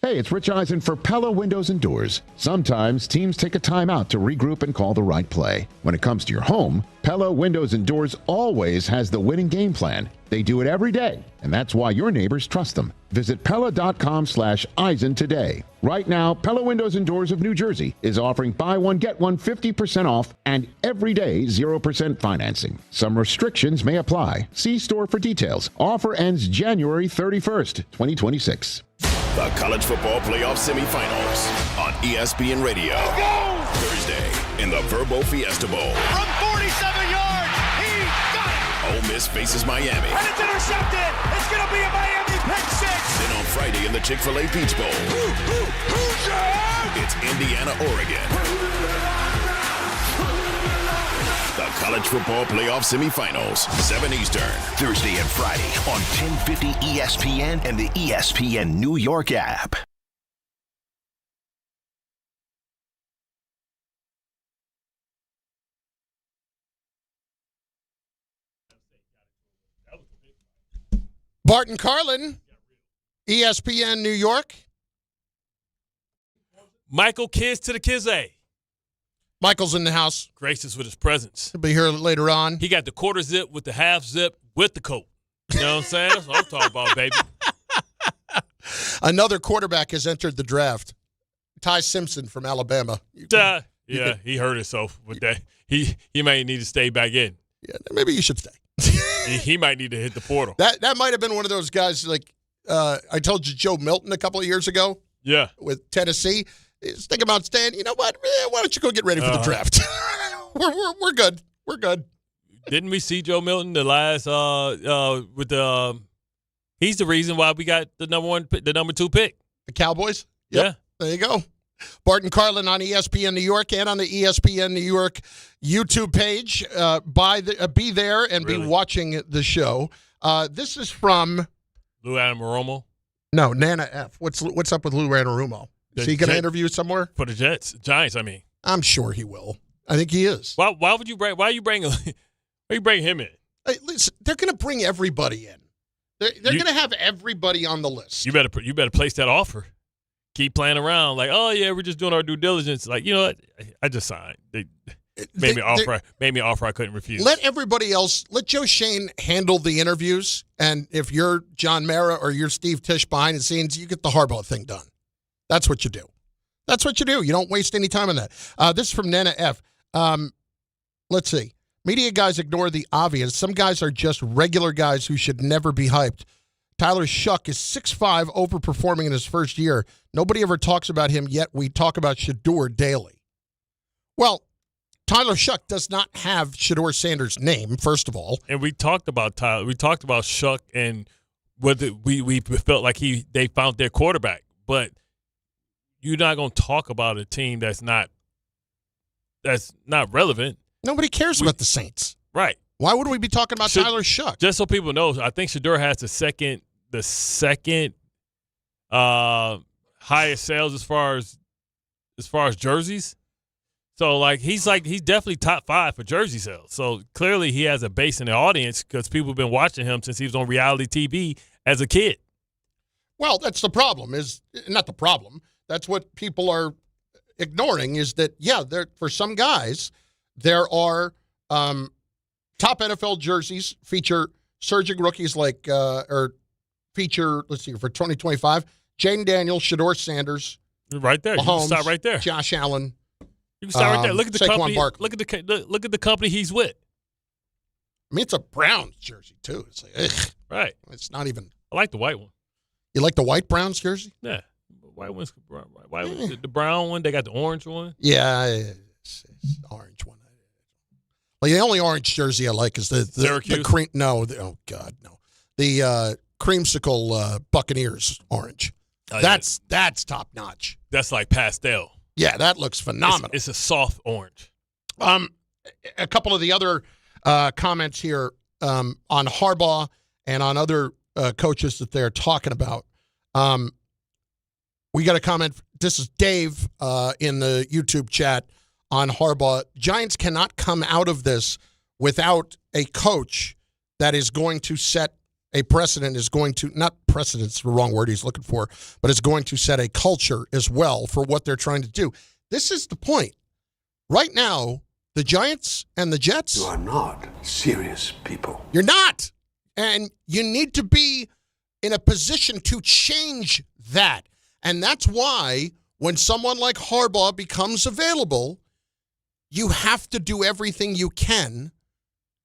Speaker 11: Hey, it's Rich Eisen for Pella Windows and Doors. Sometimes teams take a timeout to regroup and call the right play. When it comes to your home, Pella Windows and Doors always has the winning game plan. They do it every day, and that's why your neighbors trust them. Visit Pella.com/Eisen today. Right now, Pella Windows and Doors of New Jersey is offering buy one, get one 50% off and every day 0% financing. Some restrictions may apply. See store for details. Offer ends January 31st, 2026.
Speaker 12: The College Football Playoff Semifinals on ESPN Radio. Go! Thursday in the Verbo Fiesta Bowl.
Speaker 13: From 47 yards, he got it!
Speaker 12: Ole Miss faces Miami.
Speaker 13: And it's intercepted! It's going to be a Miami pick six!
Speaker 12: Then on Friday in the Chick-fil-A Peach Bowl. It's Indiana, Oregon. The College Football Playoff Semifinals, 7 Eastern.
Speaker 14: Thursday and Friday on 1050 ESPN and the ESPN New York app.
Speaker 5: Bart Carlin, ESPN New York.
Speaker 6: Michael Kiz to the Kizzy.
Speaker 5: Michael's in the house.
Speaker 6: Gracious with his presence.
Speaker 5: He'll be here later on.
Speaker 6: He got the quarter zip with the half zip with the coat. You know what I'm saying? That's what I'm talking about, baby.
Speaker 5: Another quarterback has entered the draft. Ty Simpson from Alabama.
Speaker 6: He hurt himself with that. He might need to stay back in.
Speaker 5: Yeah, maybe you should stay.
Speaker 6: he might need to hit the portal.
Speaker 5: That might have been one of those guys like I told you Joe Milton a couple of years ago.
Speaker 6: Yeah.
Speaker 5: With Tennessee. He's thinking about staying. You know what? Why don't you go get ready for the draft? We're good. We're good.
Speaker 6: Didn't we see Joe Milton the last with the he's the reason why we got the number 2 pick.
Speaker 5: The Cowboys? Yep.
Speaker 6: Yeah.
Speaker 5: There you go. Bart Carlin on ESPN New York and on the ESPN New York YouTube page. Be there and be watching the show. This is from
Speaker 6: Lou Anarumo.
Speaker 5: No, Nana F. What's up with Lou Anarumo? Is he going to interview somewhere?
Speaker 6: For the Giants, I mean.
Speaker 5: I'm sure he will. I think he is.
Speaker 6: Why would you bring him in?
Speaker 5: Hey, listen, they're going to bring everybody in. They're going to have everybody on the list.
Speaker 6: You better place that offer. Keep playing around like, oh yeah, we're just doing our due diligence. Like, you know what? I just signed. They made me an offer I couldn't refuse.
Speaker 5: Let everybody else, let Joe Shane handle the interviews, and if you're John Mara or you're Steve Tisch behind the scenes, you get the Harbaugh thing done. That's what you do. That's what you do. You don't waste any time on that. This is from Nana F. Let's see. Media guys ignore the obvious. Some guys are just regular guys who should never be hyped. Tyler Shuck is 6'5", overperforming in his first year. Nobody ever talks about him, yet we talk about Shedeur daily. Well, Tyler Shuck does not have Shedeur Sanders' name, first of all.
Speaker 6: And we talked about Tyler. We talked about Shuck and whether we felt like they found their quarterback. But you're not going to talk about a team that's not relevant.
Speaker 5: Nobody cares about the Saints.
Speaker 6: Right.
Speaker 5: Why would we be talking about Tyler Shuck?
Speaker 6: Just so people know, I think Shedeur has the second highest sales as far as jerseys. So he's definitely top 5 for jersey sales. So clearly he has a base in the audience because people have been watching him since he was on reality TV as a kid.
Speaker 5: Well, that's the problem. Is not the problem. That's what people are ignoring. Is that for some guys there are top NFL jerseys feature surging rookies or feature, let's see, for 2025, Jaden Daniels, Shedeur Sanders.
Speaker 6: Right there.
Speaker 5: Mahomes,
Speaker 6: you can start right there.
Speaker 5: Josh Allen.
Speaker 6: You can start right there. Look at the
Speaker 5: Saquon
Speaker 6: company.
Speaker 5: Barkley.
Speaker 6: Look at the company he's with.
Speaker 5: I mean, it's a Browns jersey, too. It's like, ugh.
Speaker 6: Right.
Speaker 5: It's not even.
Speaker 6: I like the white one.
Speaker 5: You like the white Browns jersey?
Speaker 6: Yeah. White one's the brown one. They got the orange one.
Speaker 5: Yeah, it's orange one. Well, the only orange jersey I like is the cream. No, oh God, no. The creamsicle Buccaneers orange.
Speaker 6: Oh,
Speaker 5: that's top notch.
Speaker 6: That's like pastel.
Speaker 5: Yeah, that looks phenomenal.
Speaker 6: It's a soft orange.
Speaker 5: A couple of the other comments here on Harbaugh and on other coaches that they're talking about. We got a comment. This is Dave in the YouTube chat on Harbaugh. Giants cannot come out of this without a coach that is going to set a precedent, not precedent's the wrong word he's looking for, but is going to set a culture as well for what they're trying to do. This is the point. Right now, the Giants and the Jets.
Speaker 15: You are not serious people.
Speaker 5: You're not. And you need to be in a position to change that. And that's why when someone like Harbaugh becomes available, you have to do everything you can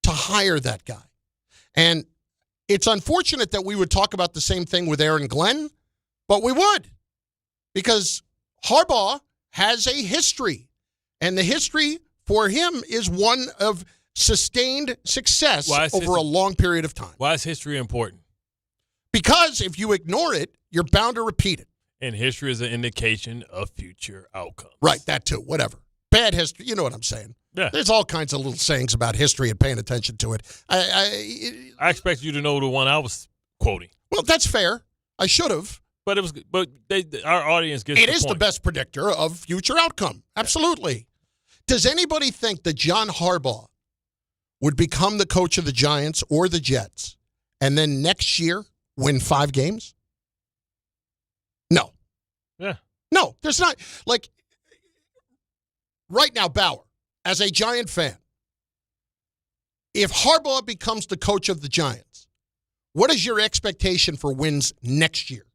Speaker 5: to hire that guy. And it's unfortunate that we would talk about the same thing with Aaron Glenn, but we would. Because Harbaugh has a history. And the history for him is one of sustained success over a long period of time.
Speaker 6: Why is history important?
Speaker 5: Because if you ignore it, you're bound to repeat it.
Speaker 6: And history is an indication of future outcomes.
Speaker 5: Right, that too, whatever. Bad history, you know what I'm saying.
Speaker 6: Yeah.
Speaker 5: There's all kinds of little sayings about history and paying attention to it.
Speaker 6: I expect you to know the one I was quoting.
Speaker 5: Well, that's fair. I should have.
Speaker 6: But our audience gets
Speaker 5: it is the best predictor of future outcome. Absolutely. Does anybody think that John Harbaugh would become the coach of the Giants or the Jets and then next year win 5 games? No.
Speaker 6: Yeah.
Speaker 5: No, there's not. Like, right now, Bauer, as a Giant fan, if Harbaugh becomes the coach of the Giants, what is your expectation for wins next year?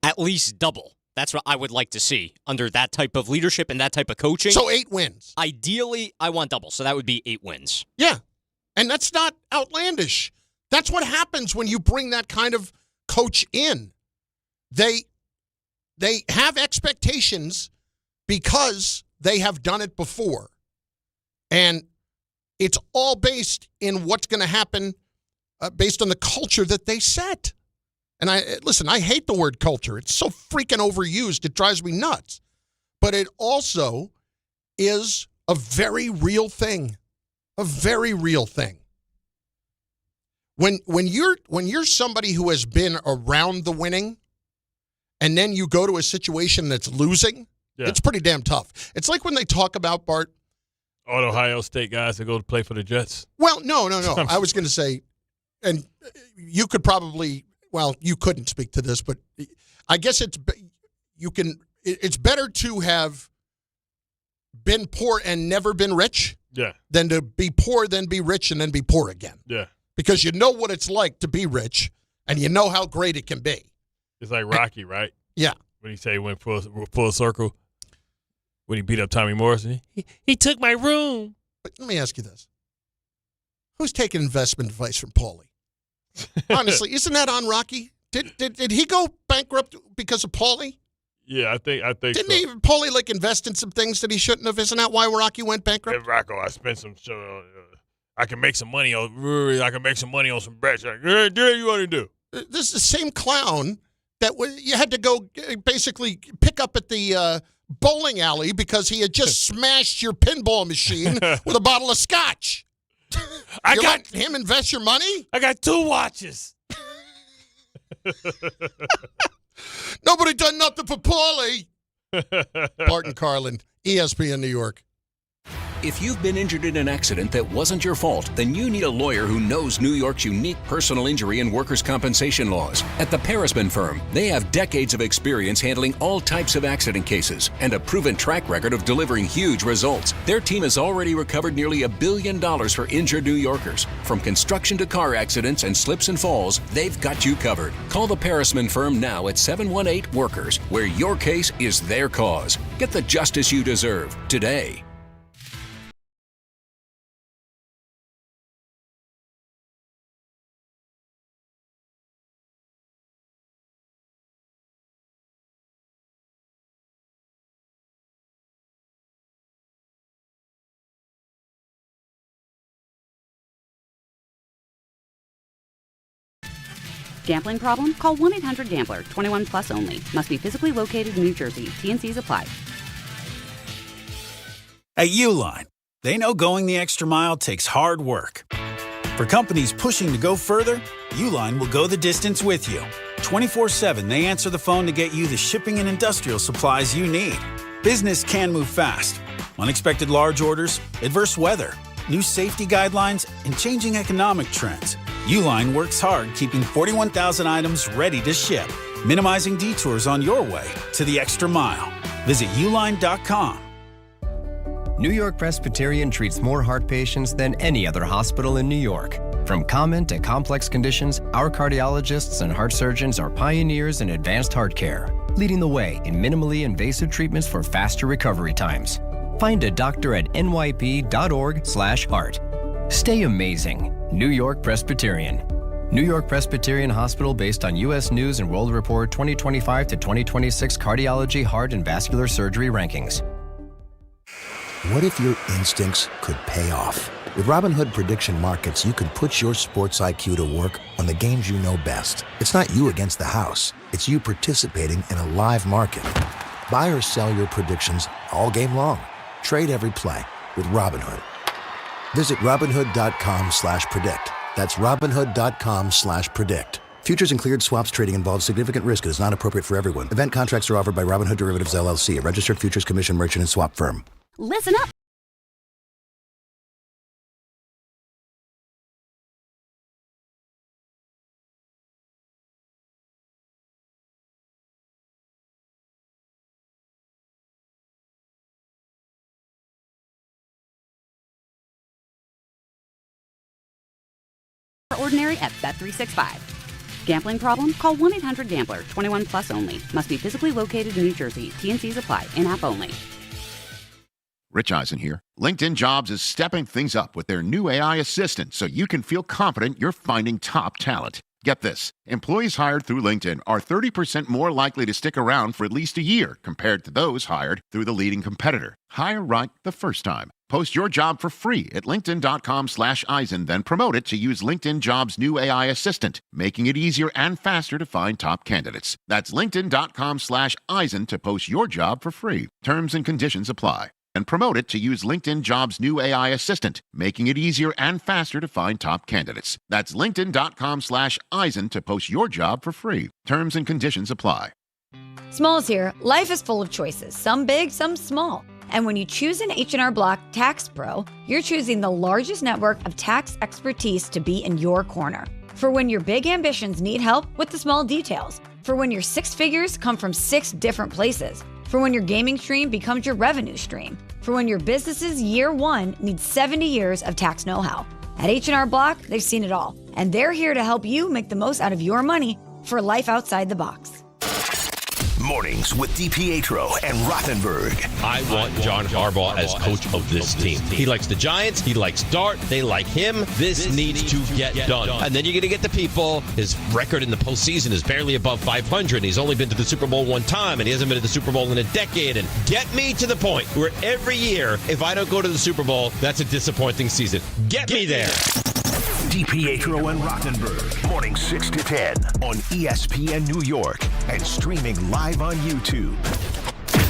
Speaker 17: At least double. That's what I would like to see under that type of leadership and that type of coaching.
Speaker 5: So 8 wins.
Speaker 17: Ideally, I want double, so that would be 8 wins.
Speaker 5: Yeah, and that's not outlandish. That's what happens when you bring that kind of coach in. They have expectations because they have done it before. And it's all based in what's going to happen based on the culture that they set. And I hate the word culture. It's so freaking overused. It drives me nuts. But it also is a very real thing. A very real thing. When you're somebody who has been around the winning and then you go to a situation that's losing, it's pretty damn tough. It's like when they talk about, Bart,
Speaker 6: all Ohio State guys that go to play for the Jets.
Speaker 5: Well, no. I was going to say, and you could probably, well, you couldn't speak to this, but I guess it's better to have been poor and never been rich than to be poor, then be rich, and then be poor again.
Speaker 6: Yeah.
Speaker 5: Because you know what it's like to be rich, and you know how great it can be.
Speaker 6: It's like Rocky, right?
Speaker 5: Yeah.
Speaker 6: When he say he went full circle, when he beat up Tommy Morrison, he took my room.
Speaker 5: But let me ask you this. Who's taking investment advice from Paulie? Honestly, isn't that on Rocky? Did he go bankrupt because of Paulie?
Speaker 6: Yeah, I think
Speaker 5: Didn't
Speaker 6: so.
Speaker 5: he, Paulie, invest in some things that he shouldn't have? Isn't that why Rocky went bankrupt?
Speaker 6: Hey, Rocco, I spent some. I can make some money on. I can make some money on some bets. Like, yeah, you want to do?
Speaker 5: This is the same clown that you had to go basically pick up at the bowling alley because he had just smashed your pinball machine with a bottle of scotch. Let him invest your money?
Speaker 6: I got 2 watches.
Speaker 5: Nobody done nothing for Paulie. Bart Carlin, ESPN New York.
Speaker 24: If you've been injured in an accident that wasn't your fault, then you need a lawyer who knows New York's unique personal injury and workers' compensation laws. At the Parisman Firm, they have decades of experience handling all types of accident cases and a proven track record of delivering huge results. Their team has already recovered nearly $1 billion for injured New Yorkers. From construction to car accidents and slips and falls, they've got you covered. Call the Parisman Firm now at 718-WORKERS, where your case is their cause. Get the justice you deserve today.
Speaker 10: Gambling problem? Call 1-800-GAMBLER. 21 plus only. Must be physically located in New Jersey. T&Cs apply.
Speaker 19: At Uline, they know going the extra mile takes hard work. For companies pushing to go further, Uline will go the distance with you. 24/7, they answer the phone to get you the shipping and industrial supplies you need. Business can move fast. Unexpected large orders, adverse weather, new safety guidelines, and changing economic trends. Uline works hard keeping 41,000 items ready to ship, minimizing detours on your way to the extra mile. Visit uline.com.
Speaker 9: New York Presbyterian treats more heart patients than any other hospital in New York. From common to complex conditions, our cardiologists and heart surgeons are pioneers in advanced heart care, leading the way in minimally invasive treatments for faster recovery times. Find a doctor at nyp.org/heart. Stay amazing. New York Presbyterian. New York Presbyterian Hospital based on U.S. News and World Report 2025 to 2026 Cardiology, Heart, and Vascular Surgery Rankings.
Speaker 16: What if your instincts could pay off? With Robinhood Prediction Markets, you could put your sports IQ to work on the games you know best. It's not you against the house. It's you participating in a live market. Buy or sell your predictions all game long. Trade every play with Robinhood. Visit Robinhood.com/predict. That's Robinhood.com/predict. Futures and cleared swaps trading involves significant risk and is not appropriate for everyone. Event contracts are offered by Robinhood Derivatives LLC, a registered futures commission merchant and swap firm.
Speaker 10: Listen up. Ordinary at Bet365. Gambling problem? Call 1-800-GAMBLER. 21 plus only. Must be physically located in New Jersey. T&Cs apply. In-app only.
Speaker 11: Rich Eisen here. LinkedIn Jobs is stepping things up with their new AI assistant so you can feel confident you're finding top talent. Get this. Employees hired through LinkedIn are 30% more likely to stick around for at least a year compared to those hired through the leading competitor. Hire right the first time. Post your job for free at linkedin.com/Eisen, then promote it to use LinkedIn Jobs' new AI assistant, making it easier and faster to find top candidates. That's linkedin.com/Eisen to post your job for free. Terms and conditions apply. And promote it to use LinkedIn Jobs' new AI assistant, making it easier and faster to find top candidates. That's linkedin.com/Eisen to post your job for free. Terms and conditions apply.
Speaker 20: Smalls here. Life is full of choices, some big, some small. And when you choose an H&R Block Tax Pro, you're choosing the largest network of tax expertise to be in your corner. For when your big ambitions need help with the small details. For when your 6 figures come from 6 different places. For when your gaming stream becomes your revenue stream. For when your business's year 1 needs 70 years of tax know-how. At H&R Block, they've seen it all. And they're here to help you make the most out of your money for life outside the box.
Speaker 14: Mornings with DiPietro and Rothenberg.
Speaker 1: I want John Harbaugh as coach of this team. He likes the Giants. He likes Dart. They like him. This needs to get done. And then you're going to get the people. His record in the postseason is barely above 500. He's only been to the Super Bowl one time, and he hasn't been to the Super Bowl in a decade. And get me to the point where every year, if I don't go to the Super Bowl, that's a disappointing season. Get me there.
Speaker 14: DiPietro and Rothenberg. Morning 6 to 10 on ESPN New York and streaming live on YouTube.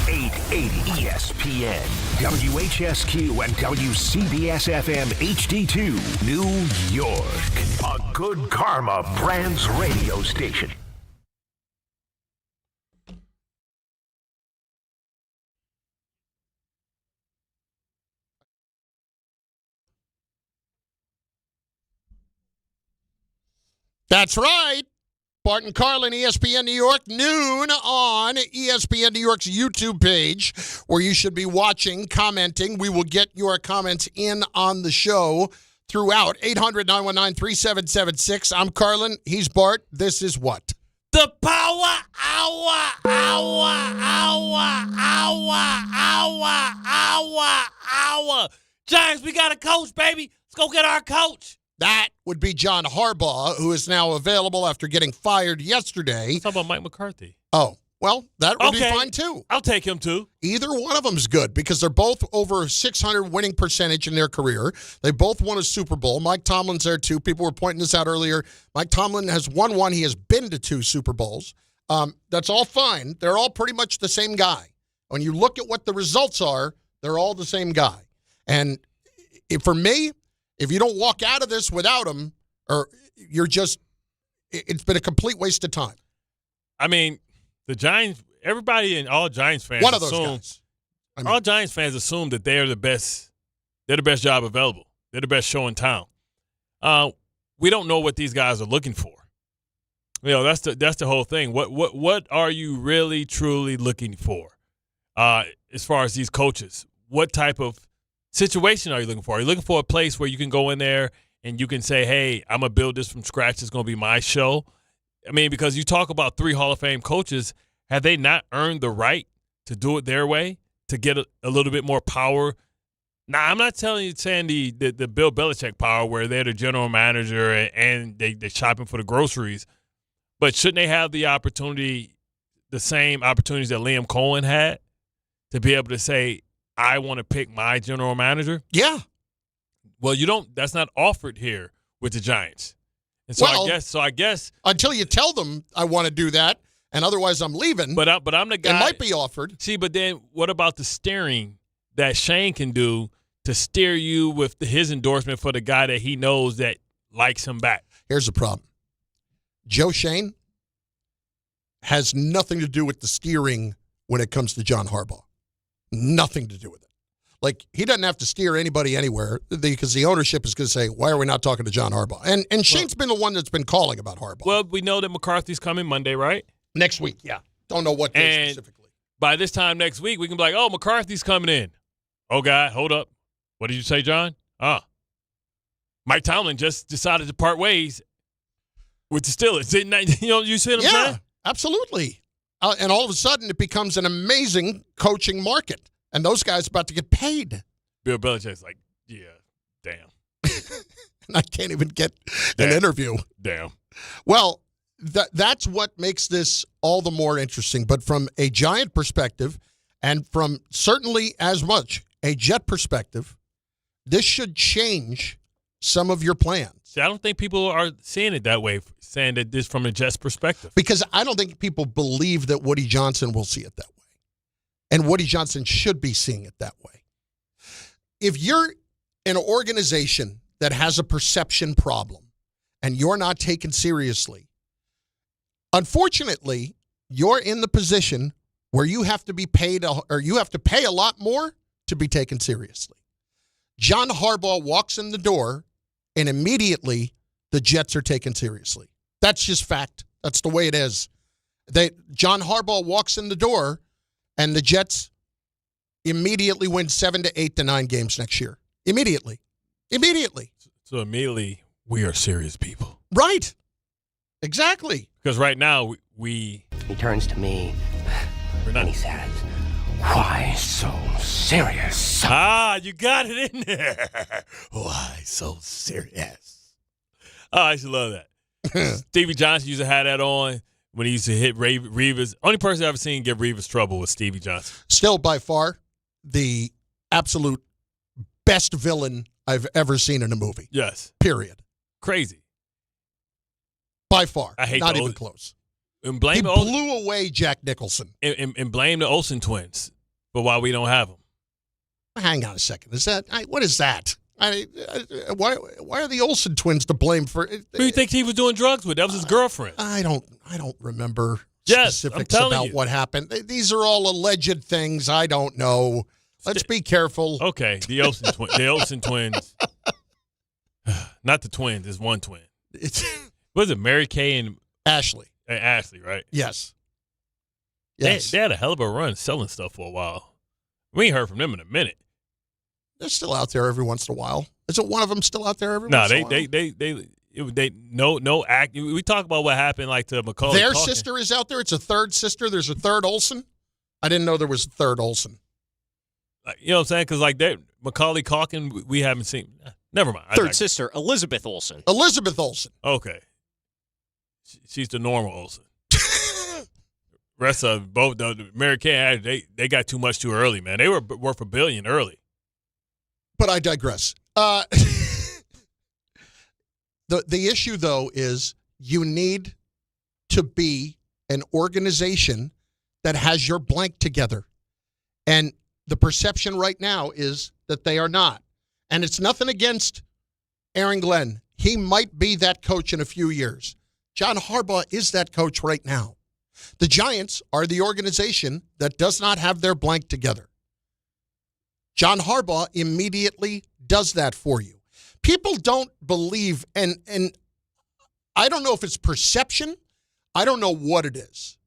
Speaker 14: 880 ESPN, WHSQ, and WCBS-FM HD2, New York. A Good Karma Brands radio station.
Speaker 5: That's right. Bart Carlin, ESPN New York, noon on ESPN New York's YouTube page, where you should be watching, commenting. We will get your comments in on the show throughout. 800-919-3776. I'm Carlin. He's Bart. This is what?
Speaker 6: The Power Hour. Giants, we got a coach, baby. Let's go get our coach.
Speaker 5: That would be John Harbaugh, who is now available after getting fired yesterday.
Speaker 6: Let's talk about Mike McCarthy.
Speaker 5: Oh, well, that would be fine, too.
Speaker 6: I'll take him, too.
Speaker 5: Either one of them's good because they're both over 600 winning percentage in their career. They both won a Super Bowl. Mike Tomlin's there, too. People were pointing this out earlier. Mike Tomlin has won one. He has been to 2 Super Bowls. That's all fine. They're all pretty much the same guy. When you look at what the results are, they're all the same guy. And for me, if you don't walk out of this without him, or you're just, it's been a complete waste of time.
Speaker 6: I mean, the Giants, everybody and all Giants fans
Speaker 5: one of those guys.
Speaker 6: All Giants fans assume that they're the best job available. They're the best show in town. We don't know what these guys are looking for. You know, that's the whole thing. What are you really, truly looking for as far as these coaches? What type of situation are you looking for? Are you looking for a place where you can go in there and you can say, hey, I'm going to build this from scratch. It's going to be my show. I mean, because you talk about 3 Hall of Fame coaches, have they not earned the right to do it their way, to get a little bit more power? Now, I'm not saying the Bill Belichick power where they're the general manager and they're shopping for the groceries, but shouldn't they have the opportunity, the same opportunities that Liam Cohen had, to be able to say, I want to pick my general manager?
Speaker 5: Yeah.
Speaker 6: Well, you don't. That's not offered here with the Giants. And so I guess
Speaker 5: until you tell them I want to do that, and otherwise I'm leaving.
Speaker 6: But I'm the guy.
Speaker 5: It might be offered.
Speaker 6: See, but then what about the steering that Shane can do to steer you with his endorsement for the guy that he knows that likes him back?
Speaker 5: Here's the problem. Joe Shane has nothing to do with the steering when it comes to John Harbaugh. Nothing to do with it. Like, he doesn't have to steer anybody anywhere because the ownership is going to say, why are we not talking to John Harbaugh? And Shane's been the one that's been calling about Harbaugh.
Speaker 6: Well, we know that McCarthy's coming Monday, right?
Speaker 5: Next week, yeah. Don't know what day specifically.
Speaker 6: By this time next week, we can be like, oh, McCarthy's coming in. Oh, God, hold up. What did you say, John? Mike Tomlin just decided to part ways with the Steelers. You see what I'm saying?
Speaker 5: Yeah, absolutely. And all of a sudden, it becomes an amazing coaching market. And those guys are about to get paid.
Speaker 6: Bill Belichick's like, yeah, damn.
Speaker 5: And I can't even get an interview.
Speaker 6: Damn.
Speaker 5: Well, that's what makes this all the more interesting. But from a Giant perspective, and from certainly as much a Jet perspective, this should change some of your plans.
Speaker 6: See, I don't think people are seeing it that way, saying that this from a Jets perspective.
Speaker 5: Because I don't think people believe that Woody Johnson will see it that way. And Woody Johnson should be seeing it that way. If you're an organization that has a perception problem and you're not taken seriously, unfortunately, you're in the position where you have to be paid, or you have to pay a lot more to be taken seriously. John Harbaugh walks in the door, and immediately the Jets are taken seriously. That's just fact. That's the way it is. John Harbaugh walks in the door, and the Jets immediately win 7 to 8 to 9 games next year. Immediately.
Speaker 6: So immediately, we are serious people.
Speaker 5: Right. Exactly.
Speaker 6: Because right now, we...
Speaker 3: He turns to me,
Speaker 6: And
Speaker 14: he says, "Why so serious?"
Speaker 6: You got it in there. Why so serious? Oh, I used to love that. Stevie Johnson used to have that on when he used to hit Revis. Only person I've ever seen give Revis trouble was Stevie Johnson.
Speaker 5: Still, by far, the absolute best villain I've ever seen in a movie.
Speaker 6: Yes.
Speaker 5: Period.
Speaker 6: Crazy.
Speaker 5: By far.
Speaker 6: I hate
Speaker 5: Not even close.
Speaker 6: And blame
Speaker 5: he
Speaker 6: the
Speaker 5: blew away Jack Nicholson.
Speaker 6: And blame the Olsen twins for why we don't have them.
Speaker 5: Hang on a second. What is that? Why are the Olsen twins to blame for?
Speaker 6: Who do you think he was doing drugs with? That was his girlfriend.
Speaker 5: I don't remember
Speaker 6: specifics
Speaker 5: about what happened. These are all alleged things. I don't know. Let's be careful.
Speaker 6: Okay, the Olsen twins. Not the twins. There's one twin. Was it Mary Kay and
Speaker 5: Ashley?
Speaker 6: Ashley, right?
Speaker 5: Yes.
Speaker 6: They had a hell of a run selling stuff for a while. We ain't heard from them in a minute.
Speaker 5: They're still out there every once in a while. Isn't one of them still out there every once in a while?
Speaker 6: No act. We talk about what happened like to Macaulay.
Speaker 5: Their sister is out there. It's a third sister. There's a third Olsen. I didn't know there was a third Olsen.
Speaker 6: You know what I'm saying? Because like Macaulay Culkin, we haven't seen. Never mind.
Speaker 17: Third sister, Elizabeth Olsen.
Speaker 5: Elizabeth Olsen.
Speaker 6: Okay. She's the normal Olsen. Rest of both the Mary Kay, they got too much too early, man. They were worth $1 billion early.
Speaker 5: But I digress. The issue, though, is you need to be an organization that has your blank together. And the perception right now is that they are not. And it's nothing against Aaron Glenn. He might be that coach in a few years. John Harbaugh is that coach right now. The Giants are the organization that does not have their blank together. John Harbaugh immediately does that for you. People don't believe, and I don't know if it's perception. I don't know what it is.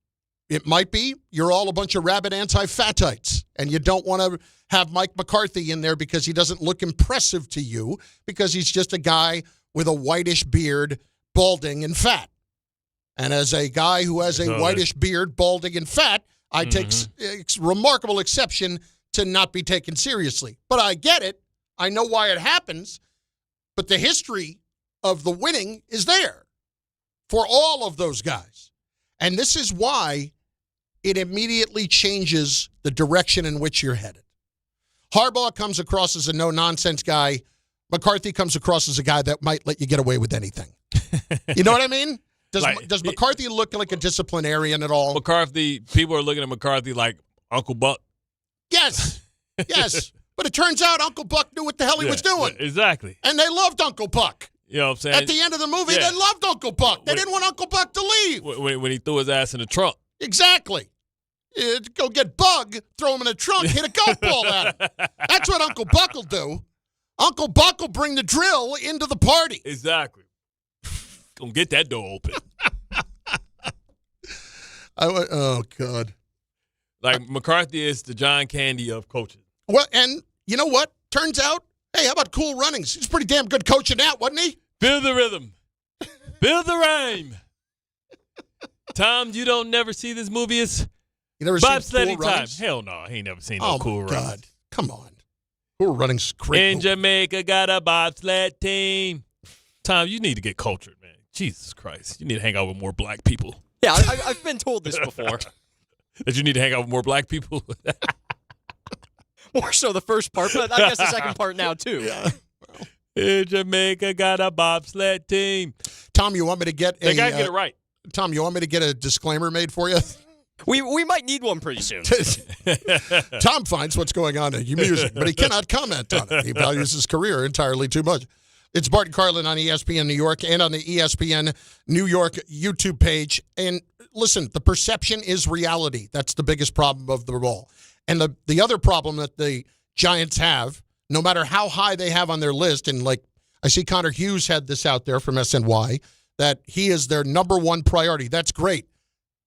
Speaker 5: It might be you're all a bunch of rabid anti-fatites, and you don't want to have Mike McCarthy in there because he doesn't look impressive to you because he's just a guy with a whitish beard, balding, and fat. And as a guy who has a whitish beard, balding, and fat, I take remarkable exception to not be taken seriously. But I get it. I know why it happens. But the history of the winning is there for all of those guys. And this is why it immediately changes the direction in which you're headed. Harbaugh comes across as a no-nonsense guy. McCarthy comes across as a guy that might let you get away with anything. You know what I mean? Does McCarthy look like a disciplinarian at all?
Speaker 6: McCarthy, people are looking at McCarthy like Uncle Buck.
Speaker 5: Yes. Yes. But it turns out Uncle Buck knew what the hell he was doing.
Speaker 6: Exactly.
Speaker 5: And they loved Uncle Buck.
Speaker 6: You know what I'm saying?
Speaker 5: At the end of the movie, they loved Uncle Buck. They didn't want Uncle Buck to leave.
Speaker 6: When he threw his ass in the trunk.
Speaker 5: Exactly. Go get Bug, throw him in the trunk, hit a golf ball at him. That's what Uncle Buck will do. Uncle Buck will bring the drill into the party.
Speaker 6: Exactly. Gonna get that door open.
Speaker 5: Oh, God.
Speaker 6: Like, McCarthy is the John Candy of coaches.
Speaker 5: Well, and you know what? Turns out, hey, how about Cool Runnings? He's pretty damn good coaching that, wasn't he?
Speaker 6: Feel the rhythm. Feel the rhyme. Tom, you don't never see this movie? It's
Speaker 5: you never seen
Speaker 6: bobsledding
Speaker 5: Cool
Speaker 6: time.
Speaker 5: Runnings?
Speaker 6: Hell no, I ain't never seen no Cool Runnings.
Speaker 5: God. Come on. Cool Runnings great
Speaker 6: In
Speaker 5: movie.
Speaker 6: Jamaica, got a bobsled team. Tom, you need to get cultured, man. Jesus Christ. You need to hang out with more black people.
Speaker 17: Yeah, I've been told this before.
Speaker 6: That you need to hang out with more black people?
Speaker 17: More so the first part, but I guess the second part now, too.
Speaker 5: Yeah.
Speaker 6: In Jamaica, got a bobsled team.
Speaker 5: Tom, you want me to get
Speaker 6: They got to get it right.
Speaker 5: Tom, you want me to get a disclaimer made for you?
Speaker 17: We might need one pretty soon.
Speaker 5: Tom finds what's going on in music, but he cannot comment on it. He values his career entirely too much. It's Bart Carlin on ESPN New York and on the ESPN New York YouTube page. And listen, the perception is reality. That's the biggest problem of the ball. And the other problem that the Giants have, no matter how high they have on their list, and like I see Connor Hughes had this out there from SNY, that he is their number one priority. That's great.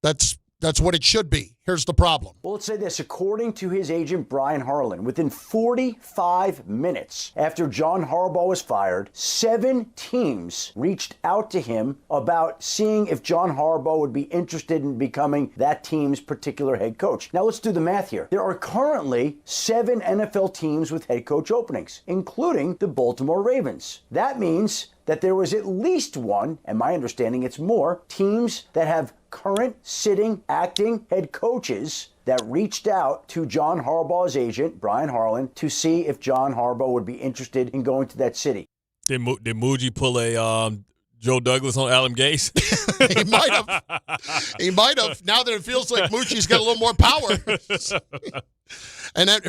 Speaker 5: That's That's what it should be. Here's the problem.
Speaker 2: Well, let's say this. According to his agent, Brian Harlan, within 45 minutes after John Harbaugh was fired, 7 teams reached out to him about seeing if John Harbaugh would be interested in becoming that team's particular head coach. Now, let's do the math here. There are currently 7 NFL teams with head coach openings, including the Baltimore Ravens. That means that there was at least one, and my understanding it's more, teams that have current sitting acting head coaches that reached out to John Harbaugh's agent, Brian Harlan, to see if John Harbaugh would be interested in going to that city.
Speaker 6: Did Muji pull a Joe Douglas on Adam Gase?
Speaker 5: He might have. He might have. Now that it feels like Muji's got a little more power.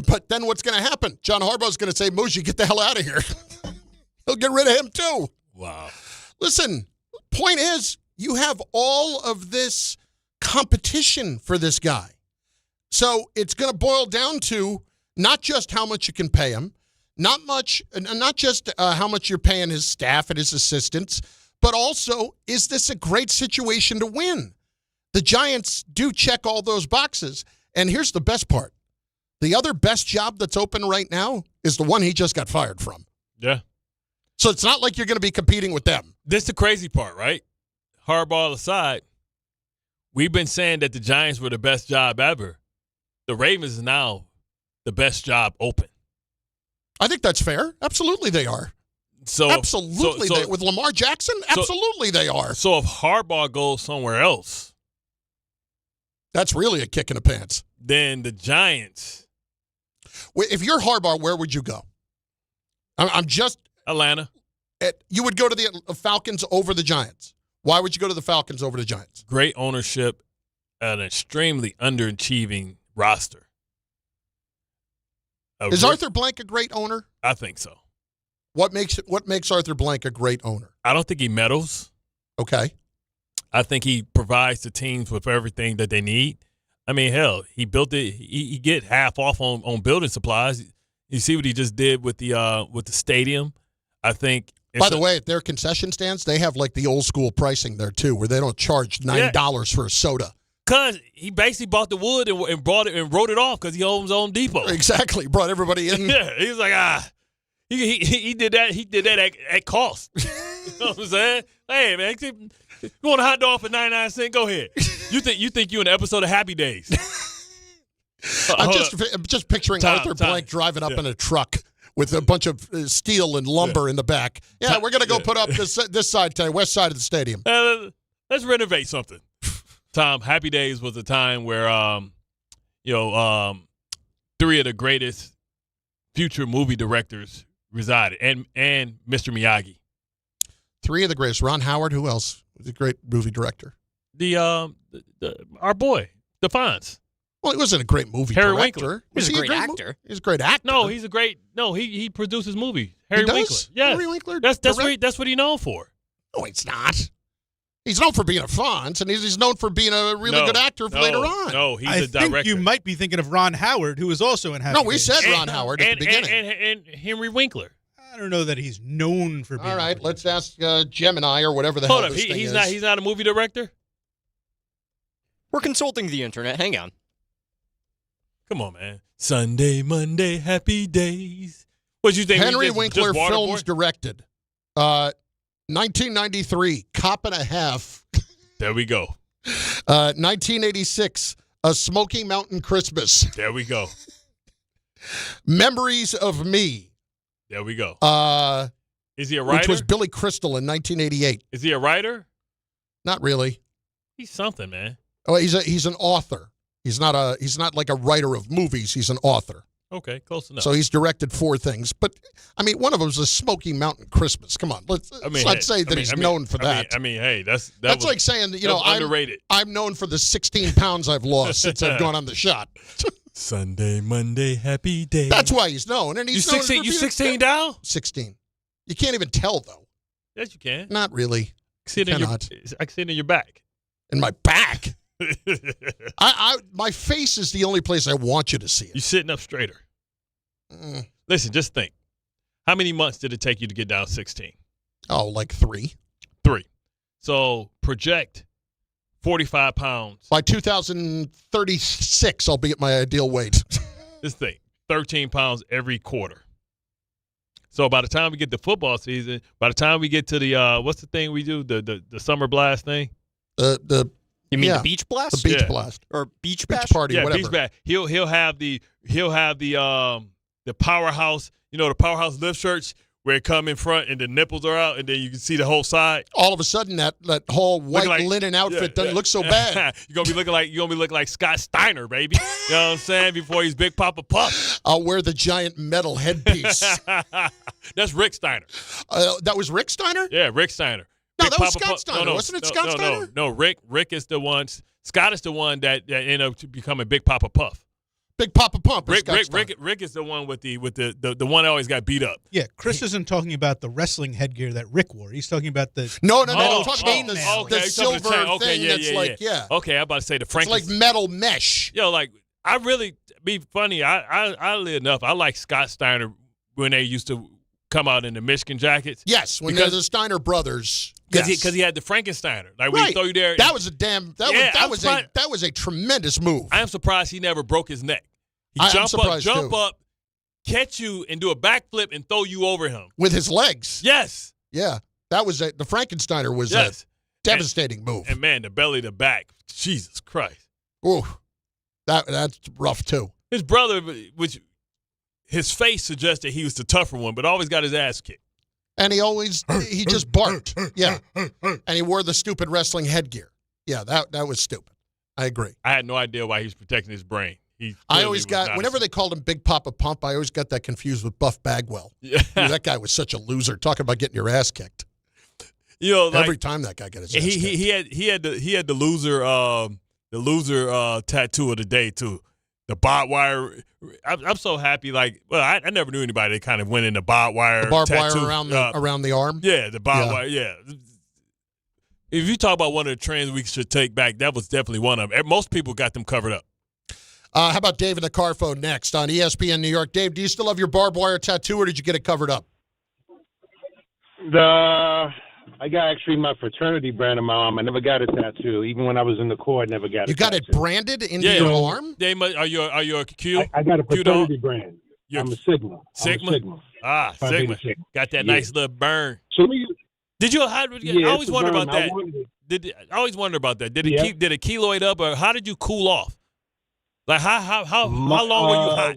Speaker 5: But then what's going to happen? John Harbaugh's going to say, Muji, get the hell out of here. He'll get rid of him too.
Speaker 6: Wow.
Speaker 5: Listen, point is, you have all of this competition for this guy. So it's going to boil down to not just how much you can pay him, not just how much you're paying his staff and his assistants, but also, is this a great situation to win? The Giants do check all those boxes. And here's the best part. The other best job that's open right now is the one he just got fired from.
Speaker 6: Yeah.
Speaker 5: So it's not like you're going to be competing with them.
Speaker 6: This is the crazy part, right? Harbaugh aside, we've been saying that the Giants were the best job ever. The Ravens is now the best job open.
Speaker 5: I think that's fair. Absolutely they are. With Lamar Jackson, absolutely they are.
Speaker 6: So if Harbaugh goes somewhere else,
Speaker 5: that's really a kick in the pants.
Speaker 6: Then the Giants.
Speaker 5: If you're Harbaugh, where would you go? I'm just
Speaker 6: Atlanta.
Speaker 5: You would go to the Falcons over the Giants. Why would you go to the Falcons over the Giants?
Speaker 6: Great ownership, an extremely underachieving roster.
Speaker 5: Is Arthur Blank a great owner?
Speaker 6: I think so.
Speaker 5: What makes Arthur Blank a great owner?
Speaker 6: I don't think he meddles.
Speaker 5: Okay.
Speaker 6: I think he provides the teams with everything that they need. I mean, hell, he built it. He get half off on building supplies. You see what he just did with the stadium. I think.
Speaker 5: By the way, at their concession stands, they have like the old school pricing there too, where they don't charge $9 for a soda.
Speaker 6: Because he basically bought the wood and brought it and wrote it off because he owns his own depot.
Speaker 5: Exactly, brought everybody in.
Speaker 6: Yeah, he was like, he did that. He did that at cost. You know what I'm saying? Hey man, you want a hot dog for 99 cents? Go ahead. You think you're in an episode of Happy Days?
Speaker 5: I'm just picturing Arthur Blank driving up in a truck with a bunch of steel and lumber in the back. Yeah, we're going to go put up this side today, west side of the stadium.
Speaker 6: Let's renovate something. Tom, Happy Days was a time where, 3 of the greatest future movie directors resided, and Mr. Miyagi.
Speaker 5: 3 of the greatest. Ron Howard, who else was a great movie director?
Speaker 6: Our boy, the Fonz.
Speaker 5: Well, he wasn't a great movie
Speaker 6: Harry
Speaker 5: director.
Speaker 6: Winkler.
Speaker 5: Was he a great actor? He's a great actor.
Speaker 6: No, he produces movies. Harry Winkler. Yes.
Speaker 5: Harry Winkler?
Speaker 6: That's what he's known for.
Speaker 5: No, he's not. He's known for being a Fonz, and he's known for being a really good actor later on.
Speaker 6: No, he's a director.
Speaker 3: I think you might be thinking of Ron Howard, who was also in Happy Days.
Speaker 5: No, we said Ron Howard at the beginning.
Speaker 6: And Henry Winkler.
Speaker 3: I don't know that he's known for being.
Speaker 5: All right, let's ask Gemini or whatever the hell this thing is.
Speaker 6: He's not a movie director?
Speaker 17: We're consulting the internet. Hang on.
Speaker 6: Come on, man. Sunday, Monday, Happy Days. What you think?
Speaker 5: Henry Winkler films directed. 1993, Cop and a Half.
Speaker 6: There we go.
Speaker 5: 1986, A Smoky Mountain Christmas.
Speaker 6: There we go.
Speaker 5: Memories of Me.
Speaker 6: There we go. Is he a writer?
Speaker 5: Which was Billy Crystal in 1988.
Speaker 6: Is he a writer?
Speaker 5: Not really.
Speaker 6: He's something, man.
Speaker 5: Oh, he's an author. He's not like a writer of movies. He's an author.
Speaker 6: Okay, close enough.
Speaker 5: So he's directed 4 things, but I mean, one of them is a Smoky Mountain Christmas. Come on, let's not say that he's known for that.
Speaker 6: Hey, that's
Speaker 5: like saying that I'm
Speaker 6: underrated.
Speaker 5: I'm known for the 16 pounds I've lost since I've gone on the shot.
Speaker 6: Sunday, Monday, Happy Day.
Speaker 5: That's why he's known, and he's
Speaker 6: you 16 down?
Speaker 5: 16. You can't even tell though.
Speaker 6: Yes, you can.
Speaker 5: Not really.
Speaker 6: I can see it in your back.
Speaker 5: In my back. My face is the only place I want you to see it.
Speaker 6: You're sitting up straighter. Listen, just think. How many months did it take you to get down 16?
Speaker 5: Oh, like 3.
Speaker 6: 3. So project 45 pounds.
Speaker 5: By 2036, I'll be at my ideal weight.
Speaker 6: This thing, 13 pounds every quarter. So by the time we get to football season, by the time we get to the what's the thing we do, the summer blast thing?
Speaker 17: You mean the beach blast?
Speaker 5: The beach blast
Speaker 17: or beach
Speaker 5: party,
Speaker 6: yeah,
Speaker 5: whatever.
Speaker 6: Beach blast. He'll have the powerhouse, the powerhouse lift shirts where it come in front and the nipples are out and then you can see the whole side.
Speaker 5: All of a sudden, that whole white linen outfit doesn't look so bad.
Speaker 6: You're gonna be looking like Scott Steiner, baby. You know what I'm saying? Before he's Big Papa Puff.
Speaker 5: I'll wear the giant metal headpiece.
Speaker 6: That's Rick Steiner.
Speaker 5: That was Rick Steiner?
Speaker 6: Yeah, Rick Steiner.
Speaker 5: No,
Speaker 6: Big
Speaker 5: that was
Speaker 6: Papa
Speaker 5: Scott Steiner.
Speaker 6: No,
Speaker 5: Wasn't it Scott Steiner?
Speaker 6: No, Rick is the one. Scott is the one that ended up becoming Big Papa Puff.
Speaker 5: Big Papa Pump.
Speaker 6: Rick is the one with the one that always got beat up.
Speaker 3: Yeah, Chris isn't talking about the wrestling headgear that Rick wore. He's talking about the
Speaker 5: No. I'm talking about the silver thing that's
Speaker 6: yeah. Okay, I'm about to say the Frank.
Speaker 5: It's like metal mesh.
Speaker 6: I really be funny. Oddly enough, I like Scott Steiner when they used to come out in the Michigan jackets.
Speaker 5: Yes, when they're the Steiner brothers.
Speaker 6: Because he had the Frankensteiner. Like when
Speaker 5: right.
Speaker 6: he throw you there.
Speaker 5: That was that was a tremendous move.
Speaker 6: I am surprised he never broke his neck. He jump up, catch you, and do a backflip and throw you over him
Speaker 5: with his legs.
Speaker 6: Yes.
Speaker 5: Yeah, that was the Frankensteiner was a devastating move.
Speaker 6: And man, the belly to back, Jesus Christ.
Speaker 5: Ooh, that's rough too.
Speaker 6: His brother, which his face suggested he was the tougher one, but always got his ass kicked.
Speaker 5: And he just barked. Yeah, and he wore the stupid wrestling headgear. Yeah, that was stupid. I agree.
Speaker 6: I had no idea why he was protecting his brain.
Speaker 5: I always got, whenever they called him Big Papa Pump, I always got that confused with Buff Bagwell. Yeah. That guy was such a loser. Talking about getting your ass kicked. Every time that guy got his ass kicked.
Speaker 6: He had the loser tattoo of the day too. The barbed wire. I'm so happy. I never knew anybody that kind of went into barbed wire.
Speaker 5: The barbed
Speaker 6: tattoo,
Speaker 5: wire around the arm.
Speaker 6: Yeah, the barbed wire. Yeah. If you talk about one of the trends we should take back, that was definitely one of them. Most people got them covered up.
Speaker 5: How about Dave in the car phone next on ESPN New York? Dave, do you still have your barbed wire tattoo, or did you get it covered up?
Speaker 4: I got actually my fraternity brand on my arm. I never got a tattoo. Even when I was in the Corps, I never got
Speaker 5: You got
Speaker 4: tattoo.
Speaker 5: It branded into your arm?
Speaker 6: Are you a Q?
Speaker 4: I got a fraternity brand. I'm a Sigma.
Speaker 6: Sigma?
Speaker 4: Ah,
Speaker 6: Sigma. Got that nice little burn.
Speaker 4: So
Speaker 6: did you? I always wonder about that. I always wonder about that. Did it keloid up, or how did you cool off? Like how long were you hot?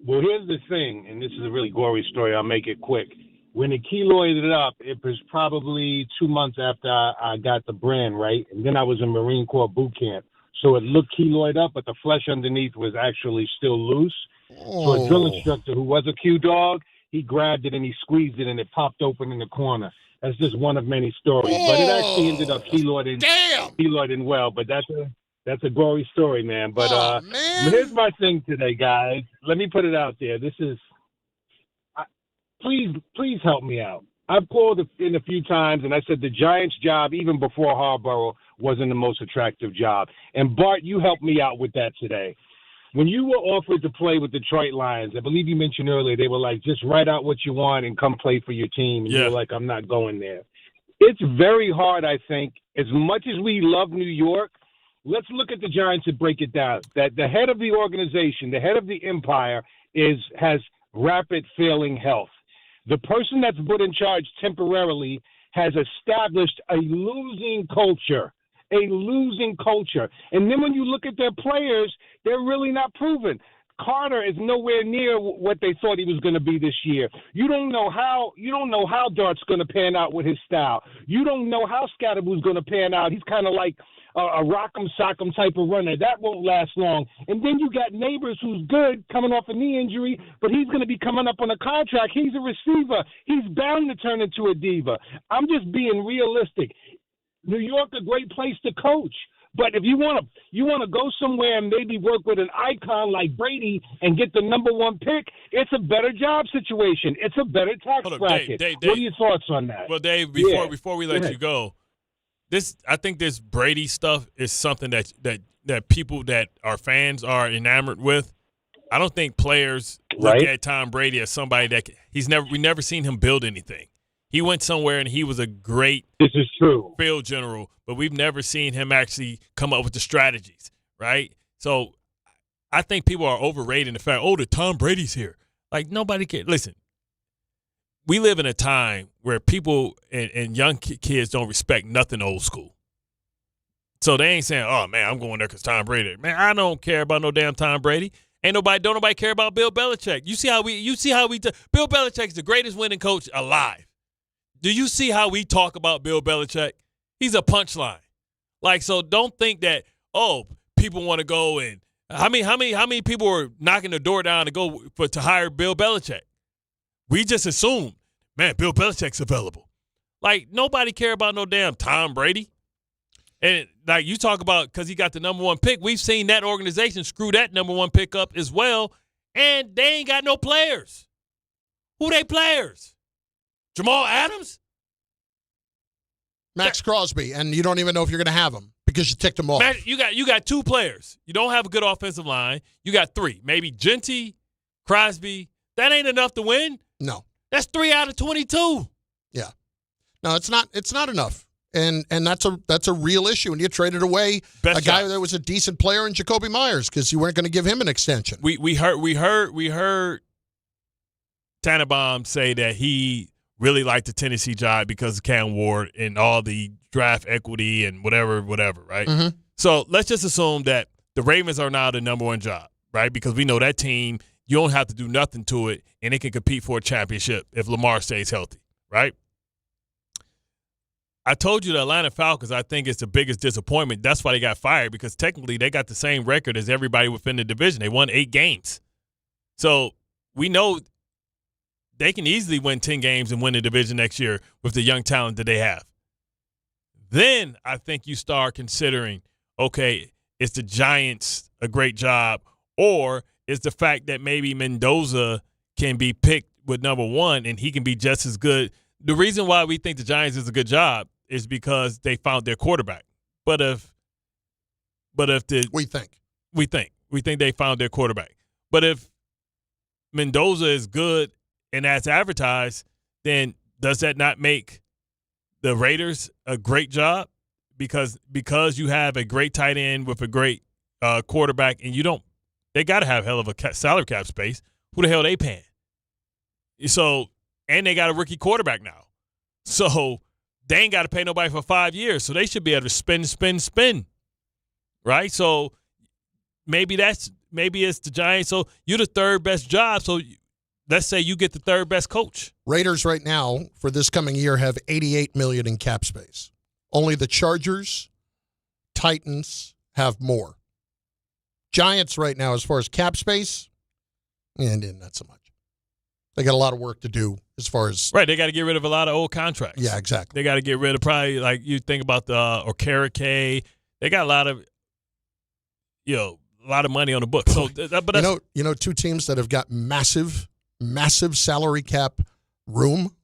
Speaker 4: Well, here's the thing, and this is a really gory story. I'll make it quick. When it keloided up, it was probably 2 months after I got the brand, right? And then I was in Marine Corps boot camp. So it looked keloid up, but the flesh underneath was actually still loose. So a drill instructor who was a Q dog, he grabbed it and he squeezed it and it popped open in the corner. That's just one of many stories. But it actually ended up keloiding well. But that's a gory story, man. But here's my thing today, guys. Let me put it out there. This is please help me out. I've called in a few times, and I said the Giants' job, even before Harbaugh, wasn't the most attractive job. And, Bart, you helped me out with that today. When you were offered to play with Detroit Lions, I believe you mentioned earlier, they were like, just write out what you want and come play for your team. And you were like, I'm not going there. It's very hard, I think. As much as we love New York, let's look at the Giants and break it down. That the head of the organization, the head of the empire, has rapid failing health. The person that's put in charge temporarily has established a losing culture. And then when you look at their players, they're really not proven. Carter is nowhere near what they thought he was going to be this year. You don't know how Dart's going to pan out with his style. You don't know how Scatterboo's going to pan out. He's kind of like a rock'em sock'em type of runner. That won't last long. And then you got Neighbors, who's good, coming off a knee injury, but he's going to be coming up on a contract. He's a receiver. He's bound to turn into a diva. I'm just being realistic. New York, a great place to coach. But if you want to go somewhere and maybe work with an icon like Brady and get the number one pick, it's a better job situation. It's a better tax bracket.
Speaker 6: Dave,
Speaker 4: what are your thoughts on that?
Speaker 6: Well, Dave, before we let you go, I think this Brady stuff is something that people that are fans are enamored with. I don't think players look at Tom Brady as somebody that we've never seen him build anything. He went somewhere and he was a great
Speaker 4: This is true.
Speaker 6: field general, but we've never seen him actually come up with the strategies, right? So I think people are overrating the fact, the Tom Brady's here. Like, nobody can. Listen, we live in a time where people and young kids don't respect nothing old school. So they ain't saying, oh, man, I'm going there because Tom Brady. Man, I don't care about no damn Tom Brady. Don't nobody care about Bill Belichick. You see how we Bill Belichick's the greatest winning coach alive. Do you see how we talk about Bill Belichick? He's a punchline. Like, so don't think that, people want to go and how many people are knocking the door down to hire Bill Belichick? We just assume, man, Bill Belichick's available. Like, nobody care about no damn Tom Brady. And like you talk about, because he got the number one pick, we've seen that organization screw that number one pick up as well, and they ain't got no players. Who they players? Jamal Adams?
Speaker 5: Max Crosby, and you don't even know if you're going to have him because you ticked him off.
Speaker 6: Man, you got two players. You don't have a good offensive line. You got three.Maybe Genty, Crosby. That ain't enough to win.
Speaker 5: No.
Speaker 6: That's 3 out of 22.
Speaker 5: Yeah. No, it's not enough. And that's a real issue. And you traded away a guy that was a decent player in Jacoby Myers because you weren't going to give him an extension.
Speaker 6: We heard Tannenbaum say that he really liked the Tennessee job because of Cam Ward and all the draft equity and whatever, right?
Speaker 5: Mm-hmm.
Speaker 6: So let's just assume that the Ravens are now the number one job, right? Because we know that team, you don't have to do nothing to it, and it can compete for a championship if Lamar stays healthy, right? I told you the Atlanta Falcons, I think it's the biggest disappointment. That's why they got fired, because technically they got the same record as everybody within the division. They won 8 games. So we know they can easily win 10 games and win the division next year with the young talent that they have. Then I think you start considering, okay, is the Giants a great job, or is the fact that maybe Mendoza can be picked with number one and he can be just as good. The reason why we think the Giants is a good job is because they found their quarterback. We think they found their quarterback. But if Mendoza is good and that's advertised, then does that not make the Raiders a great job? Because you have a great tight end with a great quarterback, and they got to have hell of a salary cap space. Who the hell are they paying? So, and they got a rookie quarterback now. So they ain't got to pay nobody for 5 years. So they should be able to spin. Right? So maybe it's the Giants. So you're the third best job. So let's say you get the third best coach.
Speaker 5: Raiders right now for this coming year have $88 million in cap space. Only the Chargers, Titans have more. Giants right now, as far as cap space, and not so much. They got a lot of work to do as far as
Speaker 6: right. They got to get rid of a lot of old contracts.
Speaker 5: Yeah, exactly.
Speaker 6: They got to get rid of probably like you think about the Okereke. They got a lot of money on the books. So, but
Speaker 5: two teams that have got massive salary cap room.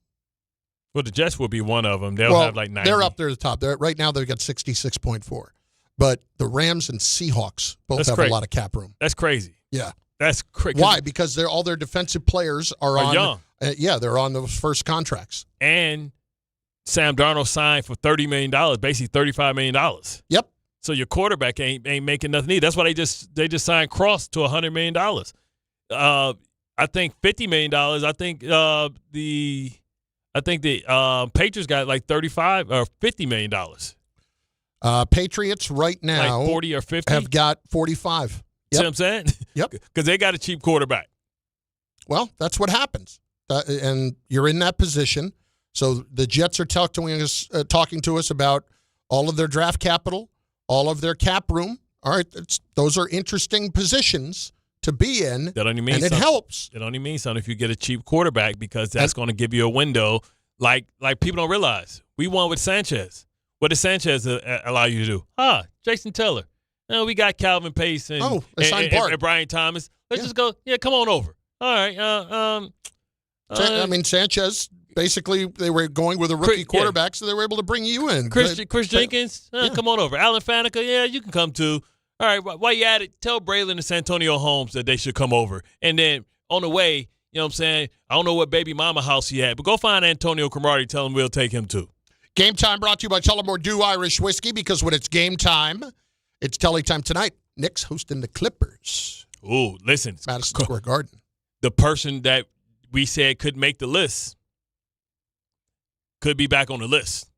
Speaker 6: Well, the Jets will be one of them. They'll have like 90.
Speaker 5: They're up there at the top. Right now they've got 66.4. But the Rams and Seahawks both have a lot of cap room.
Speaker 6: That's crazy.
Speaker 5: Yeah.
Speaker 6: That's crazy.
Speaker 5: Why? Because all their defensive players are
Speaker 6: young.
Speaker 5: They're on those first contracts.
Speaker 6: And Sam Darnold signed for $30 million, basically $35 million.
Speaker 5: Yep.
Speaker 6: So your quarterback ain't making nothing either. That's why they just signed Cross to $100 million. I think $50 million. I think the Patriots got like $35 or $50 million.
Speaker 5: Patriots right now,
Speaker 6: like 40 or 50,
Speaker 5: have got 45.
Speaker 6: Yep. See what I'm saying?
Speaker 5: Yep.
Speaker 6: Because they got a cheap quarterback.
Speaker 5: Well, that's what happens. And you're in that position. So the Jets are talking to us about all of their draft capital, all of their cap room. All right, those are interesting positions to be in.
Speaker 6: That only means
Speaker 5: it helps.
Speaker 6: It only means something if you get a cheap quarterback, because that's going to give you a window like people don't realize. We won with Sanchez. What did Sanchez allow you to do? Jason Taylor. No, we got Calvin Pace and Brian Thomas. Let's just go. Yeah, come on over. All right.
Speaker 5: Sanchez, basically, they were going with a rookie quarterback, so they were able to bring you in.
Speaker 6: Chris Jenkins, come on over. Alan Faneca, you can come too. All right, while you at it, tell Braylon and Santonio Holmes that they should come over. And then on the way, You know what I'm saying? I don't know what baby mama house he had, but go find Antonio Cromartie. Tell him we'll take him too.
Speaker 5: Game time brought to you by Tullamore Dew Irish Whiskey, because when it's game time, it's Telly time tonight. Knicks hosting the Clippers.
Speaker 6: Ooh, listen.
Speaker 5: Madison Square Garden.
Speaker 6: The person that we said could make the list could be back on the list.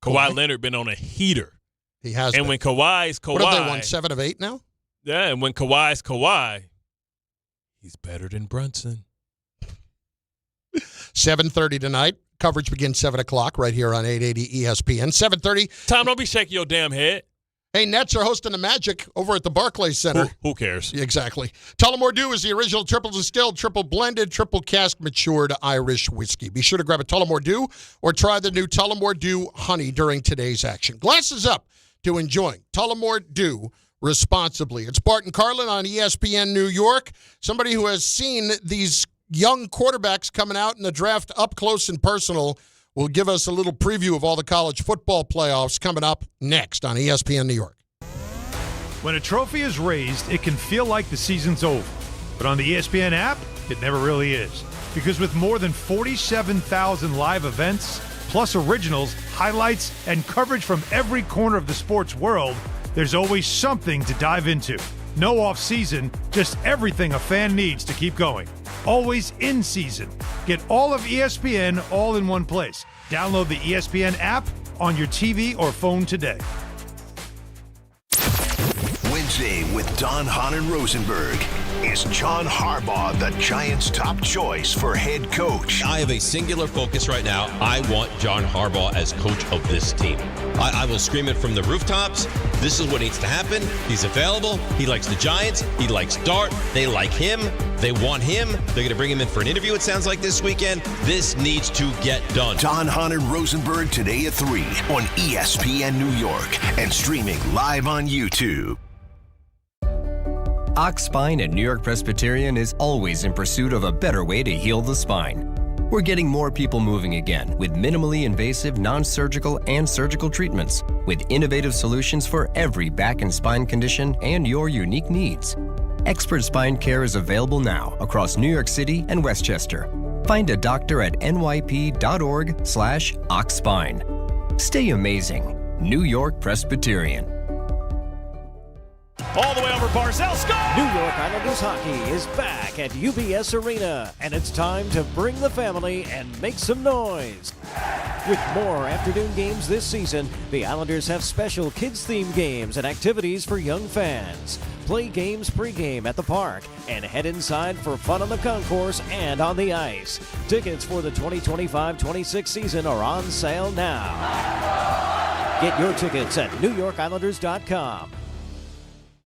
Speaker 6: Kawhi Leonard been on a heater.
Speaker 5: He has.
Speaker 6: And when Kawhi's Kawhi.
Speaker 5: What have they won, 7 of 8 now?
Speaker 6: Yeah, and when Kawhi's Kawhi, he's better than Brunson.
Speaker 5: 7:30 tonight. Coverage begins 7 o'clock right here on 880 ESPN. 7:30.
Speaker 6: Tom, don't be shaking your damn head.
Speaker 5: Hey, Nets are hosting the Magic over at the Barclays Center.
Speaker 6: Who cares?
Speaker 5: Exactly. Tullamore Dew is the original triple distilled, triple blended, triple cask matured Irish whiskey. Be sure to grab a Tullamore Dew or try the new Tullamore Dew Honey during today's action. Glasses up to enjoying Tullamore Dew responsibly. It's Bart Carlin on ESPN New York. Somebody who has seen these young quarterbacks coming out in the draft up close and personal will give us a little preview of all the college football playoffs coming up next on ESPN New York.
Speaker 7: When a trophy is raised, it can feel like the season's over. But on the ESPN app, it never really is. Because with more than 47,000 live events, plus originals, highlights, and coverage from every corner of the sports world, there's always something to dive into. No off-season, just everything a fan needs to keep going. Always in season. Get all of ESPN all in one place. Download the ESPN app on your TV or phone today.
Speaker 14: Wednesday with Don, Hahn, and Rosenberg. Is John Harbaugh the Giants' top choice for head coach?
Speaker 1: I have a singular focus right now. I want John Harbaugh as coach of this team. I will scream it from the rooftops. This is what needs to happen. He's available. He likes the Giants. He likes Dart. They like him. They want him. They're going to bring him in for an interview, it sounds like, this weekend. This needs to get done.
Speaker 14: Don, Hahn, and Rosenberg today at 3 on ESPN New York and streaming live on YouTube.
Speaker 9: Ox Spine at New York Presbyterian is always in pursuit of a better way to heal the spine. We're getting more people moving again with minimally invasive, non-surgical, and surgical treatments with innovative solutions for every back and spine condition and your unique needs. Expert spine care is available now across New York City and Westchester. Find a doctor at nyp.org/oxspine. Stay amazing. New York Presbyterian.
Speaker 13: All the way over Barzell, score! New York Islanders hockey is back at UBS Arena, and it's time to bring the family and make some noise. With more afternoon games this season, the Islanders have special kids-themed games and activities for young fans. Play games pregame at the park and head inside for fun on the concourse and on the ice. Tickets for the 2025-26 season are on sale now. Get your tickets at NewYorkIslanders.com.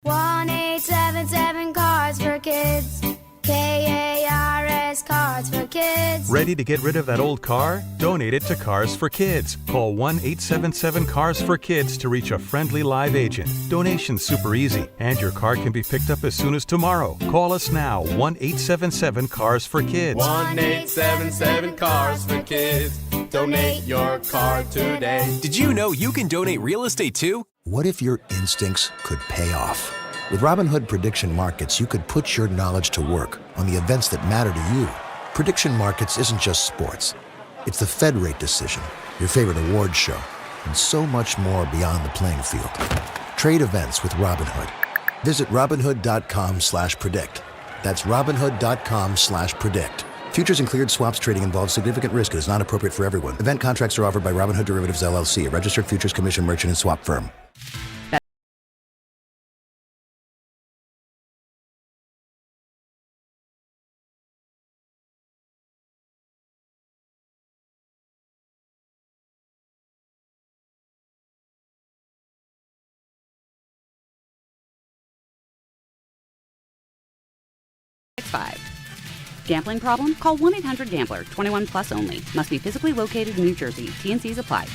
Speaker 8: 1-877 Cards for Kids. KARS Cards for Kids.
Speaker 21: Ready to get rid of that old car? Donate it to Cars for Kids. Call 1-877 for Kids to reach a friendly live agent. Donation's super easy, and your car can be picked up as soon as tomorrow. Call us now, 1-877 for Kids.
Speaker 22: 1-877 for Kids. Donate your car today.
Speaker 24: Did you know you can donate real estate too?
Speaker 16: What if your instincts could pay off? With Robinhood Prediction Markets, you could put your knowledge to work on the events that matter to you. Prediction Markets isn't just sports. It's the Fed rate decision, your favorite award show, and so much more beyond the playing field. Trade events with Robinhood. Visit Robinhood.com/predict. That's Robinhood.com/predict. Futures and cleared swaps trading involves significant risk and is not appropriate for everyone. Event contracts are offered by Robinhood Derivatives LLC, a registered futures commission merchant and swap firm.
Speaker 10: Gambling problem? Call 1-800-GAMBLER. 21 plus only. Must be physically located in New Jersey. T&Cs apply.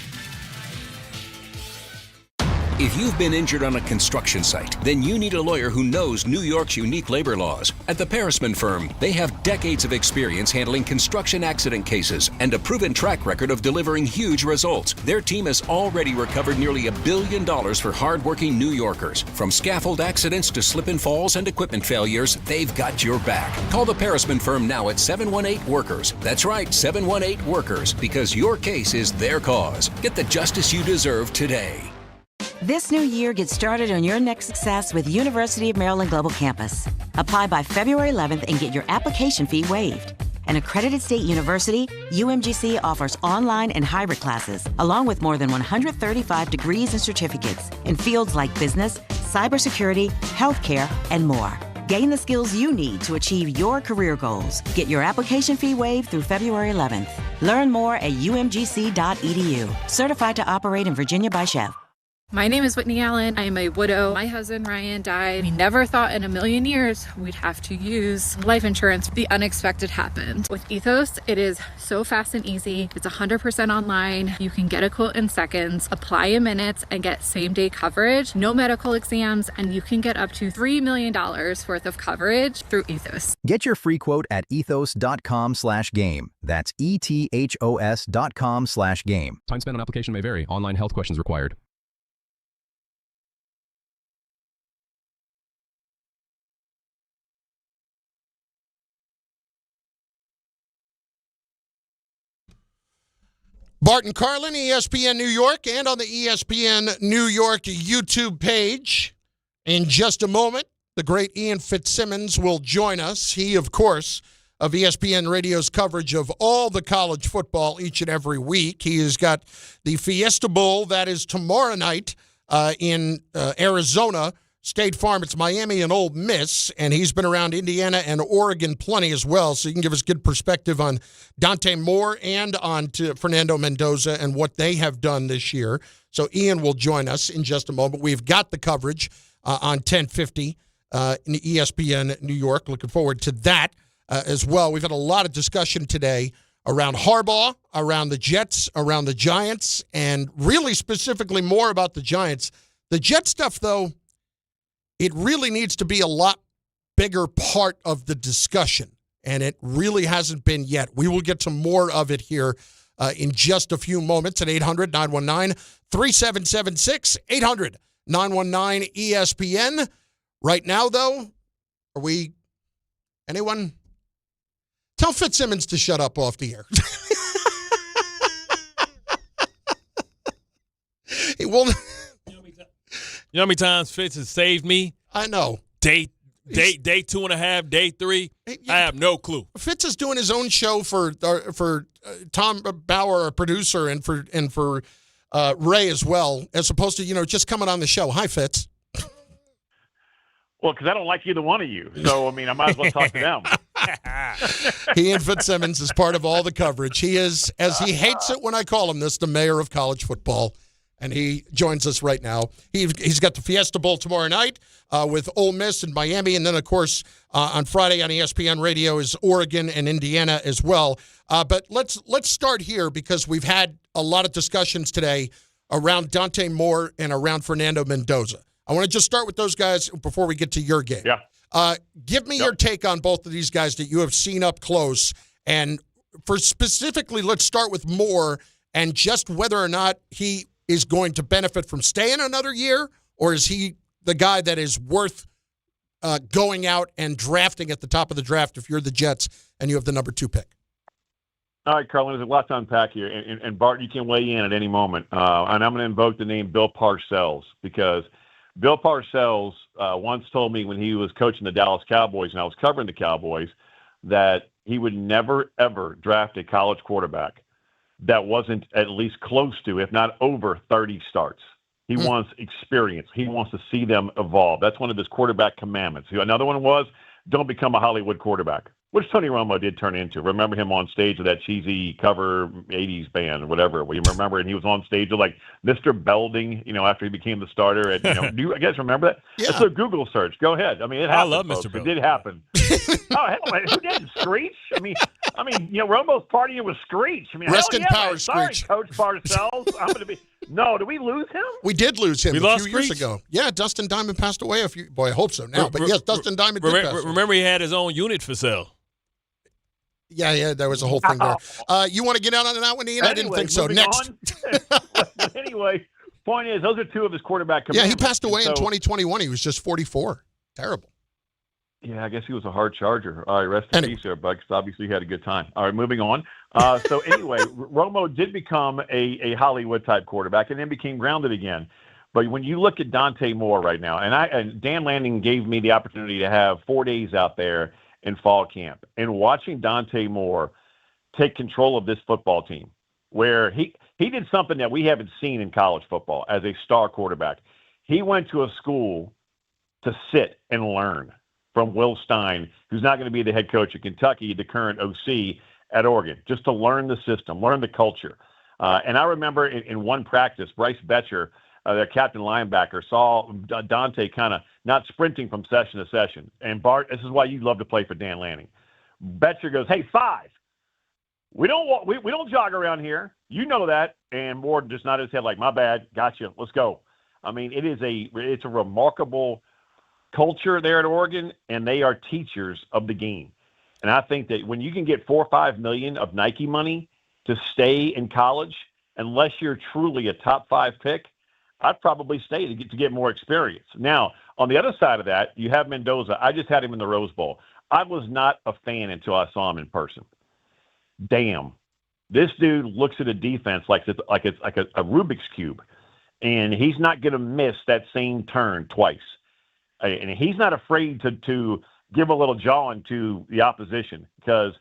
Speaker 24: If you've been injured on a construction site, then you need a lawyer who knows New York's unique labor laws. At the Parisman Firm, they have decades of experience handling construction accident cases and a proven track record of delivering huge results. Their team has already recovered nearly $1 billion for hardworking New Yorkers. From scaffold accidents to slip and falls and equipment failures, they've got your back. Call the Parisman Firm now at 718-WORKERS. That's right, 718-WORKERS, because your case is their cause. Get the justice you deserve today.
Speaker 12: This new year, get started on your next success with University of Maryland Global Campus. Apply by February 11th and get your application fee waived. An accredited state university, UMGC offers online and hybrid classes, along with more than 135 degrees and certificates in fields like business, cybersecurity, healthcare, and more. Gain the skills you need to achieve your career goals. Get your application fee waived through February 11th. Learn more at umgc.edu. Certified to operate in Virginia by Chef.
Speaker 15: My name is Whitney Allen. I am a widow. My husband, Ryan, died. We never thought in a million years we'd have to use life insurance. The unexpected happened. With Ethos, it is so fast and easy. It's 100% online. You can get a quote in seconds, apply in minutes, and get same-day coverage. No medical exams, and you can get up to $3 million worth of coverage through Ethos.
Speaker 18: Get your free quote at ethos.com/game. That's ETHOS.com/game.
Speaker 23: Time spent on application may vary. Online health questions required.
Speaker 5: Bart and Carlin, ESPN New York, and on the ESPN New York YouTube page. In just a moment, the great Ian Fitzsimmons will join us. He, of course, of ESPN Radio's coverage of all the college football each and every week. He has got the Fiesta Bowl that is tomorrow night in Arizona. State Farm, it's Miami and Ole Miss, and he's been around Indiana and Oregon plenty as well, so you can give us good perspective on Dante Moore and on to Fernando Mendoza and what they have done this year. So Ian will join us in just a moment. We've got the coverage on 1050 in ESPN New York. Looking forward to that as well. We've had a lot of discussion today around Harbaugh, around the Jets, around the Giants, and really specifically more about the Giants. The Jet stuff, though, it really needs to be a lot bigger part of the discussion, and it really hasn't been yet. We will get to more of it here in just a few moments at 800-919-3776, 800-919-ESPN. Right now, though, anyone? Tell Fitzsimmons to shut up off the air. He won't.
Speaker 6: You know how many times Fitz has saved me?
Speaker 5: I know.
Speaker 6: Day 2.5, day 3. I have no clue.
Speaker 5: Fitz is doing his own show for Tom Bauer, our producer, and for Ray as well, as opposed to just coming on the show. Hi, Fitz.
Speaker 25: Well, because I don't like either one of you, so I might as well talk to them.
Speaker 5: Ian Fitzsimmons is part of all the coverage. He is, as he hates it when I call him this, the mayor of college football. And he joins us right now. He's got the Fiesta Bowl tomorrow night with Ole Miss and Miami. And then, of course, on Friday on ESPN Radio is Oregon and Indiana as well. But let's start here because we've had a lot of discussions today around Dante Moore and around Fernando Mendoza. I want to just start with those guys before we get to your game.
Speaker 25: Yeah.
Speaker 5: Give me your take on both of these guys that you have seen up close. And for specifically, let's start with Moore and just whether or not he is going to benefit from staying another year, or is he the guy that is worth going out and drafting at the top of the draft if you're the Jets and you have the number 2 pick?
Speaker 25: All right, Carlin, there's a lot to unpack here. And Bart, you can weigh in at any moment. And I'm going to invoke the name Bill Parcells because Bill Parcells once told me when he was coaching the Dallas Cowboys and I was covering the Cowboys that he would never, ever draft a college quarterback that wasn't at least close to, if not over, 30 starts. He wants experience. He wants to see them evolve. That's one of his quarterback commandments. Another one was, don't become a Hollywood quarterback, which Tony Romo did turn into. Remember him on stage with that cheesy cover 80s band or whatever. You remember, and he was on stage with like Mr. Belding, after he became the starter. Do you guys remember that?
Speaker 5: Yeah.
Speaker 25: It's a Google search. Go ahead. It happened. I
Speaker 6: love
Speaker 25: folks.
Speaker 6: Mr. Belding.
Speaker 25: It did happen. Oh, hell, who didn't? Screech? Romo's partying with Screech.
Speaker 5: Rest in power,
Speaker 25: Sorry,
Speaker 5: Screech.
Speaker 25: Coach Parcells. I'm going to be. No, did we lose him?
Speaker 5: We did lose him
Speaker 6: We
Speaker 5: a
Speaker 6: lost
Speaker 5: few years
Speaker 6: Screech?
Speaker 5: ago. Yeah, Dustin Diamond passed away Boy, I hope so now. But yes, Dustin Diamond did pass away.
Speaker 6: Remember, he had his own unit for sale.
Speaker 5: Yeah, there was a whole thing there. You want to get out on that one, Ian? I didn't think so. Next.
Speaker 25: Anyway, point is, those are two of his quarterback
Speaker 5: Yeah,
Speaker 25: commandments.
Speaker 5: he passed away in
Speaker 25: So-
Speaker 5: 2021. He was just 44. Terrible.
Speaker 25: Yeah, I guess he was a hard charger. All right, rest in
Speaker 5: Anyway.
Speaker 25: peace there, Bucks. Obviously, he had a good time. All right, moving on. So anyway, Romo did become a Hollywood-type quarterback and then became grounded again. But when you look at Dante Moore right now, and Dan Lanning gave me the opportunity to have 4 days out there in fall camp, and watching Dante Moore take control of this football team, where he did something that we haven't seen in college football as a star quarterback. He went to a school to sit and learn from Will Stein, who's not going to be the head coach at Kentucky, the current OC at Oregon, just to learn the system, learn the culture. And I remember in one practice, Bryce Betcher, their captain linebacker, saw Dante kind of not sprinting from session to session. And Bart, this is why you love to play for Dan Lanning. Betcher goes, "Hey, 5. We don't jog around here. You know that." And Moore just nodded his head like, "My bad. Gotcha. Let's go." I mean, it's a remarkable culture there at Oregon, and they are teachers of the game. And I think that when you can get $4 or $5 million of Nike money to stay in college, unless you're truly a top 5 pick, I'd probably stay to get more experience. Now, on the other side of that, you have Mendoza. I just had him in the Rose Bowl. I was not a fan until I saw him in person. Damn, this dude looks at a defense like it's a Rubik's cube, and he's not going to miss that same turn twice. And he's not afraid to give a little jawing to the opposition, because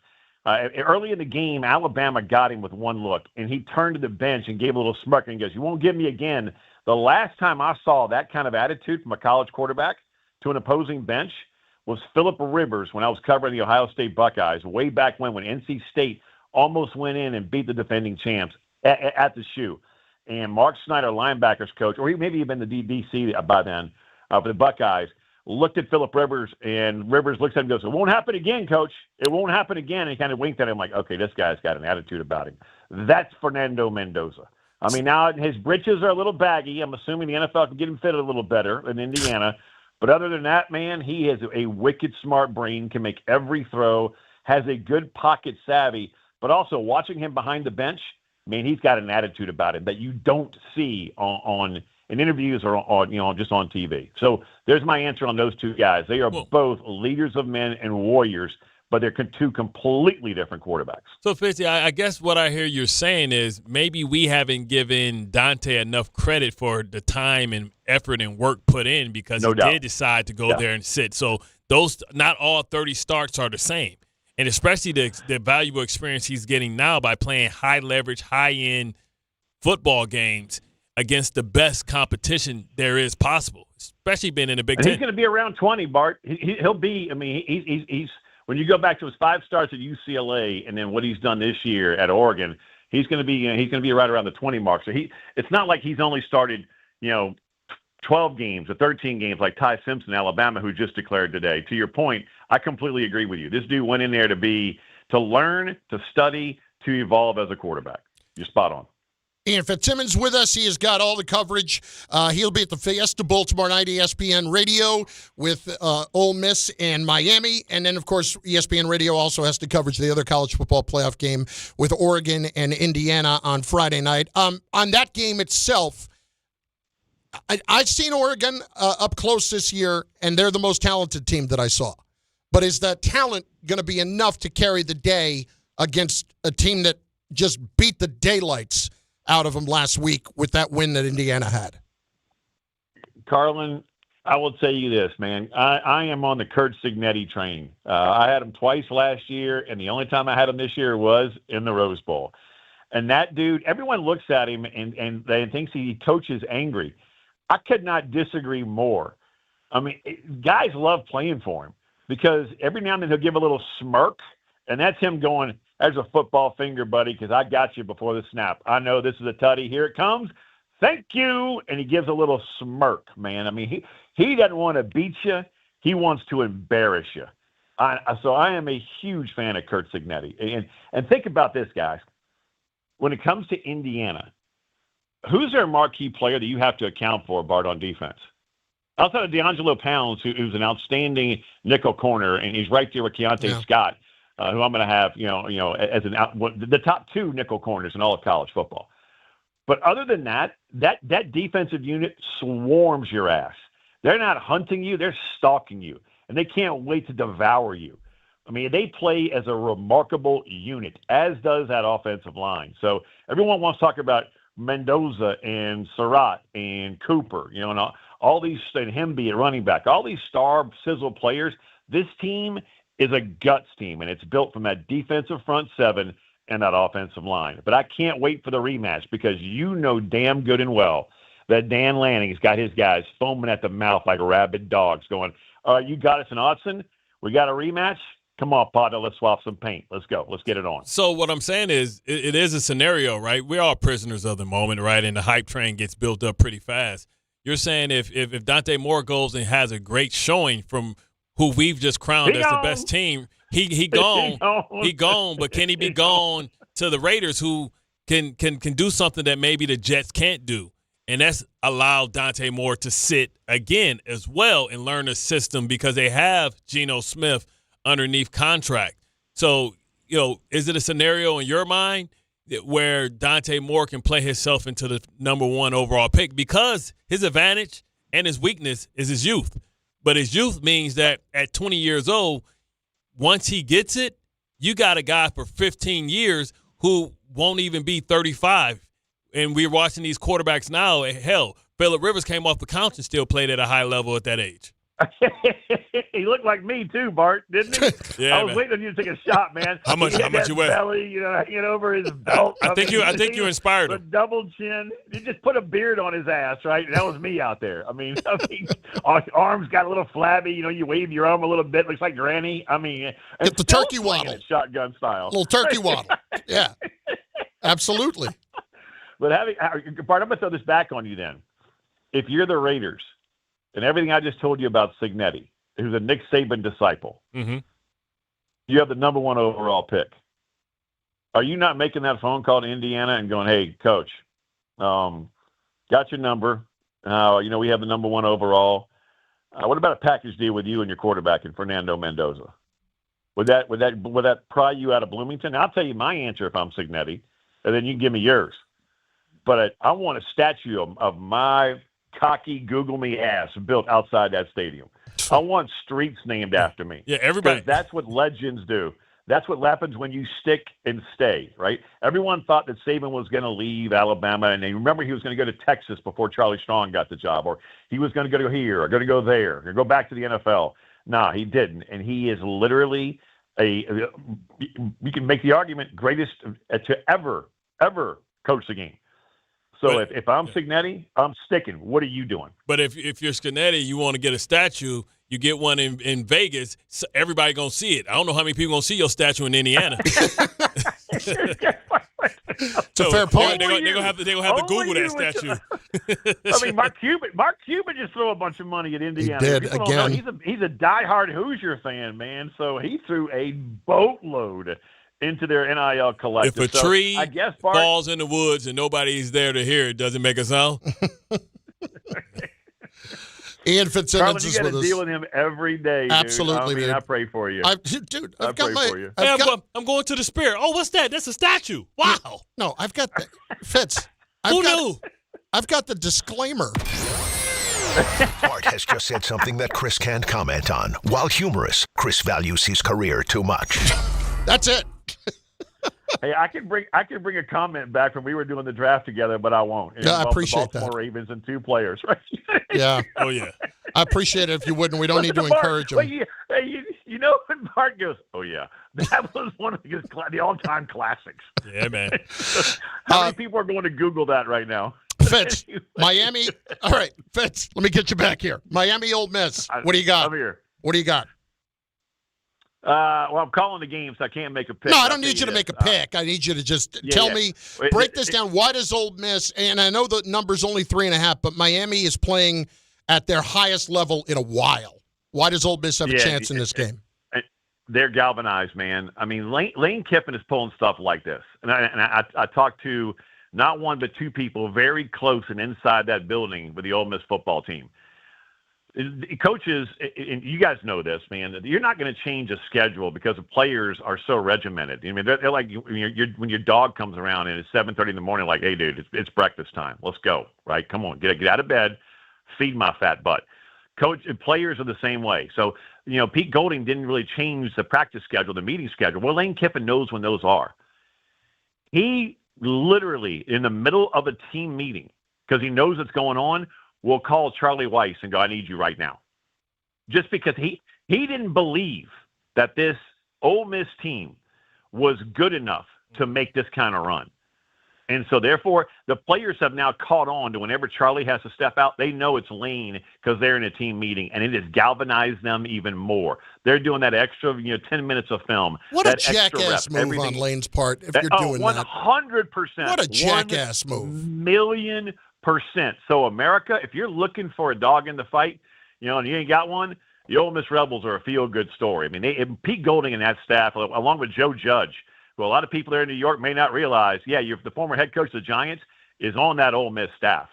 Speaker 25: early in the game, Alabama got him with one look, and he turned to the bench and gave a little smirk and goes, "You won't give me again." The last time I saw that kind of attitude from a college quarterback to an opposing bench was Phillip Rivers when I was covering the Ohio State Buckeyes way back when NC State almost went in and beat the defending champs at the shoe. And Mark Snyder, linebackers coach, or he maybe even the DC by then, for the Buckeyes, looked at Phillip Rivers, and Rivers looks at him and goes, "It won't happen again, coach. It won't happen again." And he kind of winked at him like, okay, this guy's got an attitude about him. That's Fernando Mendoza. I mean, now his britches are a little baggy. I'm assuming the NFL can get him fitted a little better in Indiana. But other than that, man, he has a wicked smart brain, can make every throw, has a good pocket savvy. But also watching him behind the bench, man, he's got an attitude about him that you don't see in interviews or just on TV. So there's my answer on those two guys. They are both leaders of men and warriors, but they're two completely different quarterbacks.
Speaker 6: So, Fitzy, I guess what I hear you're saying is maybe we haven't given Dante enough credit for the time and effort and work put in, because he did decide to go there and sit. So not all 30 starts are the same. And especially the valuable experience he's getting now by playing high-leverage, high-end football games against the best competition there is possible, especially being in the Big Ten.
Speaker 25: He's going to be around 20, Bart. He'll be – I mean, he's when you go back to his 5 starts at UCLA and then what he's done this year at Oregon, he's going to be right around the 20 mark. So it's not like he's only started 12 games or 13 games like Ty Simpson, Alabama, who just declared today. To your point, I completely agree with you. This dude went in there to learn, to study, to evolve as a quarterback. You're spot on.
Speaker 5: Ian Fitzsimmons with us. He has got all the coverage. He'll be at the Fiesta Bowl tomorrow night, ESPN Radio, with Ole Miss and Miami. And then, of course, ESPN Radio also has the coverage of the other college football playoff game with Oregon and Indiana on Friday night. On that game itself, I've seen Oregon up close this year, and they're the most talented team that I saw. But is that talent going to be enough to carry the day against a team that just beat the daylights out of them last week with that win that Indiana had?
Speaker 25: Carlin, I will tell you this, man. I am on the Curt Cignetti train. I had him twice last year, and the only time I had him this year was in the Rose Bowl. And that dude, everyone looks at him and they thinks he coaches angry. I could not disagree more. I mean, guys love playing for him because every now and then he'll give a little smirk, and that's him going, "There's a football finger, buddy, because I got you before the snap. I know this is a tutty. Here it comes. Thank you." And he gives a little smirk, man. I mean, he doesn't want to beat you. He wants to embarrass you. So I am a huge fan of Curt Cignetti. And think about this, guys. When it comes to Indiana, who's their marquee player that you have to account for, Bart, on defense? Outside of D'Angelo Pounds, who's an outstanding nickel corner, and he's right there with Keontae Scott, who I'm going to have, as the top 2 nickel corners in all of college football. But other than that defensive unit swarms your ass. They're not hunting you; they're stalking you, and they can't wait to devour you. I mean, they play as a remarkable unit, as does that offensive line. So everyone wants to talk about Mendoza and Surratt and Cooper, and all these, and Hemby at running back, all these star sizzle players. This team is a guts team, and it's built from that defensive front 7 and that offensive line. But I can't wait for the rematch because you know damn good and well that Dan Lanning's got his guys foaming at the mouth like rabid dogs going, all right, you got us in Autzen. We got a rematch. Come on, Potter, let's swap some paint. Let's go. Let's get it on.
Speaker 6: So what I'm saying is it is a scenario, right? We're all prisoners of the moment, right? And the hype train gets built up pretty fast. You're saying if Dante Moore goes and has a great showing from who we've just crowned as the best team, he gone. He gone, but can he be gone to the Raiders who can do something that maybe the Jets can't do? And that's allowed Dante Moore to sit again as well and learn the system because they have Geno Smith underneath contract. So, is it a scenario in your mind where Dante Moore can play himself into the number 1 overall pick because his advantage and his weakness is his youth? But his youth means that at 20 years old, once he gets it, you got a guy for 15 years who won't even be 35. And we're watching these quarterbacks now. Hell, Phillip Rivers came off the couch and still played at a high level at that age.
Speaker 25: He looked like me too, Bart, didn't he?
Speaker 6: Yeah,
Speaker 25: I was waiting on you to take a shot, man.
Speaker 6: How much you weigh?
Speaker 25: Belly, hanging over his belt.
Speaker 6: I think you inspired him.
Speaker 25: The double chin. You just put a beard on his ass, right? That was me out there. Arms got a little flabby. You wave your arm a little bit, looks like Granny.
Speaker 5: Get the turkey waddle,
Speaker 25: shotgun style.
Speaker 5: Little turkey waddle. Yeah, absolutely.
Speaker 25: But Bart, I'm gonna throw this back on you then. If you're the Raiders, and everything I just told you about Cignetti, who's a Nick Saban disciple, you have the number 1 overall pick. Are you not making that phone call to Indiana and going, hey, coach, got your number. We have the number 1 overall. What about a package deal with you and your quarterback and Fernando Mendoza? Would that pry you out of Bloomington? I'll tell you my answer if I'm Cignetti, and then you can give me yours. But I want a statue of my cocky Google me ass built outside that stadium. I want streets named after me.
Speaker 6: Yeah, everybody.
Speaker 25: That's what legends do. That's what happens when you stick and stay, right? Everyone thought that Saban was going to leave Alabama, and they remember he was going to go to Texas before Charlie Strong got the job, or he was going to go here, or going to go there, or go back to the NFL. No, he didn't, and he is literally we can make the argument, greatest to ever coach the game. So if I'm Cignetti, I'm sticking. What are you doing?
Speaker 6: But if you're Cignetti, you want to get a statue, you get one in Vegas, so everybody going to see it. I don't know how many people going to see your statue in Indiana.
Speaker 5: It's a fair point.
Speaker 6: They're going to have to Google that statue.
Speaker 25: Mark Cuban just threw a bunch of money at Indiana.
Speaker 5: He did, again.
Speaker 25: He's a diehard Hoosier fan, man. So he threw a boatload into their NIL collective.
Speaker 6: If a tree falls in the woods and nobody's there to hear it, does it make a sound?
Speaker 5: Ian Fitzsimmons is with us.
Speaker 25: You got to deal with him every day, dude.
Speaker 5: Absolutely,
Speaker 25: I pray for you.
Speaker 5: I've got my.
Speaker 25: For you.
Speaker 6: I'm going to the Spirit. Oh, what's that? That's a statue. Wow.
Speaker 5: No, I've got the Fitz.
Speaker 6: Who knew?
Speaker 5: I've got the disclaimer.
Speaker 14: Bart has just said something that Chris can't comment on. While humorous, Chris values his career too much.
Speaker 5: That's it.
Speaker 25: Hey, I can bring a comment back from we were doing the draft together, but I won't.
Speaker 5: Yeah, I appreciate
Speaker 25: the Baltimore Ravens and 2 players, right?
Speaker 5: Yeah.
Speaker 6: Oh, yeah.
Speaker 5: I appreciate it if you wouldn't. We don't need to encourage him.
Speaker 25: You know when Bart goes, oh, yeah. That was one of the all-time classics.
Speaker 6: Yeah, man.
Speaker 25: How many people are going to Google that right now?
Speaker 5: Fitz, Miami. All right, Fitz, let me get you back here. Miami, Ole Miss. What do you got?
Speaker 25: I'm here.
Speaker 5: What do you got?
Speaker 25: Well, I'm calling the game, so I can't make a pick.
Speaker 5: No, I don't need you to make a pick. I need you to just tell me, break this down. Why does Ole Miss, and I know the number's only 3.5, but Miami is playing at their highest level in a while. Why does Ole Miss have a chance in this game?
Speaker 25: They're galvanized, man. I mean, Lane Kiffin is pulling stuff like this. And I talked to not one but two people very close and inside that building with the Ole Miss football team. Coaches, and you guys know this, man, you're not going to change a schedule because the players are so regimented. I mean, they're like when your dog comes around and it's 7:30 in the morning, like, hey, dude, it's breakfast time. Let's go, right? Come on, get out of bed, feed my fat butt. Players are the same way. So, Pete Golding didn't really change the practice schedule, the meeting schedule. Well, Lane Kiffin knows when those are. He literally, in the middle of a team meeting, because he knows what's going on, will call Charlie Weiss and go, I need you right now. Just because he didn't believe that this Ole Miss team was good enough to make this kind of run. And so, therefore, the players have now caught on to whenever Charlie has to step out, they know it's Lane because they're in a team meeting, and it has galvanized them even more. They're doing that extra, 10 minutes of film.
Speaker 5: What a jackass move on Lane's part if you're doing
Speaker 25: 100%,
Speaker 5: that.
Speaker 25: 100%.
Speaker 5: What a jackass move.
Speaker 25: 1,000,000%. So, America, if you're looking for a dog in the fight, and you ain't got one, the Ole Miss Rebels are a feel-good story. I mean, Pete Golding and that staff, along with Joe Judge, who a lot of people there in New York may not realize, the former head coach of the Giants is on that Ole Miss staff.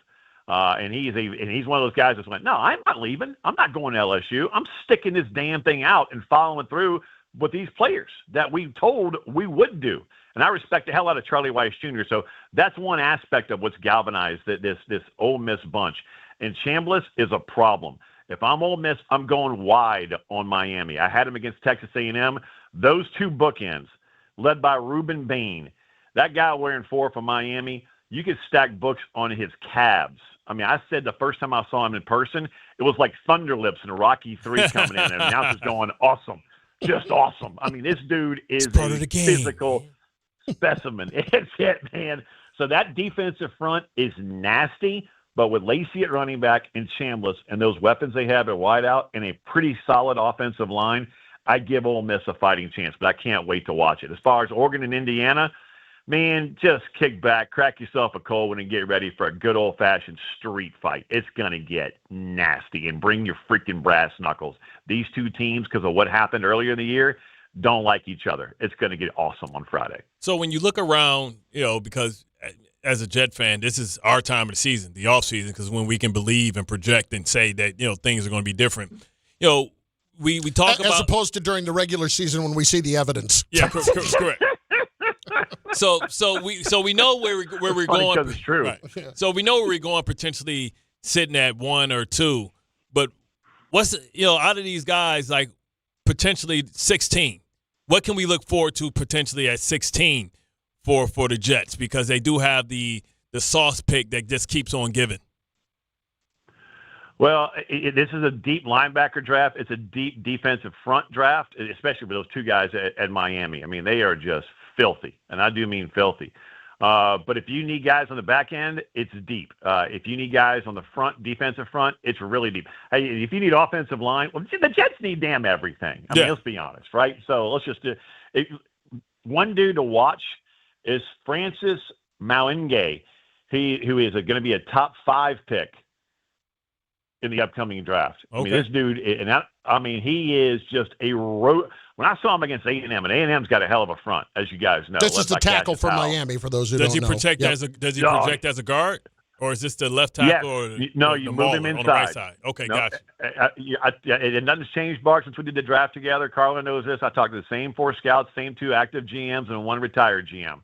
Speaker 25: And he's one of those guys that's went, no, I'm not leaving. I'm not going to LSU. I'm sticking this damn thing out and following through with these players that we told we would do. And I respect the hell out of Charlie Weiss Jr. So that's one aspect of what's galvanized this Ole Miss bunch. And Chambliss is a problem. If I'm Ole Miss, I'm going wide on Miami. I had him against Texas A&M. Those two bookends, led by Reuben Bain, that guy wearing 4 from Miami, you could stack books on his calves. I mean, I said the first time I saw him in person, it was like Thunder Lips in Rocky III coming in, and the announcer's going, awesome, just awesome. I mean, this dude is a physical specimen. It's it, man. So that defensive front is nasty, but with Lacey at running back and Chambliss and those weapons they have at wideout and a pretty solid offensive line, I give Ole Miss a fighting chance, but I can't wait to watch it. As far as Oregon and Indiana, man, just kick back, crack yourself a cold one, and get ready for a good old-fashioned street fight. It's going to get nasty, and bring your freaking brass knuckles. These two teams, because of what happened earlier in the year, don't like each other. It's going to get awesome on Friday.
Speaker 6: So when you look around, because as a Jet fan, this is our time of the season, the offseason, because when we can believe and project and say that, things are going to be different. We talk about,
Speaker 5: as opposed to during the regular season when we see the evidence.
Speaker 6: Yeah, correct. So we know where we're going.
Speaker 25: Because it's true.
Speaker 6: Right. So we know where we're going, potentially sitting at 1 or 2. But what's out of these guys, like potentially 16? What can we look forward to potentially at 16 for the Jets, because they do have the sauce pick that just keeps on giving?
Speaker 25: Well, this is a deep linebacker draft. It's a deep defensive front draft, especially for those two guys at Miami. I mean, they are just filthy, and I do mean filthy. But if you need guys on the back end, it's deep. If you need guys on the front, defensive front, it's really deep. Hey, if you need offensive line, well, the Jets need damn everything. I mean, let's be honest, right? So let's just one dude to watch is Francis Mauenge, who is going to be a top 5 pick in the upcoming draft.
Speaker 6: Okay.
Speaker 25: I mean, this dude, he is just a when I saw him against A&M, and A&M's got a hell of a front, as you guys know.
Speaker 5: This is the tackle for Miami, for those who don't know.
Speaker 6: Does he project as a guard, or is this the left tackle?
Speaker 25: Yes. No, you move him inside.
Speaker 6: On the right side. Okay, gotcha.
Speaker 25: Nothing's changed, Bart, since we did the draft together. Carlin knows this. I talk to the same 4 scouts, same 2 active GMs, and 1 retired GM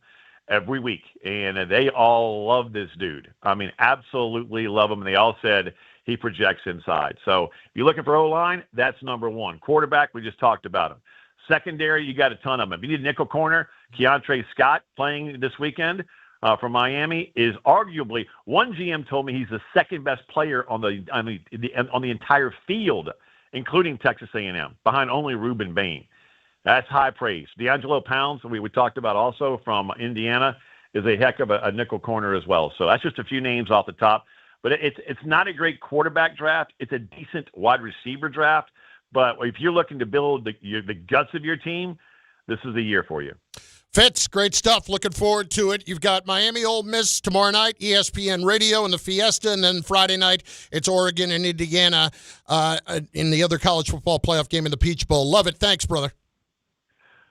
Speaker 25: every week, and they all love this dude. I mean, absolutely love him, and they all said he projects inside. So if you're looking for O-line, that's number 1. Quarterback, we just talked about him. Secondary, you got a ton of them. If you need a nickel corner, Keontre Scott playing this weekend from Miami is arguably, one GM told me he's the second best player on the entire field, including Texas A&M, behind only Reuben Bain. That's high praise. D'Angelo Pounds, we talked about also from Indiana, is a heck of a nickel corner as well. So that's just a few names off the top. But it's not a great quarterback draft. It's a decent wide receiver draft. But if you're looking to build the guts of your team, this is the year for you.
Speaker 5: Fitz, great stuff. Looking forward to it. You've got Miami Ole Miss tomorrow night, ESPN Radio and the Fiesta, and then Friday night it's Oregon and Indiana in the other college football playoff game in the Peach Bowl. Love it. Thanks, brother.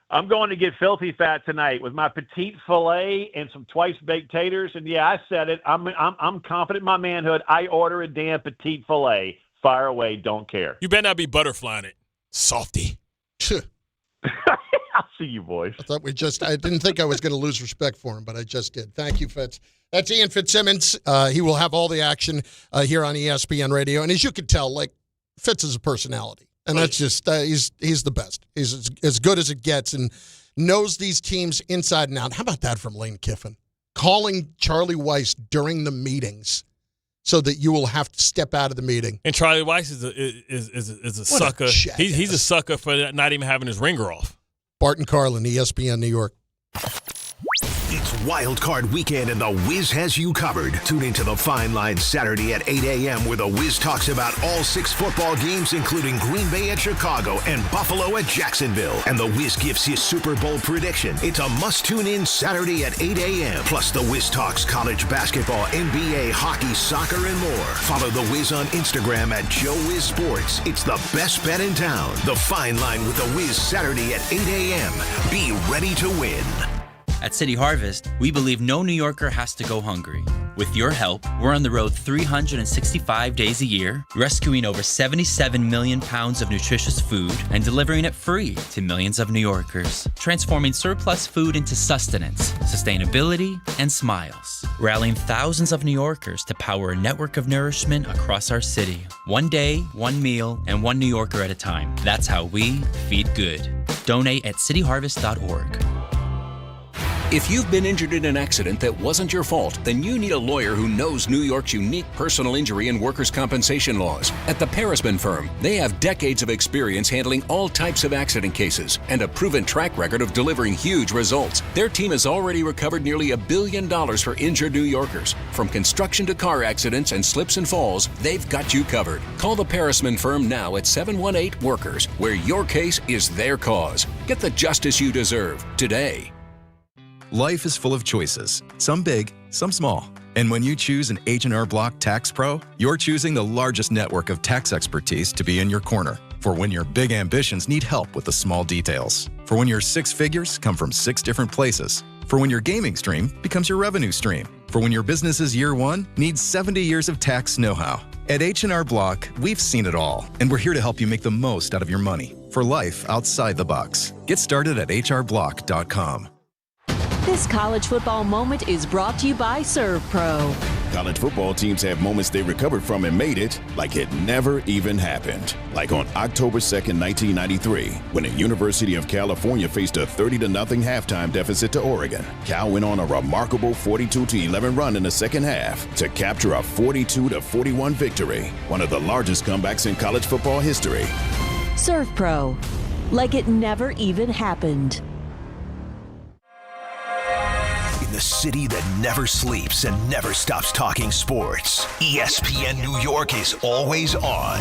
Speaker 25: I'm going to get filthy fat tonight with my petite filet and some twice baked taters. And yeah, I said it. I'm confident in my manhood. I order a damn petite filet. Fire away. Don't care.
Speaker 6: You better not be butterflying it, softy.
Speaker 25: I'll see you, boys.
Speaker 5: I didn't think I was going to lose respect for him, but I just did. Thank you, Fitz. That's Ian Fitzsimmons. He will have all the action here on ESPN Radio. And as you can tell, Fitz is a personality. And that's just, he's the best. He's as good as it gets and knows these teams inside and out. How about that from Lane Kiffin? Calling Charlie Weiss during the meetings so that you will have to step out of the meeting.
Speaker 6: And Charlie Weiss is a sucker. He's a sucker for not even having his ringer off.
Speaker 5: Bart Carlin, ESPN New York.
Speaker 14: It's Wild Card Weekend, and The Wiz has you covered. Tune into The Fine Line Saturday at 8 a.m. where The Wiz talks about all 6 football games, including Green Bay at Chicago and Buffalo at Jacksonville. And The Wiz gives his Super Bowl prediction. It's a must-tune in Saturday at 8 a.m. Plus, The Wiz talks college basketball, NBA, hockey, soccer, and more. Follow The Wiz on Instagram at Joe Wiz Sports. It's the best bet in town. The Fine Line with The Wiz Saturday at 8 a.m. Be ready to win.
Speaker 2: At City Harvest, we believe no New Yorker has to go hungry. With your help, we're on the road 365 days a year, rescuing over 77 million pounds of nutritious food and delivering it free to millions of New Yorkers, transforming surplus food into sustenance, sustainability, and smiles, rallying thousands of New Yorkers to power a network of nourishment across our city. One day, one meal, and one New Yorker at a time. That's how we feed good. Donate at cityharvest.org.
Speaker 24: If you've been injured in an accident that wasn't your fault, then you need a lawyer who knows New York's unique personal injury and workers' compensation laws. At the Parisman Firm, they have decades of experience handling all types of accident cases and a proven track record of delivering huge results. Their team has already recovered nearly $1 billion for injured New Yorkers. From construction to car accidents and slips and falls, they've got you covered. Call the Parisman Firm now at 718-WORKERS, where your case is their cause. Get the justice you deserve today.
Speaker 18: Life is full of choices, some big, some small. And when you choose an H&R Block Tax Pro, you're choosing the largest network of tax expertise to be in your corner. For when your big ambitions need help with the small details. For when your 6 figures come from 6 different places. For when your gaming stream becomes your revenue stream. For when your business's year 1 needs 70 years of tax know-how. At H&R Block, we've seen it all, and we're here to help you make the most out of your money for life outside the box. Get started at hrblock.com.
Speaker 11: This college football moment is brought to you by ServPro.
Speaker 17: College football teams have moments they recovered from and made it like it never even happened. Like on October 2nd, 1993, when the University of California faced a 30-0 halftime deficit to Oregon. Cal went on a remarkable 42-11 run in the second half to capture a 42-41 victory, one of the largest comebacks in college football history.
Speaker 11: ServPro, like it never even happened.
Speaker 14: The city that never sleeps and never stops talking sports. ESPN New York is always on.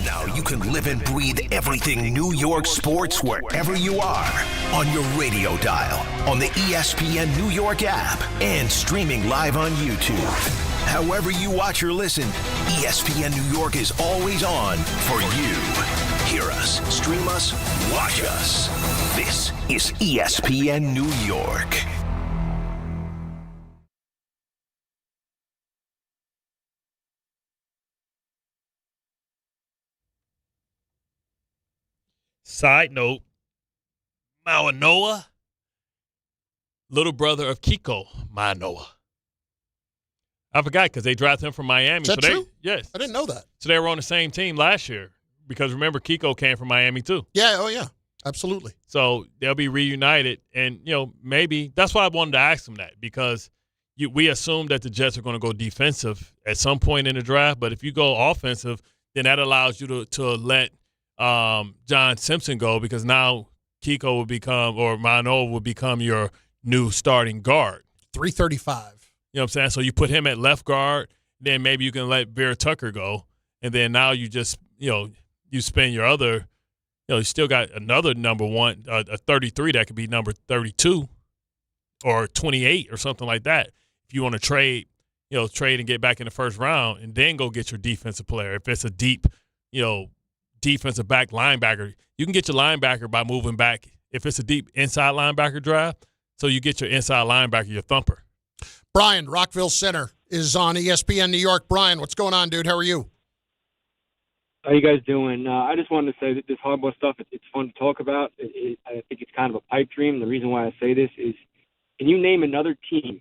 Speaker 14: Now you can live and breathe everything New York sports wherever you are. On your radio dial, on the ESPN New York app, and streaming live on YouTube. However you watch or listen, ESPN New York is always on for you. Hear us, stream us, watch us. This is ESPN New York.
Speaker 6: Side note, Manoa, little brother of Kiko Manoa. I forgot because they drafted him from Miami.
Speaker 5: Is that true?
Speaker 6: Yes.
Speaker 5: I didn't know that.
Speaker 6: So they were on the same team last year because remember Kiko came from Miami too.
Speaker 5: Yeah, oh yeah, absolutely.
Speaker 6: So they'll be reunited and, maybe that's why I wanted to ask him that because we assume that the Jets are going to go defensive at some point in the draft, but if you go offensive, then that allows you to let John Simpson go because now Kiko will become or Manoa will become your new starting guard.
Speaker 5: 335.
Speaker 6: You know what I'm saying? So you put him at left guard, then maybe you can let Vera Tucker go, and then now you just you spend your other you still got another number one, a 33 that could be number 32 or 28 or something like that. If you want to trade and get back in the first round and then go get your defensive player. If it's a deep, defensive back linebacker, you can get your linebacker by moving back if it's a deep inside linebacker drive, so you get your inside linebacker, your thumper.
Speaker 5: Brian, Rockville Center, is on ESPN New York. Brian, what's going on, dude? How are you?
Speaker 3: How you guys doing? I just wanted to say that this Harbaugh stuff, it's fun to talk about. I think it's kind of a pipe dream. The reason why I say this is, can you name another team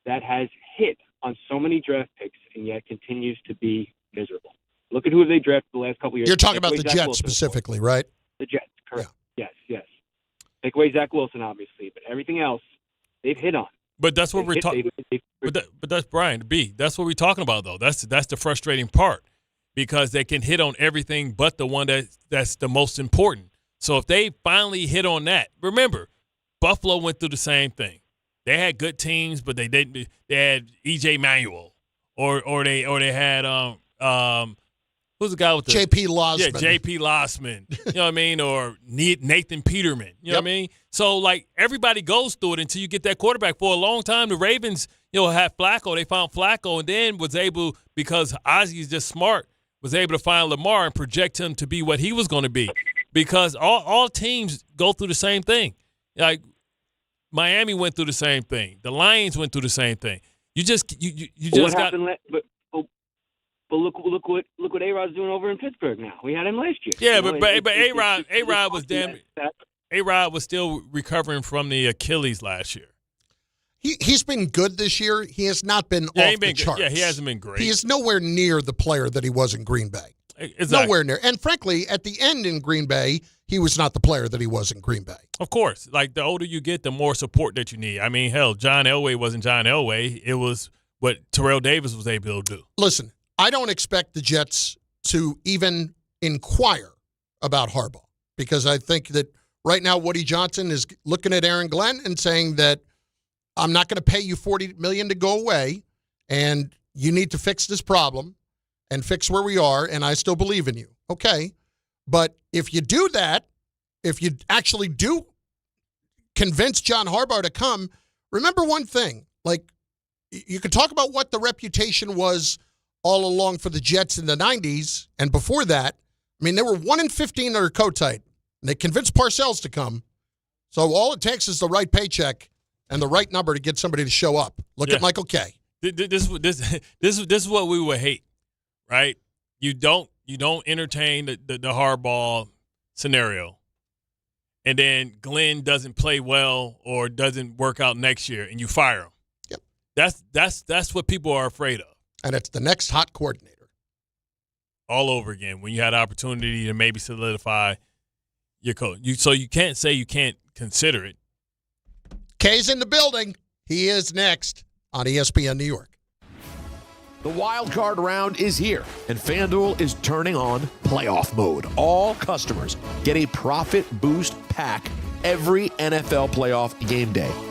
Speaker 3: that has hit on so many draft picks and yet continues to be miserable? Look at who they drafted the last couple of years.
Speaker 5: You're talking about the Jets specifically, right?
Speaker 3: The Jets, correct. Yeah. Yes. Take away Zach Wilson, obviously, but everything else they've hit on.
Speaker 6: But that's what we're talking. But that's Brian B. That's what we're talking about, though. That's the frustrating part, because they can hit on everything but the one that's the most important. So if they finally hit on that, remember, Buffalo went through the same thing. They had good teams, but they didn't. They had E.J. Manuel, or they had who's the guy with the
Speaker 5: J.P. Losman?
Speaker 6: Yeah, J.P. Losman. You know what I mean? Or Nathan Peterman. You know what I mean? So like everybody goes through it until you get that quarterback. For a long time, the Ravens, had Flacco. They found Flacco, and then was able, because Ozzy's just smart, was able to find Lamar and project him to be what he was going to be. Because all teams go through the same thing. Like Miami went through the same thing. The Lions went through the same thing. You just got.
Speaker 3: But look what A-Rod's doing over in Pittsburgh now. We had him last year.
Speaker 6: Yeah, but A-Rod was A-Rod was still recovering from the Achilles last year.
Speaker 5: He's been good this year. He has not been off the charts.
Speaker 6: Yeah, he hasn't been great.
Speaker 5: He is nowhere near the player that he was in Green Bay.
Speaker 6: Exactly.
Speaker 5: Nowhere near. And frankly, at the end in Green Bay, he was not the player that he was in Green Bay.
Speaker 6: Of course. Like, the older you get, the more support that you need. I mean, hell, John Elway wasn't John Elway. It was what Terrell Davis was able to do.
Speaker 5: Listen, I don't expect the Jets to even inquire about Harbaugh, because I think that right now Woody Johnson is looking at Aaron Glenn and saying that I'm not going to pay you $40 million to go away, and you need to fix this problem and fix where we are, and I still believe in you. Okay, but if you do that, if you actually do convince John Harbaugh to come, remember one thing. Like, you could talk about what the reputation was all along for the Jets in the 90s, and before that, I mean, they were 1-15 under Kotite, and they convinced Parcells to come. So all it takes is the right paycheck and the right number to get somebody to show up. Look at Michael Kay.
Speaker 6: This is what we would hate, right? You don't entertain the Harbaugh scenario, and then Glenn doesn't play well or doesn't work out next year, and you fire him. Yep. That's what people are afraid of.
Speaker 5: And it's the next hot coordinator.
Speaker 6: All over again, when you had the opportunity to maybe solidify your coach. So you can't say you can't consider it.
Speaker 5: Kay's in the building. He is next on ESPN New York.
Speaker 4: The wild card round is here, and FanDuel is turning on playoff mode. All customers get a profit boost pack every NFL playoff game day.